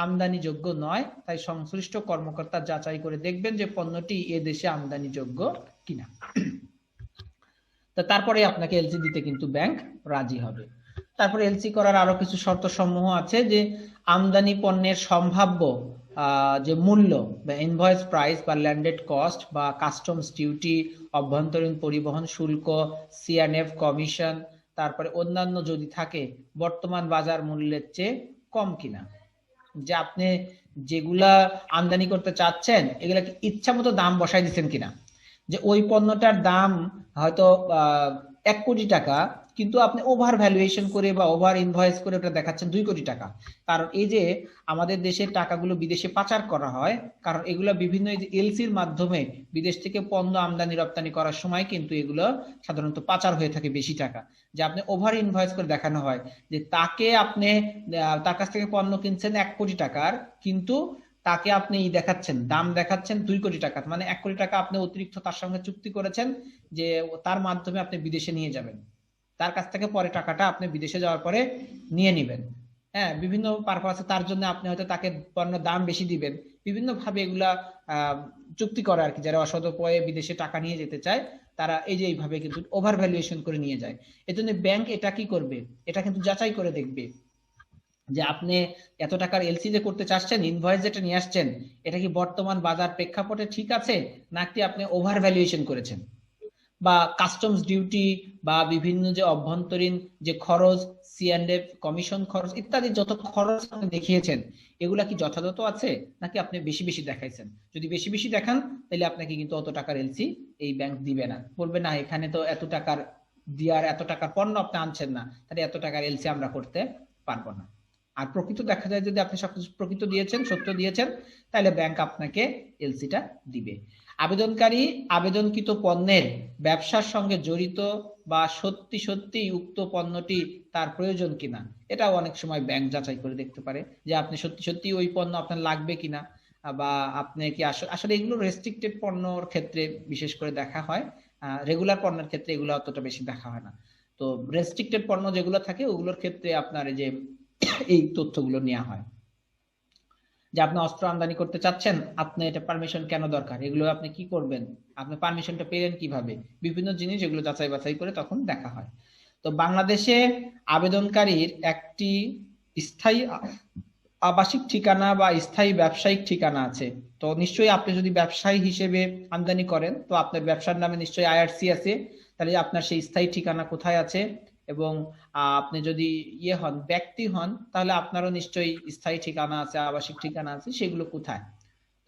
আমদানিযোগ্য নয়, তাই সংশ্লিষ্ট কর্মকর্তা যাচাই করে দেখবেন যে পণ্যটি এ দেশে আমদানিযোগ্য কিনা। তো তারপরে আপনাকে এলসি দিতে কিন্তু ব্যাংক রাজি হবে। তারপরে এলসি করার আরো কিছু শর্ত সমূহ আছে, যে আমদানি পণ্যের সম্ভাব্য যে মূল্য বা ইনভয়েস প্রাইস বা ল্যান্ডেড কস্ট বা কাস্টমস ডিউটি, অভ্যন্তরীণ পরিবহন শুল্ক, সিএনএফ কমিশন, তারপরে অন্যান্য যদি থাকে বর্তমান বাজার মূল্যের চেয়ে কম কিনা। যে আপনি যেগুলা আমদানি করতে চাচ্ছেন এগুলা কি ইচ্ছা মতো দাম বসাই দিচ্ছেন কিনা, যে ওই পণ্যটার দাম হয়তো 1 কোটি টাকা, কিন্তু আপনি ওভার ভ্যালুয়েশন করে বা ওভার ইনভয়েস করে ওটা দেখাচ্ছেন 2 কোটি টাকা। কারণ এই যে আমাদের দেশের টাকাগুলো বিদেশে পাচার করা হয়, কারণ এগুলো বিভিন্ন এলসির মাধ্যমে বিদেশ থেকে পণ্য আমদানি রপ্তানি করার সময় কিন্তু এগুলো সাধারণত পাচার হয়ে থাকে বেশি টাকা, যে আপনি ওভার ইনভয়েস করে দেখানো হয় যে তাকে আপনি তার কাছ থেকে পণ্য কিনছেন 1 কোটি টাকার, কিন্তু তাকে আপনি দেখাচ্ছেন দাম দেখাচ্ছেন 2 কোটি টাকা, মানে 1 কোটি টাকা আপনি অতিরিক্ত তার সঙ্গে চুক্তি করেছেন যে তার মাধ্যমে আপনি বিদেশে নিয়ে যাবেন, তার কাছ থেকে পরে টাকাটা আপনি বিদেশে যাওয়ার পরে নিয়ে নিবেন। হ্যাঁ, বিভিন্ন পারপাসে তার জন্য আপনি হয়তো তাকে পণ্য দাম বেশি দিবেন, বিভিন্ন ভাবে এগুলা চুক্তি করে আর কি। যারা অসৎ উপায়ে বিদেশে টাকা নিয়ে যেতে চায় তারা এই যে এইভাবে কিন্তু ওভার ভ্যালুয়েশন করে নিয়ে যায়। এজন্য ব্যাংক এটা কি করবে, এটা কিন্তু যাচাই করে দেখবে যে আপনি এত টাকার এলসি যে করতে চাচ্ছেন, ইনভয়েস যেটা নিয়ে আসছেন, এটা কি বর্তমান বাজার প্রেক্ষাপটে ঠিক আছে, নাকি আপনি ওভার ভ্যালুয়েশন করেছেন, বা কাস্টমস ডিউটি বা বিভিন্ন যে অভ্যন্তরীণ যে খরচ, সিএনএফ কমিশন খরচ ইত্যাদি যত খরচ আপনি দেখিয়েছেন এগুলা কি যথাযথ আছে, নাকি আপনি বেশি বেশি দেখাইছেন। যদি বেশি বেশি দেখান তাহলে আপনাকে কিন্তু অত টাকার এলসি এই ব্যাংক দিবে না, বলবে না এখানে তো এত টাকার দিয়ার এত টাকার পণ্য আপনি আনছেন না, তাহলে এত টাকার এলসি আমরা করতে পারবো না। আর প্রকৃত দেখা যায় যদি আপনি সবকিছু প্রকৃত দিয়েছেন, সত্য দিয়েছেন, তাহলে ব্যাংক আপনাকে এলসিটা দিবে। আবেদনকারী আবেদনকৃত পণ্যের ব্যবসার সঙ্গে জড়িত বা সত্যি সত্যি উক্ত পণ্যটি তার প্রয়োজন কিনা, এটাও অনেক সময় ব্যাংক যাচাই করে দেখতে পারে যে আপনি সত্যি সত্যি ওই পণ্য আপনার লাগবে কিনা, বা আপনি কি আসলে এগুলো রেস্ট্রিক্টেড পণ্যর ক্ষেত্রে বিশেষ করে দেখা হয়, রেগুলার পণ্যের ক্ষেত্রে এগুলো অতটা বেশি দেখা হয় না। তো রেস্ট্রিক্টেড পণ্য যেগুলো থাকে ওগুলোর ক্ষেত্রে আপনার এই যে এই তথ্যগুলো নেওয়া হয়, যে আপনি অস্ত্র আমদানি করতে চাচ্ছেন, আপনি এটা পারমিশন কেন দরকার, এগুলো আপনি কি করবেন, আপনি পারমিশনটা পেলেন কিভাবে, বিভিন্ন জিনিস এগুলো যাচাই বাছাই করে তখন দেখা হয়। তো বাংলাদেশে আবেদনকারীর একটি স্থায়ী আবাসিক ঠিকানা বা স্থায়ী ব্যবসায়িক ঠিকানা আছে। তো নিশ্চয়ই আপনি যদি ব্যবসায়ী হিসেবে আমদানি করেন তো আপনার ব্যবসার নামে নিশ্চয়ই আইআরসি আছে, তাহলে আপনার সেই স্থায়ী ঠিকানা কোথায় আছে, এবং আপনি যদি হন ব্যক্তি হন তাহলে আপনারও নিশ্চয়ই স্থায়ী ঠিকানা আছে, আবাসিক ঠিকানা আছে, সেগুলো কোথায়।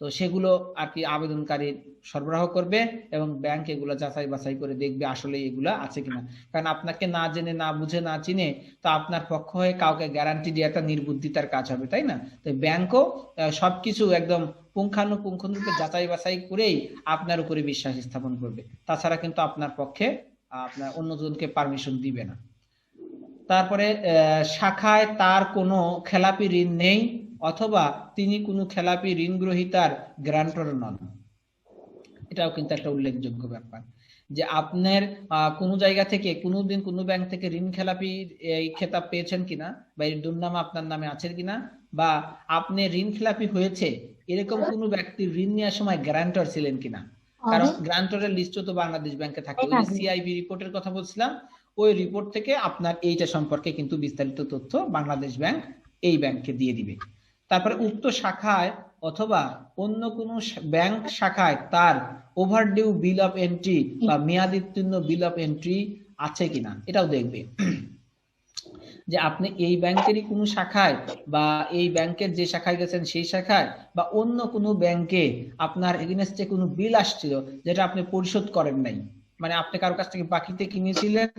তো সেগুলো আর কি আবেদনকারী সরবরাহ করবে এবং ব্যাংক এগুলো যাচাই বাছাই করে দেখবে আসলে এগুলা আছে কিনা। কারণ আপনাকে না জেনে না বুঝে না চিনে তো আপনার পক্ষ হয়ে কাউকে গ্যারান্টি দিয়ে একটা নির্বুদ্ধিতার কাজ হবে, তাই না? তো ব্যাংকও সবকিছু একদম পুঙ্খানুপুঙ্খরূপে যাচাই বাছাই করেই আপনার উপরে বিশ্বাস স্থাপন করবে, তাছাড়া কিন্তু আপনার পক্ষে আপনার অন্যজনকে পারমিশন দিবে না। তারপরে শাখায় তার কোনো খেলাপি ঋণ নেই অথবা তিনি কোনো খেলাপি ঋণ গ্রহীতার গ্রান্টর নন, এটাও কিন্তু একটা উল্লেখযোগ্য ব্যাপার, যে আপনার কোনো জায়গা থেকে কোনোদিন কোনো ব্যাংক থেকে ঋণ খেলাপি এই খেতাব পেয়েছেন কিনা, বা এর দুর্নাম আপনার নামে আছে কিনা, বা আপনি ঋণ খেলাপি হয়েছে এরকম কোনো ব্যক্তির ঋণ নেওয়ার সময় গ্যারান্টর ছিলেন কিনা। কারণ গ্রান্টরের লিস্টও তো বাংলাদেশ ব্যাংকে থাকে। ওই যে সিআইবি রিপোর্টের কথা বলছিলাম, ওই রিপোর্ট থেকে আপনার এইটা সম্পর্কে কিন্তু বিস্তারিত তথ্য বাংলাদেশ ব্যাংক এই ব্যাংককে দিয়ে দিবে। তারপরে উক্ত শাখায় অথবা অন্য কোনো ব্যাংক শাখায় তার ওভারডিউ বিল অফ এন্ট্রি বা মেয়াদোত্তীর্ণ বিল অফ এন্ট্রি আছে কিনা এটাও দেখবে। যে আপনি এই ব্যাংকেরই কোনো শাখায় বা এই ব্যাংকের যে শাখায় গেছেন সেই শাখায় বা অন্য কোনো ব্যাংকে আপনার এগেইনস্টে কোনো বিল আসছিল যেটা আপনি পরিশোধ করেন নাই, মানে আপনি কারো কাছ থেকে বাকিতে কিনেছিলেন,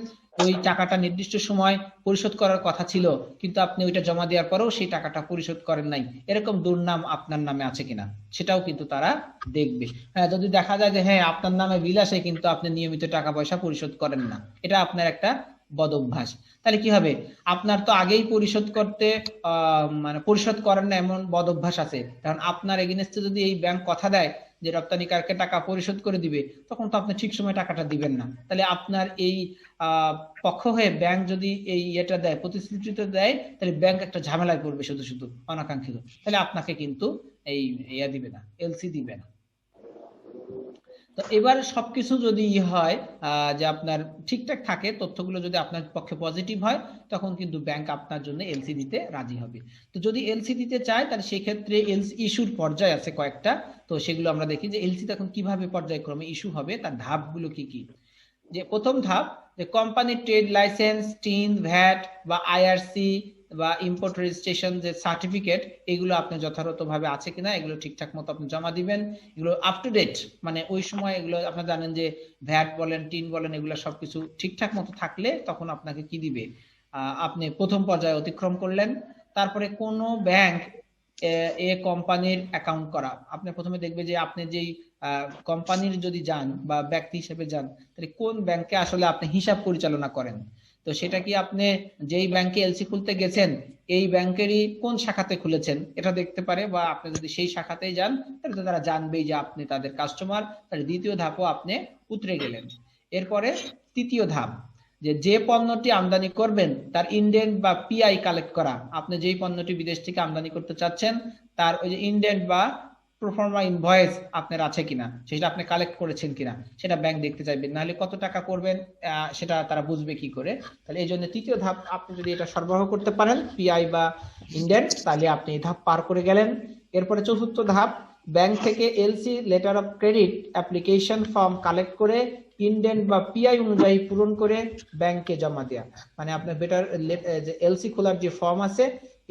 ওই টাকাটা নির্দিষ্ট সময় পরিশোধ করার কথা ছিল কিন্তু আপনি ওইটা জমা দেওয়ার পরেও সেই টাকাটা পরিশোধ করেন নাই, এরকম দুর্নাম আপনার নামে আছে কিনা সেটাও কিন্তু তারা দেখবে। হ্যাঁ, যদি দেখা যায় যে হ্যাঁ আপনার নামে বিল আসে কিন্তু আপনি নিয়মিত টাকা পয়সা পরিশোধ করেন না, এটা আপনার একটা বদ অভ্যাস, তাহলে কি হবে? আপনার তো আগেই পরিশোধ করতে মানে পরিশোধ করেন না এমন বদ অভ্যাস আছে, কারণ আপনার এগেইনস্টে যদি এই ব্যাংক কথা দেয় যে রপ্তানিকারকে টাকা পরিশোধ করে দিবে, তখন তো আপনি ঠিক সময় টাকাটা দিবেন না। তাহলে আপনার এই পক্ষ হয়ে ব্যাংক যদি এই এটা দেয়, প্রতিশ্রুতিটা দেয়, তাহলে ব্যাংক একটা ঝামেলায় পড়বে শুধু শুধু অনাকাঙ্ক্ষিত, তাহলে আপনাকে কিন্তু এই ইয়া দিবে না, এলসি দিবে না। তো এবার সবকিছু যদি হয় যে আপনার ঠিকঠাক থাকে, তথ্যগুলো যদি আপনার পক্ষে পজিটিভ হয়, তখন কিন্তু ব্যাংক আপনার জন্য এলসি দিতে রাজি হবে। তো যদি এলসি দিতে চায় তাহলে সেই ক্ষেত্রে এলসি ইস্যুর পর্যায় আছে কয়েকটা, তো সেগুলো আমরা দেখি যে এলসি তখন কিভাবে পর্যায়ক্রমে ইস্যু হবে, তার ধাপগুলো কি কি। যে প্রথম ধাপ, যে কোম্পানির ট্রেড লাইসেন্স, টিন, ভ্যাট বা আইআরসি বা ইম্পোর্ট রেজিস্ট্রেশন যে সার্টিফিকেট, এগুলো আপনি যথাযথভাবে আছে কিনা এগুলো ঠিকঠাক মতো আপনি জমা দিবেন। এগুলো আপ টু ডেট, মানে ওই সময় এগুলো আপনারা জানেন যে ভ্যাট বলেন, টিন বলেন, এগুলো সবকিছু ঠিকঠাক মতো থাকলে তখন আপনাকে কি দিবে, আপনি প্রথম পর্যায়ে অতিক্রম করলেন। তারপরে কোন ব্যাংক এ কোম্পানির অ্যাকাউন্ট করা, আপনি প্রথমে দেখবে যে আপনি যেই কোম্পানির যদি যান বা ব্যক্তি হিসেবে যান, তাহলে কোন ব্যাংকে আসলে আপনি হিসাব পরিচালনা করেন। তো সেটা কি আপনি যেই ব্যাংকে এলসি খুলতে গেছেন এই ব্যাংকেরই কোন শাখাতে খুলেছেন এটা দেখতে পারে, বা আপনি যদি সেই শাখাতেই যান তাহলে তো তারা জানবেই যে আপনি তাদের কাস্টমার। তাহলে দ্বিতীয় ধাপও আপনি উতরে গেলেন। এরপরে তৃতীয় ধাপ, যে পণ্যটি আমদানি করবেন তার ইন্ডেন্ট বা পিআই কালেক্ট করা। আপনি যেই পণ্যটি বিদেশ থেকে আমদানি করতে চাচ্ছেন তার ওই যে ইন্ডেন্ট বা প্রোফর্মা ইনভয়েস আপনার আছে কিনা, সেটা আপনি কালেক্ট করেছেন কিনা সেটা ব্যাংক দেখতে চাইবেন, নাহলে কত টাকা করবেন সেটা তারা বুঝবে কি করে। তাহলে এই জন্য তৃতীয় ধাপ আপনি যদি এটা সরবরাহ করতে পারেন পিআই বা ইন্ডেন্ট, তাহলে আপনি এই ধাপ পার করে গেলেন। এরপরে চতুর্থ ধাপ, ব্যাংক থেকে LC letter of credit application form collect করে ইন্ডেন্ট বা পিআই অনুযায়ী পূরণ করে ব্যাংকে জমা দেয়া। মানে আপনার বেটার যে এলসি খোলার যে ফর্ম আছে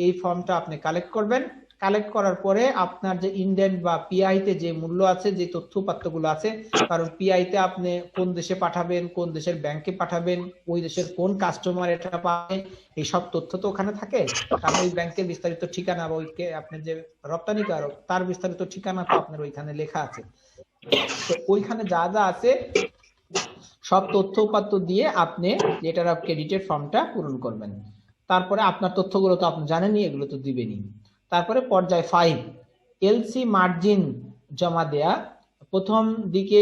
এই ফর্মটা আপনি কালেক্ট করবেন। কালেক্ট করার পরে আপনার যে ইন্ডেন্ট বা পিআই তে যে মূল্য আছে, যে তথ্য উপাত্তগুলো আছে, কারণ পিআই তে আপনি কোন দেশে পাঠাবেন, কোন দেশের ব্যাংকে পাঠাবেন, ওই দেশের কোন কাস্টমার এটা পাবে, এই সব তথ্য তো ওখানে থাকে। কারণ ওই ব্যাংকের বিস্তারিত ঠিকানা বা ওই আপনার যে রপ্তানিকারক তার বিস্তারিত ঠিকানা তো আপনার ওইখানে লেখা আছে। তো ওইখানে যা যা আছে সব তথ্য উপাত্ত দিয়ে আপনি লেটার অফ ক্রেডিটের ফর্মটা পূরণ করবেন। তারপরে আপনার তথ্যগুলো তো আপনি জানেনই, এগুলো তো দিবেনই। তারপরে পর্যায় 5, এলসি মার্জিন জমা দেয়া। প্রথম দিকে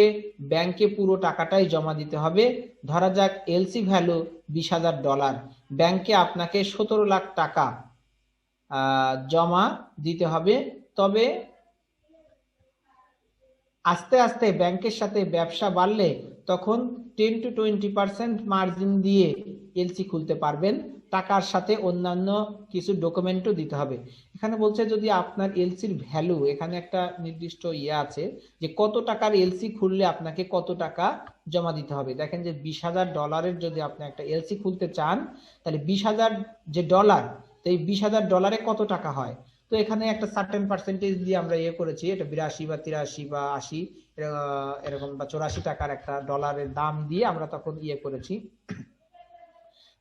ব্যাংকে পুরো টাকাটাই জমা দিতে হবে। ধরা যাক এলসি ভ্যালু $20,000, ব্যাংকে আপনাকে 17 লাখ টাকা জমা দিতে হবে। তবে আস্তে আস্তে ব্যাংকের সাথে ব্যবসা বাড়লে তখন 10 to 20% মার্জিন দিয়ে এলসি খুলতে পারবেন। টাকার সাথে অন্যান্য কিছু ডকুমেন্টও দিতে হবে। এখানে বলছে যদি আপনার এলসির ভ্যালু, এখানে একটা নির্দিষ্ট ইয়ে আছে যে কত টাকার এলসি খুললে আপনাকে কত টাকা জমা দিতে হবে। দেখেন যে $20,000 যদি আপনি একটা এলসি খুলতে চান তাহলে 20,000 যে ডলার, তো এই $20,000 কত টাকা হয়। তো এখানে একটা সার্টেন পার্সেন্টেজ দিয়ে আমরা ইয়ে করেছি, এটা 82 বা 83 বা 80 এরকম বা 84 টাকার একটা ডলারের দাম দিয়ে আমরা তখন ইয়ে করেছি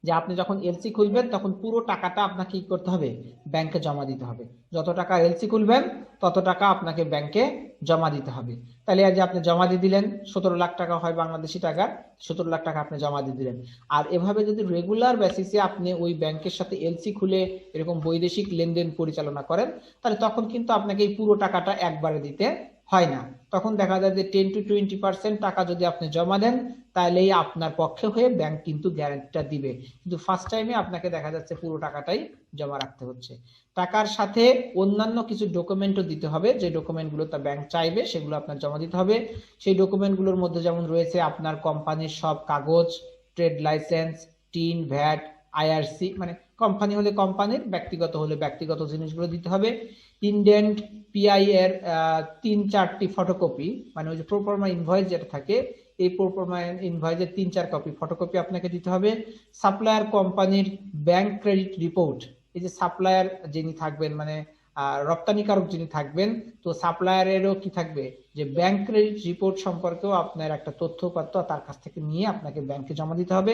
যে আপনি যখন এলসি খুলবেন তখন পুরো টাকাটা আপনাকে কি করতে হবে, ব্যাংকে জমা দিতে হবে। যত টাকা এলসি খুলবেন তত টাকা আপনাকে ব্যাংকে জমা দিতে হবে। তাহলে আজ আপনি জমা দিয়ে দিলেন 17 লাখ টাকা হয় বাংলাদেশি টাকা, 17 লাখ টাকা আপনি জমা দিয়ে দিলেন। আর এভাবে যদি রেগুলার বেসিসে আপনি ওই ব্যাংকের সাথে এলসি খুলে এরকম বৈদেশিক লেনদেন পরিচালনা করেন তাহলে তখন কিন্তু আপনাকে এই পুরো টাকাটা একবারে দিতে হয় না। তখন দেখা যায় যে 10 to 20% টাকা যদি আপনি জমা দেন তাহলেই আপনার পক্ষে হয়ে ব্যাংক কিন্তু গ্যারান্টিটা দিবে, কিন্তু ফার্স্ট টাইমে আপনাকে দেখা যাচ্ছে পুরো টাকাটাই জমা রাখতে হচ্ছে। টাকার সাথে অন্যান্য কিছু ডকুমেন্টও দিতে হবে, যে ডকুমেন্টগুলো তা ব্যাংক চাইবে সেগুলো আপনার জমা দিতে হবে। সেই ডকুমেন্টগুলোর মধ্যে যেমন রয়েছে আপনার কোম্পানির সব কাগজ, trade licence, tin, VAT, IRC, মানে কোম্পানি হলে কোম্পানির, ব্যক্তিগত হলে ব্যক্তিগত জিনিসগুলো দিতে হবে। ইনডেন্ট, পিআই এর 3-4টি ফটোকপি, মানে ওই যে প্রোফর্মা ইনভয়েস যেটা থাকে, এই প্রোফর্মা ইনভয়েসের 3-4 কপি ফটোকপি আপনাকে দিতে হবে। সাপ্লায়ার কোম্পানির ব্যাংক ক্রেডিট রিপোর্ট, এই যে সাপ্লায়ার যিনি থাকবেন, মানে রপ্তানিকারক যিনি থাকবেন, তো সাপ্লায়ারেরও কি থাকবে, যে ব্যাংক ক্রেডিট রিপোর্ট সম্পর্কেও আপনার একটা তথ্যপত্র তার কাছ থেকে নিয়ে আপনাকে ব্যাংকে জমা দিতে হবে।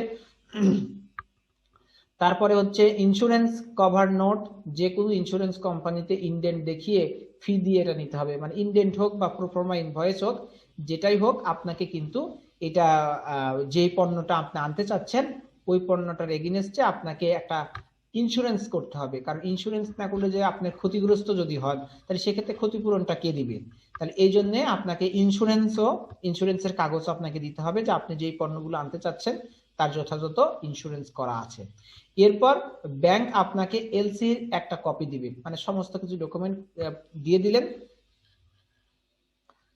তারপরে হচ্ছে ইন্স্যুরেন্স কভার নোট, যে কোনো ইন্স্যুরেন্স কোম্পানিতে ইনডেন্ট দেখিয়ে ফি দিয়ে এটা নিতে হবে, মানে ইনডেন্ট হোক বা প্রোফর্মা ইনভয়েস হোক, যেটাই হোক আপনাকে কিন্তু এটা যে পণ্যটা আপনি আনতে চাচ্ছেন ওই পণ্যটার এগেইনস্টে আপনাকে একটা ইন্স্যুরেন্স করতে হবে, কারণ ইন্স্যুরেন্স না করলে যে আপনার ক্ষতিগ্রস্ত যদি হন তাহলে সেক্ষেত্রে ক্ষতিপূরণটা কে দিবে। তাহলে এই জন্য আপনাকে ইন্স্যুরেন্সের কাগজ আপনাকে দিতে হবে যে আপনি যেই পণ্যগুলো আনতে চাচ্ছেন তার যথাযথ ইন্স্যুরেন্স করা আছে। এরপর ব্যাংক আপনাকে এলসির একটা কপি দিবে, মানে সমস্ত কিছু ডকুমেন্ট দিয়ে দিলেন।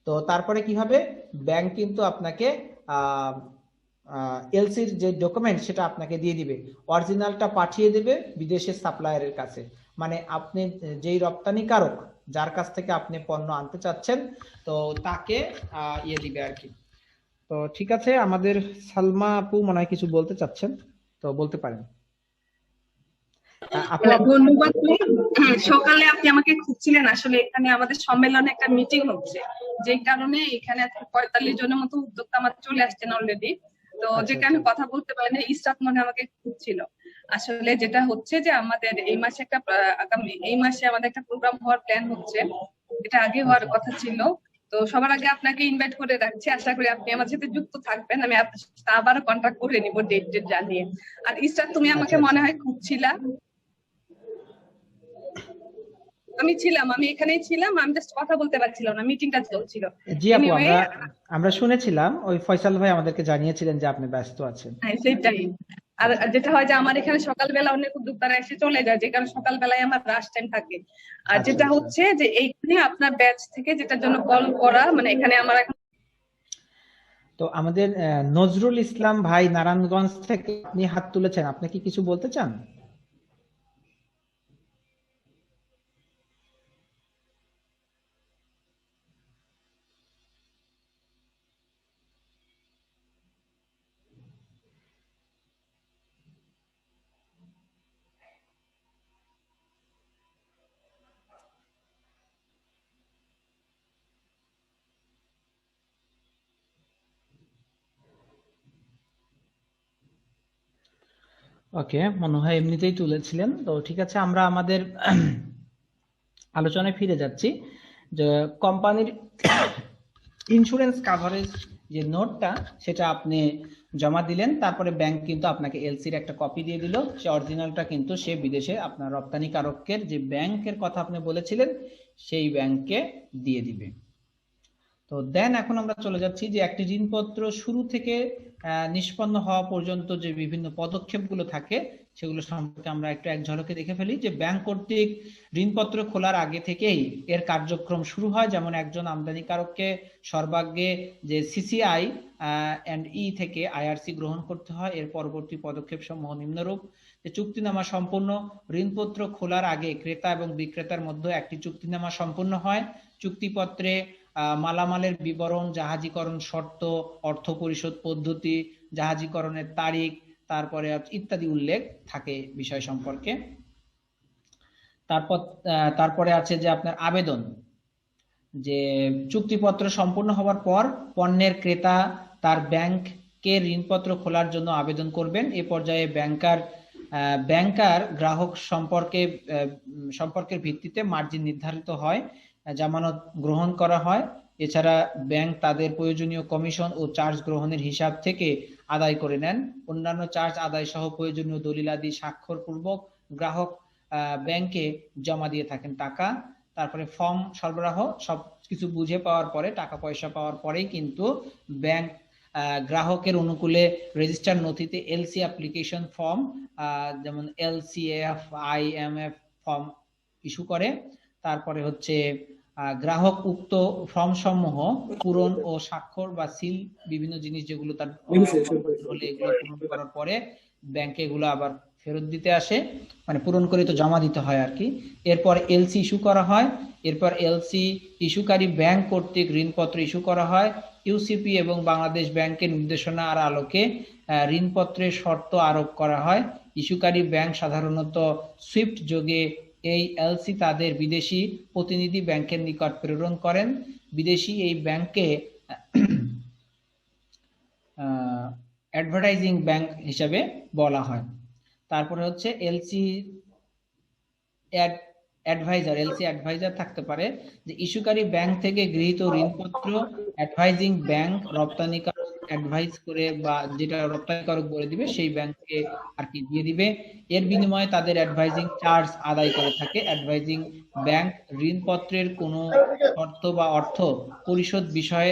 তো তারপরে কি হবে, ব্যাংক কিন্তু আপনাকে এলসির যে ডকুমেন্ট সেটা আপনাকে দিয়ে দিবে, অরিজিনালটা পাঠিয়ে দেবে বিদেশের সাপ্লায়ারের কাছে, মানে আপনি যেই রপ্তানিকারক যার কাছ থেকে আপনি পণ্য আনতে চাচ্ছেন তো তাকে দিবে আর কি। তো ঠিক আছে, আমাদের সালমা আপু মনে হয় কিছু বলতে চাচ্ছেন, তো বলতে পারেন। আপু ধন্যবাদ। হ্যাঁ, সকালে আপনি আমাকে খুঁজছিলেন, আসলে এখানে আমাদের সম্মেলনে একটা মিটিং হচ্ছে, যে কারণে এখানে 45 জনের মতো উদ্যোক্তা আমার চলে আসছেন অলরেডি, তো যে কারণে কথা বলতে পারি না। ইসরাত মনে আমাকে খুঁজছিল। আসলে যেটা হচ্ছে যে আমাদের এই মাসে এই মাসে আমাদের একটা প্রোগ্রাম হওয়ার প্ল্যান হচ্ছে, এটা আগে হওয়ার কথা ছিল। তো সবার আগে আপনাকে ইনভাইট করে রাখছি, আশা করি আপনি আমার সাথে যুক্ত থাকবেন, আমি আপনার সাথে আবারও কন্ট্যাক্ট করে নিব ডেট জানিয়ে। আর ইসরাত তুমি আমাকে মনে হয় খুঁজছিলা। আমি এখানেই ছিলাম, আমি জাস্ট কথা বলতে পারছিলাম না, মিটিংটা চলছিল। জি আপু, আমরা শুনেছিলাম ওই ফয়সাল ভাই আমাদেরকে জানিয়েছিলেন যে আপনি ব্যস্ত আছেন। হ্যাঁ সেটাই। আর যেটা হয় যে আমার এখানে সকালবেলা অনেক উদ্যোক্তারা এসে চলে যায়, যে কারণে সকালবেলায় আমার রাশ টাইম থাকে। আর যেটা হচ্ছে যে এইখানে আপনার ব্যাচ থেকে যেটার জন্য কল করা, মানে এখানে আমার এখন তো আমাদের নজরুল ইসলাম ভাই নারায়ণগঞ্জ থেকে আপনি হাত তুলেছেন, আপনি কি কিছু বলতে চান? ওকে, মনে হয় এমনিতেই তুলেছিলেন। তো ঠিক আছে, আমরা আমাদের আলোচনায় ফিরে যাচ্ছি। যে কোম্পানির ইন্স্যুরেন্স কাভারেজ যে নোটটা সেটা আপনি জমা দিলেন, তারপরে ব্যাংক কিন্তু আপনাকে এলসির একটা কপি দিয়ে দিল, সে অরিজিনালটা কিন্তু সে বিদেশে আপনার রপ্তানিকারকের যে ব্যাংকের কথা আপনি বলেছিলেন সেই ব্যাংকে দিয়ে দিবে। তো দেন এখন আমরা চলে যাচ্ছি যে একটি ঋণপত্র শুরু থেকে নিষ্পন্ন হওয়া পর্যন্ত যে বিভিন্ন পদক্ষেপগুলো থাকে সেগুলো সম্পর্কে আমরা একটু এক ঝলকে দেখে ফেলি। যে ব্যাংক কর্তৃক ঋণপত্র খোলার আগে থেকেই এর কার্যক্রম শুরু হয়, যেমন একজন আমদানিকারককে সর্বাগ্রে যে সিসিআই এন্ড ই থেকে আইআরসি গ্রহণ করতে হয়। এর পরবর্তী পদক্ষেপ সমূহ নিম্নরূপ: যে চুক্তিনামা সম্পন্ন, ঋণপত্র খোলার আগে ক্রেতা এবং বিক্রেতার মধ্যে একটি চুক্তিনামা সম্পন্ন হয়। চুক্তিপত্রে মালামালের বিবরণ, জাহাজীকরণ শর্ত, অর্থ পরিশোধ পদ্ধতি, জাহাজীকরণের তারিখ, তারপরে ইত্যাদি উল্লেখ থাকে বিষয় সম্পর্কে। তারপরে আছে যে আপনার আবেদন, যে চুক্তিপত্র সম্পূর্ণ হওয়ার পর পণ্যের ক্রেতা তার ব্যাংকে ঋণপত্র খোলার জন্য আবেদন করবেন। এ পর্যায়ে ব্যাংকার গ্রাহক সম্পর্কের ভিত্তিতে মার্জিন নির্ধারিত হয়, জামানত গ্রহণ করা হয়। এছাড়া ব্যাংক তাদের প্রয়োজনীয় কমিশন ও চার্জ গ্রহণের হিসাব থেকে আদায় করে নেন। অন্যান্য চার্জ আদায় সহ প্রয়োজনীয় দলিলাদি স্বাক্ষর পূর্বক গ্রাহক ব্যাংকে জমা দিয়ে থাকেন টাকা। তারপরে ফর্ম সরবরাহ, সবকিছু কিছু বুঝে পাওয়ার পরে, টাকা পয়সা পাওয়ার পরেই কিন্তু ব্যাংক গ্রাহকের অনুকূলে রেজিস্টার নথিতে এলসি অ্যাপ্লিকেশন ফর্ম, যেমন এলসিএফ, আইএমএফ ফর্ম ইস্যু করে। তারপরে হচ্ছে গ্রাহক উক্ত ফর্ম সমূহ পূরণ ও স্বাক্ষর বা সিল বিভিন্ন জিনিস যেগুলো তার হলে এগুলো পূরণ করার পরে ব্যাংকে এগুলো আবার ফেরত দিতে আসে, মানে পূরণ করে তো জমা দিতে হয় আর কি। এরপর এলসি ইস্যু করা হয়। এরপর এলসি ইস্যুকারী ব্যাংক কর্তৃক ঋণপত্র ইস্যু করা হয়। ইউসিপি এবং বাংলাদেশ ব্যাংকের নির্দেশনার আলোকে ঋণপত্রের শর্ত আরোপ করা হয়। ইস্যুকারী ব্যাংক সাধারণত সুইফট যোগে এই এলসি তাদের বিদেশি প্রতিনিধি ব্যাংকের নিকট প্রেরণ করেন। বিদেশি এই ব্যাংকে অ্যাডভার্টাইজিং ব্যাংক হিসাবে বলা হয়। তারপরে হচ্ছে এলসি অ্যাডভাইজার থাকতে পারে, যে ইস্যুকারী ব্যাংক থেকে গৃহীত ঋণপত্র অ্যাডভাইজিং ব্যাংক রপ্তানিকারক অ্যাডভাইস করে বা যেটা রপ্তানিকারক বলে দিবে সেই ব্যাংককে আর কি দিয়ে দিবে। এর বিনিময়ে তাদের অ্যাডভাইজিং চার্জ আদায় করে থাকে। অ্যাডভাইজিং ব্যাংক ঋণপত্রের কোনো শর্ত বা অর্থ পরিশোধ বিষয়ে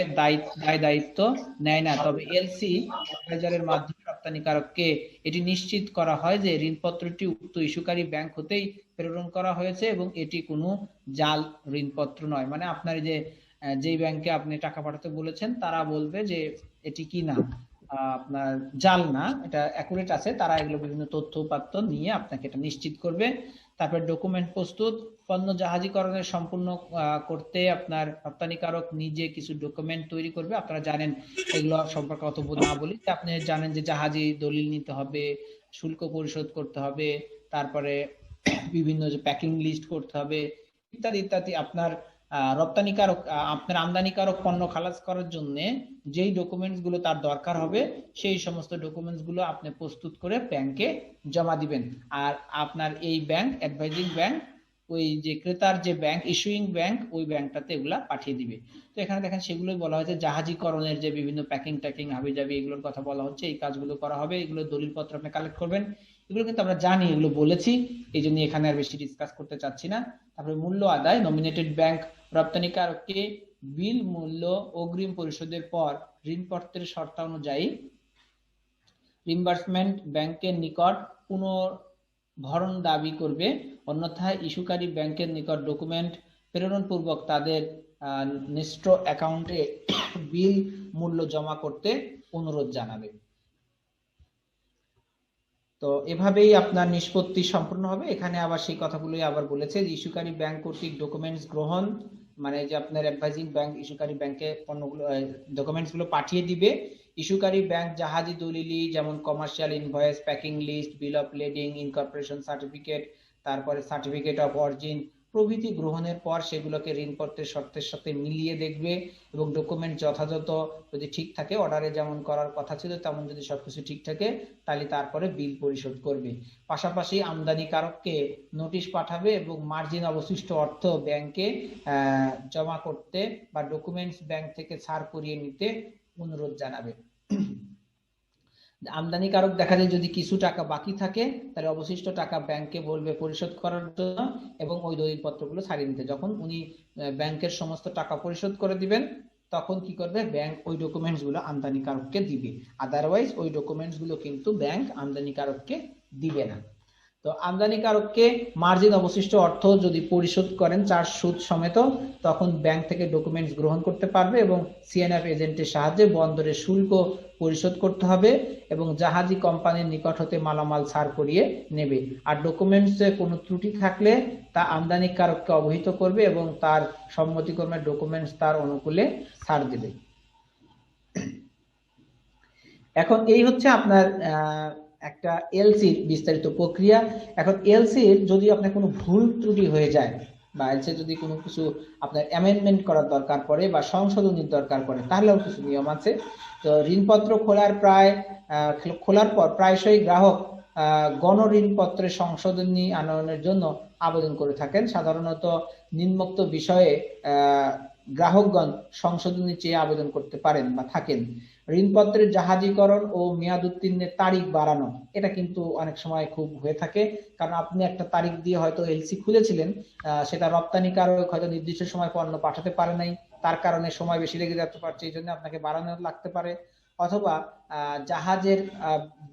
দায়িত্ব নেয় না, তবে এলসি অ্যাডভাইজারের মাধ্যমে রপ্তানিকারককে এটি নিশ্চিত করা হয় যে ঋণপত্রটি উক্ত ইস্যুকারী ব্যাংক হতেই প্রেরণ করা হয়েছে এবং এটি কোনো জাল ঋণপত্র নয়। মানে আপনার যেই ব্যাংকে আপনি টাকা পাঠাতে বলেছেন তারা বলবে যে এটি কি না, আপনার জাল না, এটা অ্যাকুরেট আছে। তারা এগুলো বিভিন্ন তথ্য উপাত্ত নিয়ে আপনাকে এটা নিশ্চিত করবে। তারপর ডকুমেন্ট প্রস্তুত। পণ্য জাহাজীকরণের সম্পূর্ণ করতে আপনার রপ্তানিকারক নিজে কিছু ডকুমেন্ট তৈরি করবে। আপনারা জানেন এগুলো সম্পর্কে অত না বলি, আপনি জানেন যে জাহাজী দলিল নিতে হবে, শুল্ক পরিশোধ করতে হবে, তারপরে বিভিন্ন যে প্যাকিং লিস্ট করতে হবে ইত্যাদি ইত্যাদি। আপনার রপ্তানিকারক আপনার আমদানিকারক পণ্য খালাস করার জন্য যেই ডকুমেন্টস গুলো তার দরকার হবে সেই সমস্ত ডকুমেন্টস গুলো আপনি প্রস্তুত করে ব্যাংকে জমা দিবেন। আর আপনার এই ব্যাংক অ্যাডভাইজিং ব্যাংক ওই যে ক্রেতার যে ব্যাংক ইস্যুইং ব্যাংক ওই ব্যাংকটাতে এগুলা পাঠিয়ে দিবে। তো এখানে দেখেন সেগুলোই বলা হয়েছে জাহাজীকরণের যে বিভিন্ন প্যাকিং ট্যাকিং হাবিজাবি এগুলোর কথা বলা হচ্ছে। এই কাজগুলো করা হবে, এগুলো দলিলপত্র আপনি কালেক্ট করবেন। এগুলো কিন্তু আমরা জানি, এগুলো বলেছি, এই জন্য এখানে আর বেশি ডিসকাস করতে চাচ্ছি না। তারপরে মূল্য আদায়। নমিনেটেড ব্যাংক রপ্তানিকারককে বিল মূল্য অগ্রিম পরিশোধের পর ঋণপত্রের শর্তানুযায়ী রিম্বার্সমেন্ট ব্যাংকের নিকট পুনর্ভরণ দাবি করবে। অন্যথায় ইস্যুকারী ব্যাংকের নিকট ডকুমেন্ট প্রেরণ পূর্বক তাদের নিষ্ঠ অ্যাকাউন্টে বিল মূল্য জমা করতে অনুরোধ জানাবে। তো এভাবেই আপনার নিষ্পত্তি সম্পূর্ণ হবে। এখানে আবার সেই কথাগুলোই আবার বলেছে যে ইস্যুকারী ব্যাংক কর্তৃক ডকুমেন্টস গ্রহণ, মানে যে আপনার অ্যাডভাইজিং ব্যাংক ইস্যুকারী ব্যাংকে পণ্যগুলো ডকুমেন্টস গুলো পাঠিয়ে দিবে। ইস্যুকারী ব্যাংক জাহাজি দলিলি যেমন commercial invoice, packing list, bill of lading, incorporation certificate, তারপরে সার্টিফিকেট অফ অরিজিন প্রভৃতি গ্রহণের পর সেগুলোকে ঋণপত্রের শর্তের সাথে মিলিয়ে দেখবে এবং ডকুমেন্ট যথাযথ যদি ঠিক থাকে, অর্ডারে যেমন করার কথা ছিল তেমন যদি সবকিছু ঠিক থাকে তাহলে তারপরে বিল পরিশোধ করবে। পাশাপাশি আমদানিকারককে নোটিশ পাঠাবে এবং মার্জিন অবশিষ্ট অর্থ ব্যাংকে জমা করতে বা ডকুমেন্টস ব্যাংক থেকে ছাড় করিয়ে নিতে অনুরোধ জানাবে। আমদানিকারক দেখা যায় যদি কিছু টাকা বাকি থাকে তাহলে অবশিষ্ট টাকা ব্যাংকে বলবে পরিশোধ করার জন্য এবং ওই দলিলপত্রগুলো ছাড়িয়ে নিতে। যখন উনি ব্যাংকের সমস্ত টাকা পরিশোধ করে দিবেন তখন কি করবে, ব্যাংক ওই ডকুমেন্টস গুলো আমদানিকারককে দিবে। আদারওয়াইজ ওই ডকুমেন্টস গুলো কিন্তু ব্যাংক আমদানিকারককে দিবে না। তো আমদানিকারককে মার্জিন অবশিষ্ট অর্থ যদি পরিশোধ করেন চার্জ সুদ সমেত তখন ব্যাংক থেকে ডকুমেন্টস গ্রহণ করতে পারবে এবং সিএনএফ এজেন্টের সাহায্যে বন্দরে শুল্ক পরিশোধ করতে হবে এবং জাহাজি কোম্পানির নিকট হতে মালামাল ছাড় করিয়ে নেবে। আর ডকুমেন্টসে কোনো ত্রুটি থাকলে তা আমদানিকারককে অবহিত করবে এবং তার সম্মতিক্রমে ডকুমেন্টস তার অনুকূলে ছাড় দেবে। এখন এই হচ্ছে আপনার একটা এলসির বিস্তারিত প্রক্রিয়া। এখন এলসির যদি আপনার কোনো ভুল ত্রুটি হয়ে যায় বা এলসির যদি কোনো কিছু আপনার অ্যামেন্ডমেন্ট করার দরকার পড়ে বা সংশোধনীর দরকার পড়ে তাহলেও কিছু নিয়ম আছে। তো ঋণপত্র খোলার পর প্রায়শই গ্রাহক গণ ঋণপত্রের সংশোধনী আনয়নের জন্য আবেদন করে থাকেন। সাধারণত নিম্নোক্ত বিষয়ে গ্রাহকগণ সংশোধনী চেয়ে আবেদন করতে পারেন বা থাকেন। ঋণপত্রের জাহাজীকরণ ও মেয়াদ উত্তীর্ণের তারিখ বাড়ানো, এটা কিন্তু অনেক সময় খুব হয়ে থাকে। কারণ আপনি একটা তারিখ দিয়ে হয়তো এলসি খুলেছিলেন, সেটা রপ্তানিকারক হয়তো নির্দিষ্ট সময় পণ্য পাঠাতে পারে নাই, তার কারণে সময় বেশি লেগে যেতে পারছে, এই জন্য আপনাকে বাড়ানো লাগতে পারে। অথবা জাহাজের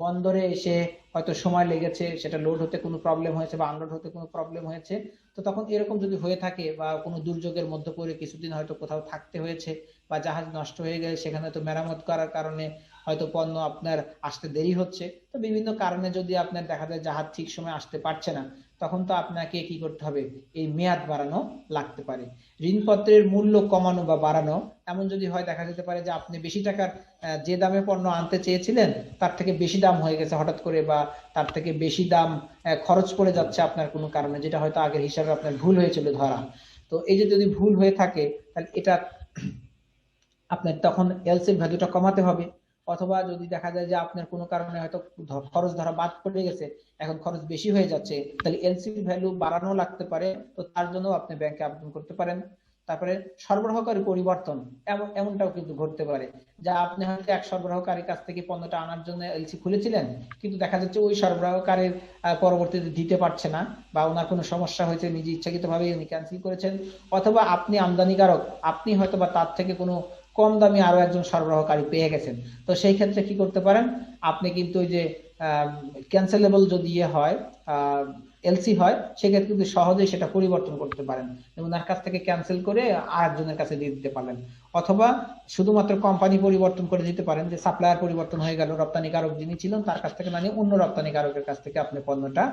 বন্দরে এসে হয়তো সময় লেগেছে, সেটা লোড হতে কোনো প্রবলেম হয়েছে বা আনলোড হতে কোনো প্রবলেম হয়েছে। তো তখন এরকম যদি হয়ে থাকে বা কোনো দুর্যোগের মধ্যে পড়ে কিছুদিন হয়তো কোথাও থাকতে হয়েছে বা জাহাজ নষ্ট হয়ে গেলে সেখানে তো মেরামত করার কারণে হয়তো পণ্য আপনার আসতে দেরি হচ্ছে, তো বিভিন্ন কারণে যদি আপনার দেখা যায় জাহাজ ঠিক সময় আসতে পারছে না, তখন তো আপনাকে কি করতে হবে, এই মেয়াদ বাড়ানো লাগতে পারে। ঋণপত্রের মূল্য কমানো বা বাড়ানো, এমন যদি হয় দেখা যেতে পারে যে আপনি বেশি টাকার যে দামে পণ্য আনতে চেয়েছিলেন তার থেকে বেশি দাম হয়ে গেছে হঠাৎ করে, বা তার থেকে বেশি দাম খরচ পড়ে যাচ্ছে আপনার কোনো কারণে, যেটা হয়তো আগের হিসাবে আপনার ভুল হয়েছিল ধরা। তো এই যে যদি ভুল হয়ে থাকে তাহলে এটা আপনার তখন এলসির ভ্যালুটা কমাতে হবে। অথবা যদি দেখা যায় যে আপনার কোনো কারণে হয়তো খরচ ধরা বাদ পড়ে গেছে, এখন খরচ বেশি হয়ে যাচ্ছে, তাহলে এলসির ভ্যালু বাড়ানো লাগতে পারে, তো তার জন্য আপনি ব্যাংকে আবেদন করতে পারেন। তারপরে সরবরাহকারী পরিবর্তন, এমনটাও কিন্তু ঘটতে পারে, যা আপনি হয়তো এক সরবরাহকারীর কাছ থেকে পণ্যটা আনার জন্য এলসি খুলেছিলেন, কিন্তু দেখা যাচ্ছে ওই সরবরাহকারীর পরবর্তীতে দিতে পারছে না, বা ওনার কোনো সমস্যা হয়েছে, নিজে ইচ্ছাকৃতভাবে উনি ক্যান্সেল করেছেন। অথবা আপনি আমদানিকারক, আপনি হয়তো বা তার থেকে কোনো কম দামে আরো একজন সরবরাহকারী পেয়ে গেছেন, তো সেই ক্ষেত্রে কি করতে পারেন, আপনি কিন্তু ওই যে ক্যান্সেলেবল যদি হয় এলসি হয়, সেক্ষেত্রে কিন্তু সহজেই সেটা পরিবর্তন করতে পারেন, ওনার কাছ থেকে ক্যান্সেল করে আরেকজনের কাছে দিয়ে দিতে পারলেন। অথবা শুধুমাত্র কোম্পানি পরিবর্তন করে দিতে পারেন, যে সাপ্লায়ার পরিবর্তন হয়ে গেল, রপ্তানিকারক যিনি ছিলেন তার কাছ থেকে না নিয়ে অন্য রপ্তানিকারকের কাছ থেকে আপনি পণ্যটা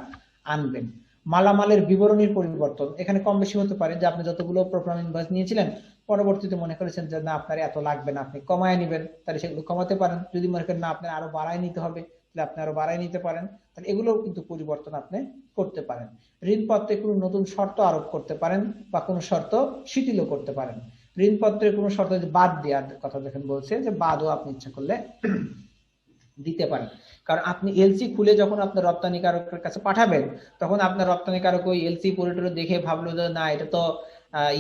আনবেন। মালামালের বিবরণীর পরিবর্তন, এখানে কম বেশি হতে পারে, যে আপনি যতগুলো প্রোগ্রাম ইনভয়েস নিয়েছিলেন পরবর্তীতে মনে করেছেন যে না আপনার এত লাগবে না, আপনি কমায় নেবেন, তাহলে সেগুলো কমাতে পারেন। যদি মনে করেন না আপনার আরো বাড়ায় নিতে হবে, তাহলে আপনি আরো বাড়ায় নিতে পারেন, তাহলে এগুলোও কিন্তু পরিবর্তন আপনি করতে পারেন। ঋণপত্রে কোনো নতুন শর্ত আরোপ করতে পারেন বা কোনো শর্ত শিথিলও করতে পারেন। ঋণপত্রের কোনো শর্ত বাদ দেওয়ার কথা যখন বলছে, যে বাদও আপনি ইচ্ছা করলে দিতে পারেন। কারণ আপনি এলসি খুলে যখন আপনার রপ্তানিকারকের কাছে পাঠাবেন, তখন আপনার রপ্তানিকারক ওই এলসি পরিটরে দেখে ভাবলো যে না এটা তো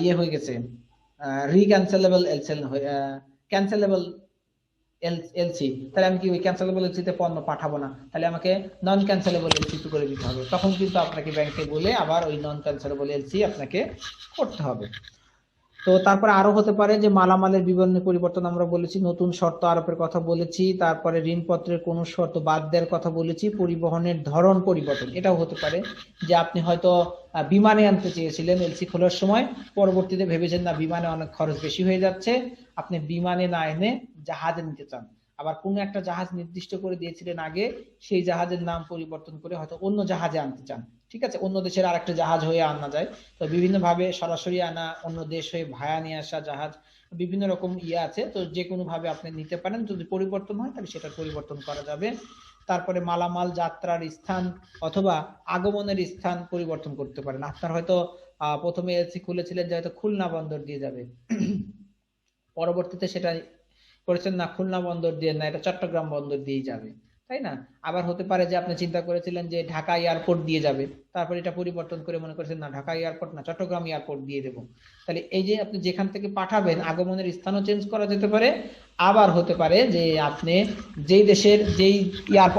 ইয়ে হয়ে গেছে, রিক্যান্সেলেবল ক্যান্সেলেবল এলসি, তাহলে আমি কি ওই ক্যান্সেলেবল এলসি তে পণ্য পাঠাবো না, তাহলে আমাকে নন ক্যান্সেলেবল এলসি করে দিতে হবে। তখন কিন্তু আপনাকে ব্যাংকে বলে আবার ওই নন ক্যান্সেলেবল এলসি আপনাকে করতে হবে। তো তারপরে আরো হতে পারে যে মালামালের বিবরণী পরিবর্তন আমরা বলেছি, নতুন শর্ত আরোপের কথা বলেছি, তারপরে ঋণপত্রের কোনো শর্ত বাদ দেওয়ার কথা বলেছি, পরিবহনের ধরন পরিবর্তন, এটাও হতে পারে যে আপনি হয়তো বিমানে আনতে চেয়েছিলেন এলসি খোলার সময়, পরবর্তীতে ভেবেছেন না বিমানে অনেক খরচ বেশি হয়ে যাচ্ছে, আপনি বিমানে না এনে জাহাজে নিতে চান। আবার কোনো একটা জাহাজ নির্দিষ্ট করে দিয়েছিলেন আগে, সেই জাহাজের নাম পরিবর্তন করে হয়তো অন্য জাহাজে আনতে চান, ঠিক আছে, অন্য দেশের আরেকটা জাহাজ হয়ে আনা যায়। তো বিভিন্ন ভাবে সরাসরি আনা, অন্য দেশ হয়ে ভায়া নিয়ে আসা জাহাজ, বিভিন্ন রকম ইয়ে আছে, তো যে কোনো ভাবে আপনি নিতে পারেন। যদি পরিবর্তন হয় তাহলে সেটা পরিবর্তন করা যাবে। তারপরে মালামাল যাত্রার স্থান অথবা আগমনের স্থান পরিবর্তন করতে পারেন। আপনার হয়তো প্রথমে এলসি খুলেছিলেন যে হয়তো খুলনা বন্দর দিয়ে যাবে, পরবর্তীতে সেটা করেছেন না খুলনা বন্দর দিয়ে না, এটা চট্টগ্রাম বন্দর দিয়ে যাবে, তাই না? আবার হতে পারে যে আপনি চিন্তা করেছিলেন যে ঢাকা এয়ারপোর্ট দিয়ে যাবে, তারপর এটা পরিবর্তন করে মনে করেছেন না ঢাকা এয়ারপোর্ট না চট্টগ্রাম এয়ারপোর্ট দিয়ে দেবো। তাহলে এই যে আপনি যেখান থেকে পাঠাবেন আগমনের স্থানও চেঞ্জ করা যেতে পারে। আবার হতে পারে যে আপনি যেই দেশের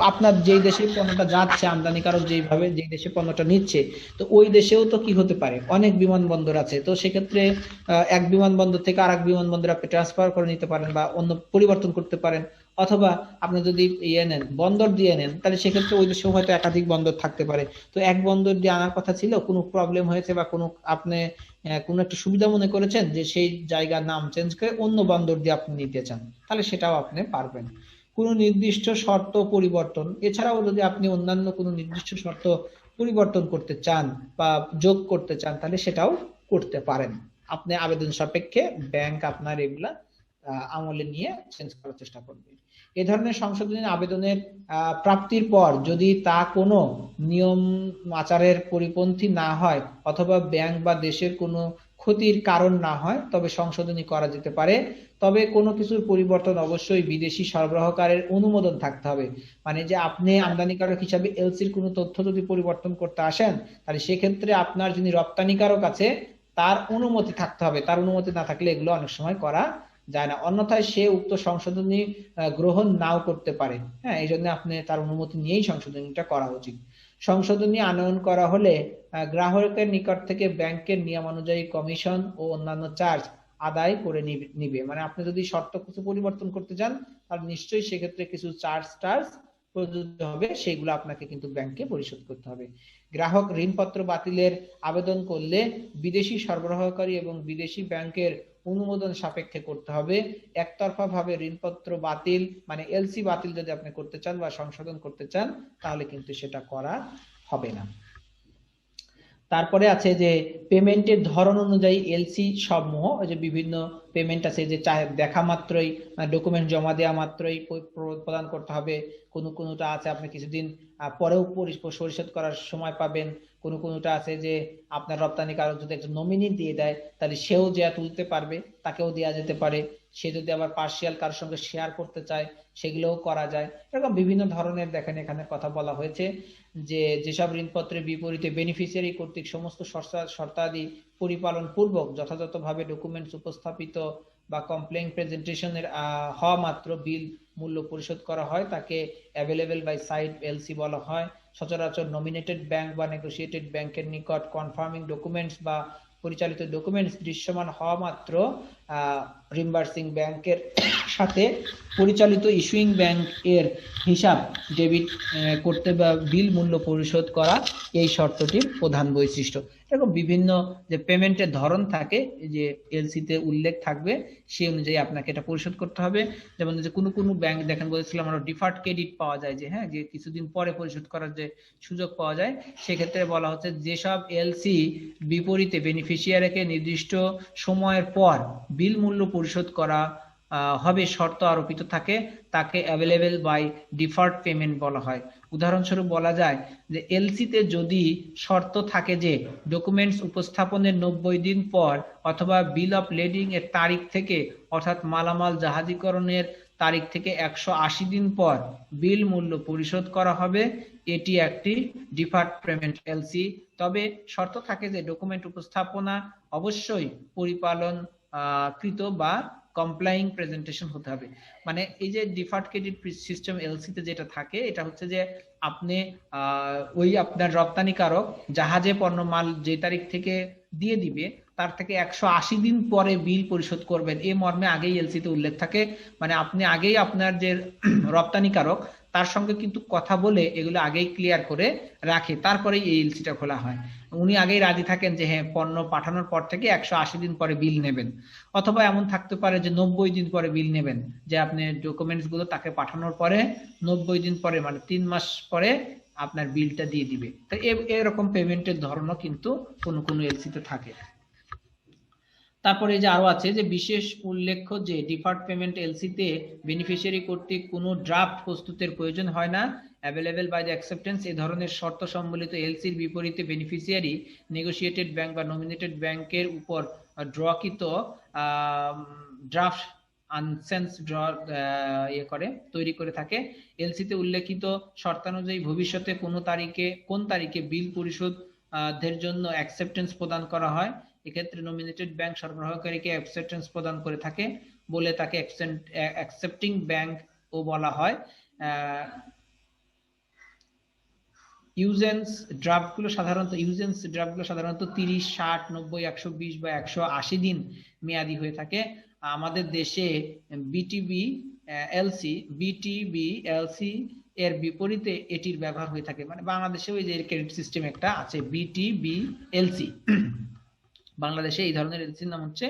আপনার যেই দেশে পণ্যটা যাচ্ছে, আমদানিকারক যেইভাবে যেই দেশে পণ্যটা নিচ্ছে, তো ওই দেশেও তো কি হতে পারে অনেক বিমানবন্দর আছে, তো সেক্ষেত্রে এক বিমানবন্দর থেকে আরেক বিমানবন্দর আপনি ট্রান্সফার করে নিতে পারেন বা অন্য পরিবর্তন করতে পারেন। অথবা আপনি যদি ইয়ে নেন বন্দর দিয়ে নেন, তাহলে সেক্ষেত্রে ওই দেশেও হয়তো একাধিক বন্দর থাকতে পারে, তো এক বন্দর দিয়ে আনার কথা ছিল, কোনো প্রবলেম হয়েছে বা কোনো আপনি কোনো একটা সুবিধা মনে করেছেন যে সেই জায়গার নাম চেঞ্জ করে অন্য বন্দর দিয়ে আপনি নিতে চান, তাহলে সেটাও আপনি পারবেন। কোনো নির্দিষ্ট শর্ত পরিবর্তন, এছাড়াও যদি আপনি অন্যান্য কোনো নির্দিষ্ট শর্ত পরিবর্তন করতে চান বা যোগ করতে চান, তাহলে সেটাও করতে পারেন। আপনি আবেদন সাপেক্ষে ব্যাংক আপনার এগুলা আমলে নিয়ে চেঞ্জ করার চেষ্টা করবে। এ ধরনের সংশোধনী আবেদনের প্রাপ্তির পর যদি তা কোনো নিয়ম আচারের পরিপন্থী না হয় অথবা ব্যাংক বা দেশের কোনো ক্ষতির কারণ না হয়, তবে সংশোধনী করা যেতে পারে। তবে কোনো কিছুর পরিবর্তন অবশ্যই বিদেশি সরবরাহকারীর অনুমোদন থাকতে হবে। মানে যে আপনি আমদানিকারক হিসাবে এলসির কোনো তথ্য যদি পরিবর্তন করতে আসেন, তাহলে সেক্ষেত্রে আপনার যিনি রপ্তানিকারক আছে তার অনুমতি থাকতে হবে, তার অনুমতি না থাকলে এগুলো অনেক সময় করা যায় না, অন্যথায় সে উক্ত সংশোধনী গ্রহণ নাও করতে পারে। হ্যাঁ, এই জন্য আপনি তার অনুমতি নিয়েই সংশোধনীটা করা উচিত। সংশোধনী আনয়ন করা হলে গ্রাহকের নিকট থেকে ব্যাংকের নিয়মানুযায়ী কমিশন ও অন্যান্য চার্জ আদায় করে নিবে। মানে আপনি যদি শর্ত কিছু পরিবর্তন করতে চান তাহলে নিশ্চয়ই সেক্ষেত্রে কিছু চার্জ প্রযোজ্য হবে, সেগুলো আপনাকে কিন্তু ব্যাংকে পরিশোধ করতে হবে। গ্রাহক ঋণপত্র বাতিলের আবেদন করলে বিদেশি সরবরাহকারী এবং বিদেশি ব্যাংকের অনুমোদন সাপেক্ষে করতে হবে। একতরফা ভাবে ঋণপত্র বাতিল মানে এলসি বাতিল যদি আপনি করতে চান বা সংশোধন করতে চান তাহলে কিন্তু সেটা করা হবে না। তারপরে আছে যে পেমেন্টের ধরন অনুযায়ী এলসি সমূহ, ওই যে বিভিন্ন পেমেন্ট আছে যে দেখা মাত্রই ডকুমেন্ট জমা দেওয়া মাত্রই প্রদান করতে হবে, কোনোটা আছে আপনি কিছুদিন পরেও পরিশোধ করার সময় পাবেন, কোনোটা আছে যে আপনার রপ্তানিকারক যদি একটা নমিনি দিয়ে দেয় তাহলে সেও যা তুলতে পারবে, তাকেও দেওয়া যেতে পারে। সে যদি আবার পার্সিয়াল কারোর সঙ্গে শেয়ার করতে চায় সেগুলোও করা যায়। এরকম বিভিন্ন ধরনের দেখেন এখানে কথা বলা হয়েছে যে যেসব ঋণপত্রের বিপরীতে বেনিফিশিয়ারি কর্তৃক সমস্ত শর্তাদি পরিপালন পূর্বক যথাযথভাবে ডকুমেন্টস উপস্থাপিত বা কমপ্লেইন প্রেজেন্টেশনের হওয়া মাত্র বিল মূল্য পরিশোধ করা হয় তাকে অ্যাভেলেবল বাই সাইট এলসি বলা হয়। সচরাচর নমিনেটেড ব্যাংক বা নেগোসিয়েটেড ব্যাংকের নিকট কনফার্মিং ডকুমেন্টস বা পরিচালিত ডকুমেন্টস দৃশ্যমান হওয়া মাত্র রিম্বার্সিং ব্যাংকের সাথে পরিচালিত ইস্যুইং ব্যাংক এর হিসাব ডেবিট করতে বা বিল মূল্য পরিশোধ করা এই শর্তটির প্রধান বৈশিষ্ট্য। এরকম বিভিন্ন যে পেমেন্টের ধরন থাকে যে এলসিতে উল্লেখ থাকবে সেই অনুযায়ী আপনাকে এটা পরিশোধ করতে হবে। যেমন যে কোনো ব্যাংক দেখেন বলেছিলাম আমরা ডিফার্ড ক্রেডিট পাওয়া যায়, যে হ্যাঁ যে কিছুদিন পরে পরিশোধ করার যে সুযোগ পাওয়া যায়, সেক্ষেত্রে বলা হচ্ছে যেসব এলসি বিপরীতে বেনিফিশিয়ারিকে নির্দিষ্ট সময়ের পর বিল মূল্য পরিশোধ করা হবে শর্ত আরোপিত থাকে তাকে অ্যাভেলেবল বাই ডিফার্ড পেমেন্ট বলা হয়। উদাহরণস্বরূপ বলা যায় যে এলসিতে যদি শর্ত থাকে যে ডকুমেন্টস উপস্থাপনের 90 দিন পর অথবা বিল অফ লেডিং এর তারিখ থেকে অর্থাৎ মালামাল জাহাজীকরণের তারিখ থেকে 180 দিন পর বিল মূল্য পরিশোধ করা হবে, এটি একটি ডিফার্ড পেমেন্ট এলসি। তবে শর্ত থাকে যে ডকুমেন্ট উপস্থাপনা অবশ্যই পরিপালন কৃত বা কমপ্লাইং প্রেজেন্টেশন হতে হবে। মানে এই যে ডিফার্ড ক্রেডিট সিস্টেম এলসিতে যেটা থাকে এটা হচ্ছে যে আপনি ওই আপনার রপ্তানিকারক জাহাজে পণ্য মাল যে তারিখ থেকে দিয়ে দিবে তার থেকে 180 দিন পরে বিল পরিশোধ করবেন, এই মর্মে আগেই এলসিতে উল্লেখ থাকে। মানে আপনি আগেই আপনার যে রপ্তানিকারক তার সঙ্গে কিন্তু কথা বলে এগুলো আগেই ক্লিয়ার করে রাখে, তারপরেই এই এলসিটা খোলা হয়। উনি আগেই রাজি থাকেন যে হ্যাঁ পণ্য পাঠানোর পর থেকে 180 দিন পরে বিল নেবেন, অথবা এমন থাকতে পারে যে 90 দিন পরে বিল নেবেন, যে আপনি ডকুমেন্টস গুলো তাকে পাঠানোর পরে 90 দিন পরে মানে 3 মাস পরে আপনার বিলটা দিয়ে দিবে। তো এরকম পেমেন্টের ধরনও কিন্তু কোনো এলসিতে থাকে। তারপরে যে আরো আছে যে বিশেষ উল্লেখ্য যে ডিফার্ড পেমেন্ট এলসিতে বেনিফিশিয়ারি কর্তৃক কোনো ড্রাফট প্রস্তুতের প্রয়োজন হয় না, অ্যাভেলেবল বাই দ্য অ্যাকসেপ্টেন্স। এই ধরনের শর্ত সম্বলিত এলসির বিপরীতে বেনিফিশিয়ারি নেগোসিয়েটেড ব্যাংক বা নমিনেটেড ব্যাংকের উপর ড্রকৃত ড্রাফট আনসেন্স তৈরি করে থাকে। এলসিতে উল্লেখিত শর্তানুযায়ী ভবিষ্যতে কোন তারিখে বিল পরিশোধের জন্য অ্যাকসেপ্টেন্স প্রদান করা হয়, এক্ষেত্রে নমিনেটেড ব্যাংক সরবরাহকারীকে অ্যাকসেপ্টেন্স প্রদান করে থাকে বলে তাকে অ্যাকসেপ্টিং ব্যাংক ও বলা হয়। ইউজেন্স ড্রাফটগুলো সাধারণত 30, 60, 90, 120 বা 180 দিন মেয়াদি হয়ে থাকে। আমাদের দেশে বিটিবি এলসি এর বিপরীতে এটির ব্যবহার হয়ে থাকে। মানে বাংলাদেশে ওই যে ক্রেডিট সিস্টেম একটা আছে বিটিবি এলসি, বাংলাদেশে এই ধরনের এলসির নাম হচ্ছে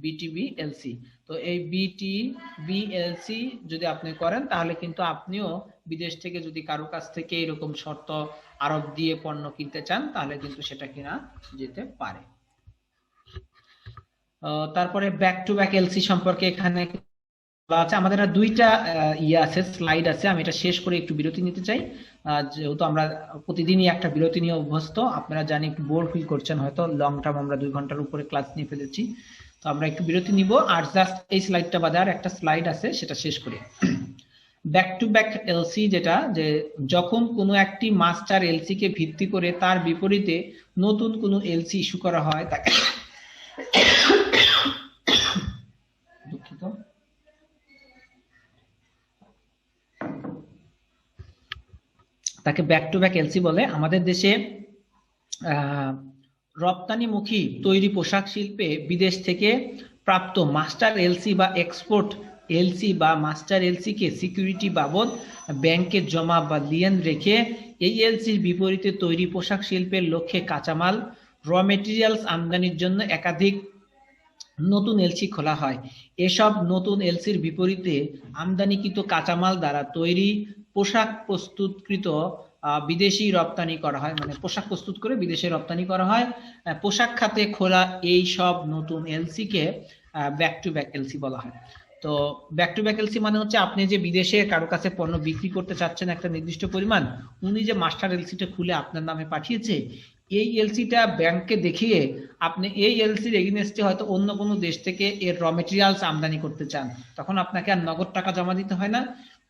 বিটিবি এলসি। তো এই বিটিবি এলসি যদি আপনি করেন তাহলে কিন্তু আপনিও বিদেশ থেকে যদি কারো কাছ থেকে এরকম শর্ত আরোপ দিয়ে পণ্য কিনতে চান তাহলে কিন্তু সেটা কিনা যেতে পারে। তারপরে ব্যাক টু ব্যাক এলসি সম্পর্কে এখানে আছে আমাদের দুইটা আছে স্লাইড আছে, আমি এটা শেষ করে একটু বিরতি নিতে চাই। যেহেতু আমরা প্রতিদিনই একটা বিরতি নিয়ে অভ্যস্ত, আপনারা জানি একটু বোর ফিল করছেন হয়তো, লং টার্ম আমরা 2 ঘন্টার উপরে ক্লাস নিয়ে ফেলেছি, তো আমরা একটু বিরতি নিব আর জাস্ট এই স্লাইডটা বাদে আর একটা স্লাইড আছে সেটা শেষ করি। ব্যাক টু ব্যাক এলসি যেটা, যে যখন কোনো একটি মাস্টার এলসি কে ভিত্তি করে তার বিপরীতে নতুন কোনো এলসি ইস্যু করা হয় তাকে দুঃখিত তাকে ব্যাক টু ব্যাক এলসি বলে। আমাদের দেশে রপ্তানিমুখী তৈরি পোশাক শিল্পে বিদেশ থেকে প্রাপ্ত মাস্টার এলসি বা এক্সপোর্ট এলসি বা মাস্টার এলসি কে সিকিউরিটি বাবদ ব্যাংকে জমা বা লিয়েন রেখে এই এলসির বিপরীতে তৈরি পোশাক শিল্পের লক্ষ্যে কাঁচামাল র মেটেরিয়ালস আমদানির জন্য একাধিক নতুন এলসি খোলা হয়। এসব নতুন এলসির বিপরীতে আমদানিকৃত কাঁচামাল দ্বারা তৈরি পোশাক প্রস্তুতকৃত বিদেশি রপ্তানি করা হয়, মানে পোশাক প্রস্তুত করে বিদেশে রপ্তানি করা হয়। পোশাক খাতে খোলা এই সব নতুন LC K back to back LC বলা হয়। তো ব্যাক টু ব্যাক এলসি মানে হচ্ছে আপনি যে বিদেশে কারো কাছে পণ্য বিক্রি করতে চাচ্ছেন একটা নির্দিষ্ট পরিমাণ, উনি যে মাস্টার এলসিটা খুলে আপনার নামে পাঠিয়েছে, এই এলসিটা ব্যাংককে দেখিয়ে আপনি এই এলসির এগেইনস্টে হয়তো অন্য কোনো দেশ থেকে এর র মেটেরিয়ালস আমদানি করতে চান, তখন আপনাকে আর নগদ টাকা জমা দিতে হয় না।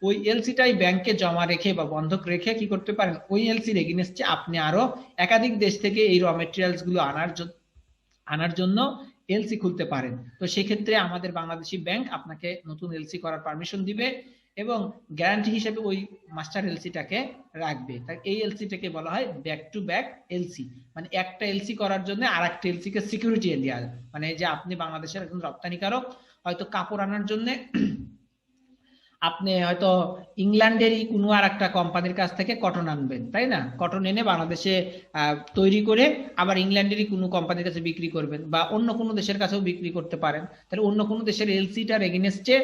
ওই এলসিটাই ব্যাংকে জমা রেখে বা বন্ধক রেখে কি করতে পারেন, ওই এলসির এগেইনস্টে আপনি আরো একাধিক দেশ থেকে এই র মেটেরিয়ালস গুলো আনার জন্য এলসি খুলতে পারেন। তো সেক্ষেত্রে আমাদের বাংলাদেশি ব্যাংক আপনাকে নতুন এলসি করার পারমিশন দিবে এবং গ্যারান্টি হিসেবে ওই মাস্টার এলসিটাকে রাখবে। তাই এই এলসিটাকে বলা হয় ব্যাক টু ব্যাক এলসি, মানে একটা এলসি করার জন্য আর একটা এলসি কে সিকিউরিটি দেওয়া, মানে যে আপনি বাংলাদেশের একজন রপ্তানিকারক, হয়তো কাপড় আনার জন্য আপনি হয়তো ইংল্যান্ডেরই কোনো আর একটা কোম্পানির কাছ থেকে কটন আনবেন, তাই না? কটন এনে বাংলাদেশে তৈরি করে আবার ইংল্যান্ডেরই কোনো কোম্পানির কাছে বিক্রি করবেন, বা অন্য কোনো দেশের কাছেও বিক্রি করতে পারেন। তাহলে অন্য কোনো দেশের এলসিটার এগেইনস্টে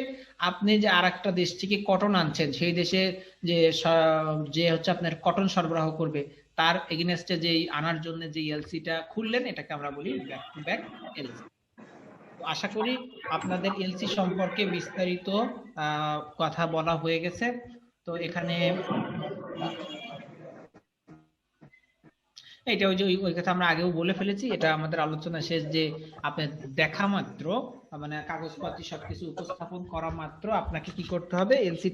আপনি যে আর একটা দেশ থেকে কটন আনছেন, সেই দেশে যে হচ্ছে আপনার কটন সরবরাহ করবে, তার এগেইনস্টে যে আনার জন্য যে এলসিটা খুললেন, এটাকে আমরা বলি ব্যাক টু ব্যাক এলসি। আশা করি আপনাদের এলসি সম্পর্কে বিস্তারিত কথা বলা হয়ে গেছে। তো এখানে এটা ওই কথা আমরা আগেও বলে ফেলেছি, এটা আমাদের আলোচনা শেষ, যে আপনার দেখা মাত্র, মানে কাগজপত্র সবকিছু উপস্থাপন করা মাত্র আপনাকে কি করতে হবে, এলসি